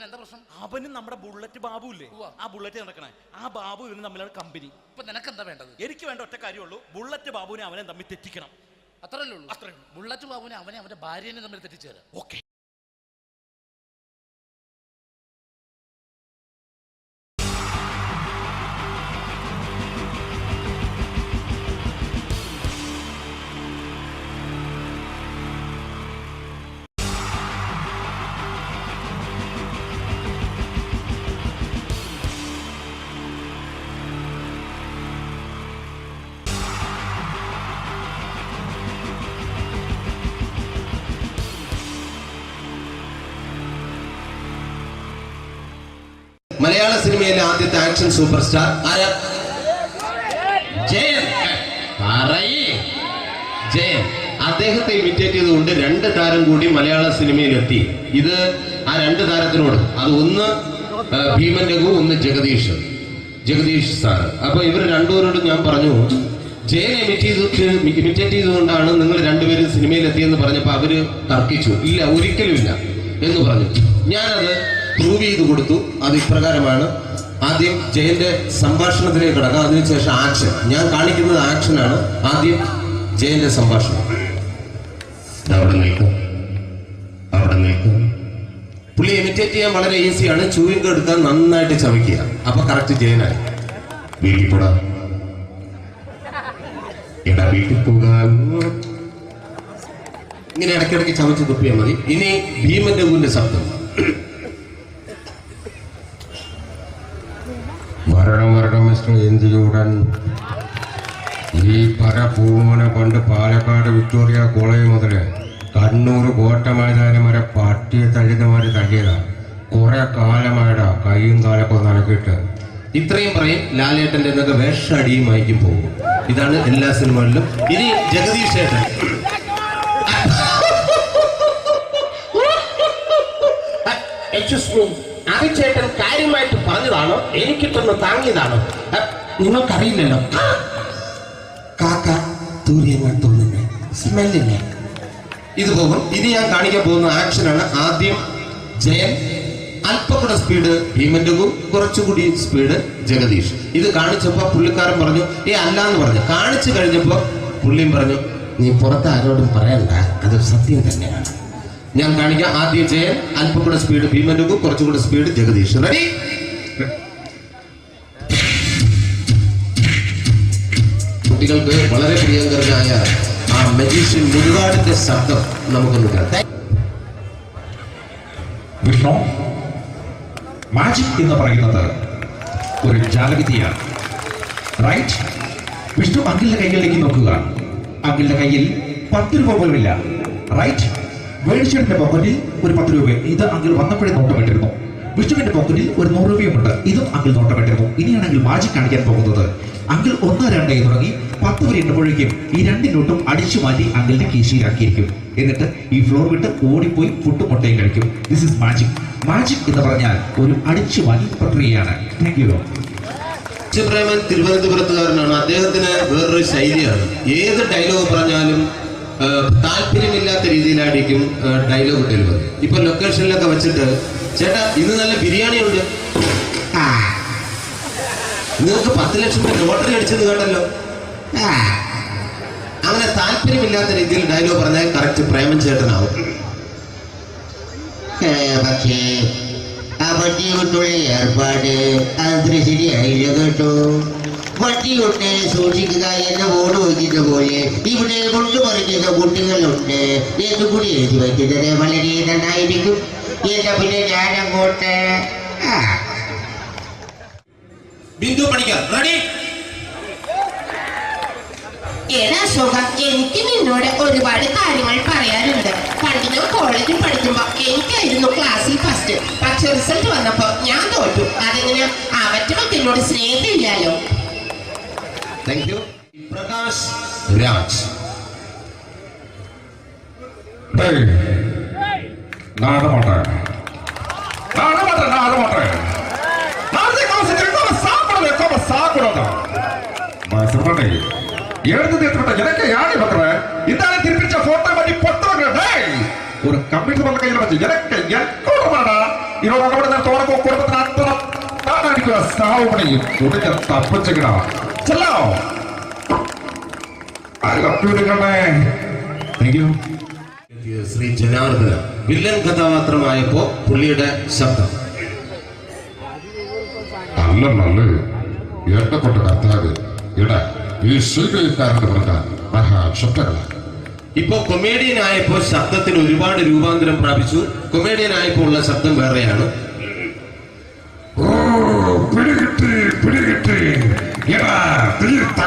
എന്താ പ്രശ്നം? അവനും നമ്മുടെ ബുള്ളറ്റ് ബാബു ഇല്ലേ, ആ ബുള്ളറ്റ് നടക്കണേ, ആ ബാബു ഇവന് തമ്മിലാണ് കമ്പനി. ഇപ്പൊ നിനക്ക് എന്താ വേണ്ടത്? എനിക്ക് വേണ്ട ഒറ്റ കാര്യമുള്ളൂ, ബുള്ളറ്റ് ബാബുവിനെ അവനെ തമ്മിൽ തെറ്റിക്കണം. അത്രയല്ലേ ഉള്ളൂ? അത്രേ ഉള്ളൂ. ബുള്ളറ്റ് ബാബുവിനെ അവനെ അവന്റെ ഭാര്യനെ തമ്മിൽ തെറ്റിച്ചു തരാം. ഓക്കെ. മലയാള സിനിമയിലെ ആദ്യത്തെ ആക്ഷൻ സൂപ്പർ സ്റ്റാർ ആരാ? ജയൻ. ജയൻ. അദ്ദേഹത്തെ ഇമിറ്റേറ്റ് ചെയ്തുകൊണ്ട് 2 താരം കൂടി മലയാള സിനിമയിലെത്തി. ഇത് ആ 2 താരത്തിനോട്, അത് ഒന്ന് ഭീമൻ രഘു, ഒന്ന് ജഗദീഷ് സാർ. അപ്പൊ ഇവർ രണ്ടുപേരോടും ഞാൻ പറഞ്ഞു, ജയനെ ഇമിറ്റേറ്റ് ചെയ്തുകൊണ്ടാണ് നിങ്ങൾ 2 പേരും സിനിമയിലെത്തിയെന്ന് പറഞ്ഞപ്പോ അവര് തർക്കിച്ചു. ഇല്ല, ഒരിക്കലും ഇല്ല എന്ന് പറഞ്ഞു. ഞാനത് പ്രൂവ് ചെയ്ത് കൊടുത്തു. അത് ഇപ്രകാരമാണ്. ആദ്യം ജയന്റെ സംഭാഷണത്തിലേക്ക് കിടക്കാം, അതിനുശേഷം ആക്ഷൻ. ഞാൻ കാണിക്കുന്നത് ആക്ഷനാണ്. ആദ്യം ജയന്റെ സംഭാഷണം. അവിടെ നിൽക്കും. പുള്ളി ഇമിറ്റേറ്റ് ചെയ്യാൻ വളരെ ഈസിയാണ്. ചൂയിങ് എടുക്കാൻ നന്നായിട്ട് ചവയ്ക്കുക. അപ്പൊ കറക്റ്റ് ജയനായി. വീട്ടിൽ പോടാ, എടാ വീട്ടിൽ പോകാൻ. ഇങ്ങനെ ഇടയ്ക്കിടയ്ക്ക് ചവച്ച് തുപ്പിയാൽ മതി. ഇനി ഭീമൻ രഘുവിന്റെ ശബ്ദം. വരണം മിസ്റ്റർ എന്തിയൂടൻ. ഈ പര പൂമോനെ പണ്ട് പാലക്കാട് വിക്ടോറിയ കോളേജ് മുതല് കണ്ണൂർ കോട്ട മൈതാനം വരെ പട്ടിയെ തള്ളിയമാര് തള്ളിയതാ. കുറെ കാലമായിടാ കൈയും കാലൊക്കെ നനക്കിട്ട്. ഇത്രയും പറയും. ലാലേട്ടന്റെ എന്നൊക്കെ വേഷടിയുമായിരിക്കും പോകും. ഇതാണ് എല്ലാ സിനിമകളിലും. ഇനി ജഗദീഷ് ഏട്ടൻ. അത് ചേട്ടൻ കാര്യമായിട്ട് പറഞ്ഞതാണോ എനിക്കിട്ടൊന്ന് താങ്ങിയതാണോ നിങ്ങൾക്കറിയില്ലല്ലോ. കാക്ക തൂരിയങ്ങൾ തോന്നുന്നേ സ്മെല്ലില്ലേ? ഇത് പോകും. ഇത് ഞാൻ കാണിക്കാൻ പോകുന്ന ആക്ഷനാണ്. ആദ്യം ജയൻ, അല്പം കൂടെ സ്പീഡ് ഭീമന്റെ, കുറച്ചുകൂടി സ്പീഡ് ജഗദീഷ്. ഇത് കാണിച്ചപ്പോ പുള്ളിക്കാരൻ പറഞ്ഞു അല്ലാന്ന് പറഞ്ഞു. കാണിച്ചു കഴിഞ്ഞപ്പോ പുള്ളിയും പറഞ്ഞു നീ പുറത്ത് ആരോടും പറയണ്ട, അത് സത്യം തന്നെയാണ്. ഞാൻ കാണിക്കാം. ആദ്യം ജയൻ, അല്പം കൂടെ സ്പീഡ് ഭീമന്റെ, കുറച്ചുകൂടെ സ്പീഡ് ജഗദീഷ്. റെഡി? കുട്ടികൾക്ക് വളരെ പ്രിയങ്കരനായ ആ മജീഷ്യൻ മുരുകാടിന്റെ ശബ്ദം നമുക്കൊന്ന് കേൾക്കാം. വിഷ്ണു, മാജിക് എന്ന് പറയുന്നത് ഒരു ജാലവിദ്യയാണ്, റൈറ്റ്? വിഷ്ണു അങ്കിളിന്റെ കൈകളിലേക്ക് നോക്കുക. അങ്കിളിന്റെ കയ്യിൽ 10 രൂപ പോലും ഇല്ല, റൈറ്റ്? വേണിച്ചേട്ടന്റെ പോക്കറ്റിൽ ഒരു 10 രൂപ, ഇത് അങ്കിൾ വന്നപ്പോഴേ നോട്ടമിട്ടിരുന്നു. വിഷ്ണുവിന്റെ പോക്കറ്റിൽ ഒരു 100 രൂപയുമുണ്ട്, ഇതും അങ്കിൾ നോട്ടമിട്ടിരുന്നു. ഇനിയാണെങ്കിൽ മാജിക് കാണിക്കാൻ പോകുന്നത്. അങ്കിൾ 1, 2 തുടങ്ങി 10 വരെ ഇടുമ്പോഴേക്കും ഈ 2 നോട്ടും അടിച്ചു മാറ്റി അങ്കിളിന്റെ കീശയിലാക്കിയിരിക്കും. എന്നിട്ട് ഈ ഫ്ലോർ വിട്ട് ഓടിപ്പോയി പുട്ടും മുട്ടയും കഴിക്കും. This is magic. മാജിക് എന്ന് പറഞ്ഞാൽ ഒരു അടിച്ചു മാറ്റി പ്രക്രിയയാണ്. Thank you. പ്രേമൻ തിരുവനന്തപുരത്തുകാരനാണ്. അദ്ദേഹത്തിന് വേറൊരു ശൈലിയാണ്. ഏത് ഡയലോഗ് പറഞ്ഞാലും താല്പര്യമില്ലാത്ത രീതിയിലായിരിക്കും ഡയലോഗ് ഡെലിവറി. ഇപ്പൊ ലൊക്കേഷനിലൊക്കെ വെച്ചിട്ട് ചേട്ടാ ഇന്ന് നല്ല ബിരിയാണി ഉണ്ട്, നിങ്ങൾക്ക് 10 ലക്ഷം രൂപ ലോട്ടറി അടിച്ചത് കേട്ടല്ലോ. അങ്ങനെ താല്പര്യമില്ലാത്ത രീതിയിൽ ഡയലോഗ് പറഞ്ഞാൽ കറക്റ്റ് പ്രേമൻ ചേട്ടനാവും. പക്ഷേ ആ വട്ടിയോട്ടുള്ള ഏർപ്പാട് അത്ര ശരിയായില്ല കേട്ടോ. വട്ടിയോട്ട് സൂക്ഷിക്കുക എന്ന ബോർഡ് വയ്ക്കുന്ന പോലെ ഇവിടെ കൊണ്ടുപറഞ്ഞ കുട്ടികളുണ്ട് എന്ന് കൂടി എഴുതി വയ്ക്കുന്നത് വളരെ നന്നായിരിക്കും. എന്നാ പിന്നെ ഞാനങ്ങോട്ട് ബിന്ദു പണിക്കർ റെഡി? ഏതാ അശോകം, എനിക്ക് നിന്നോട് ഒരുപാട് കാര്യങ്ങൾ പറയാനുണ്ട്. പണ്ട് ഞാൻ കോളേജിൽ പഠിക്കുമ്പോ എനിക്കായിരുന്നു ക്ലാസ്സിൽ ഫസ്റ്റ്. പക്ഷെ റിസൾട്ട് വന്നപ്പോ ഞാൻ തോറ്റു. അതെങ്ങനെ അവറ്റൊക്കെ എന്നോട് സ്നേഹമില്ലല്ലോ. Thank you. പ്രകാശ് രാജ്. எனக்கு யாரு பண்ற இந்த திருப்பிச்ச போட்டோ பண்ணி பொட்டுறேன். ஒரு கம்ப்யூட்டர் பண்ண கையில வச்சு எனக்கு எக்கோடா இதோட கூட தோட குடும்பத்தை அத்தனை நான் அடிக்கிற சாவு பண்ணி துடிக்க தப்பிச்சுக்கடா செல்லோ അപ്പൂരിക്കണേ. Thank you. Sree Janardhana villain കഥാപാത്രമായപ്പോ പുള്ളിയുടെ ശബ്ദം നല്ല നല്ല ഏട്ടപ്പെട്ട കർത്താവ് ഇട ഈ സ്വീകരിക്കാരുടെ പറഞ്ഞ മഹാശബ്ദങ്ങളാണ്. ഇപ്പോ കൊമേഡിയൻ ആയപ്പോ ശബ്ദത്തിന് ഒരുപാട് രൂപാന്തരം പ്രാപിച്ചു. കൊമേഡിയൻ ആയപ്പോ ഉള്ള ശബ്ദം വേറെയാണ്. ഓ പിടികിട്ടി പിടികിട്ടി തീർത്ത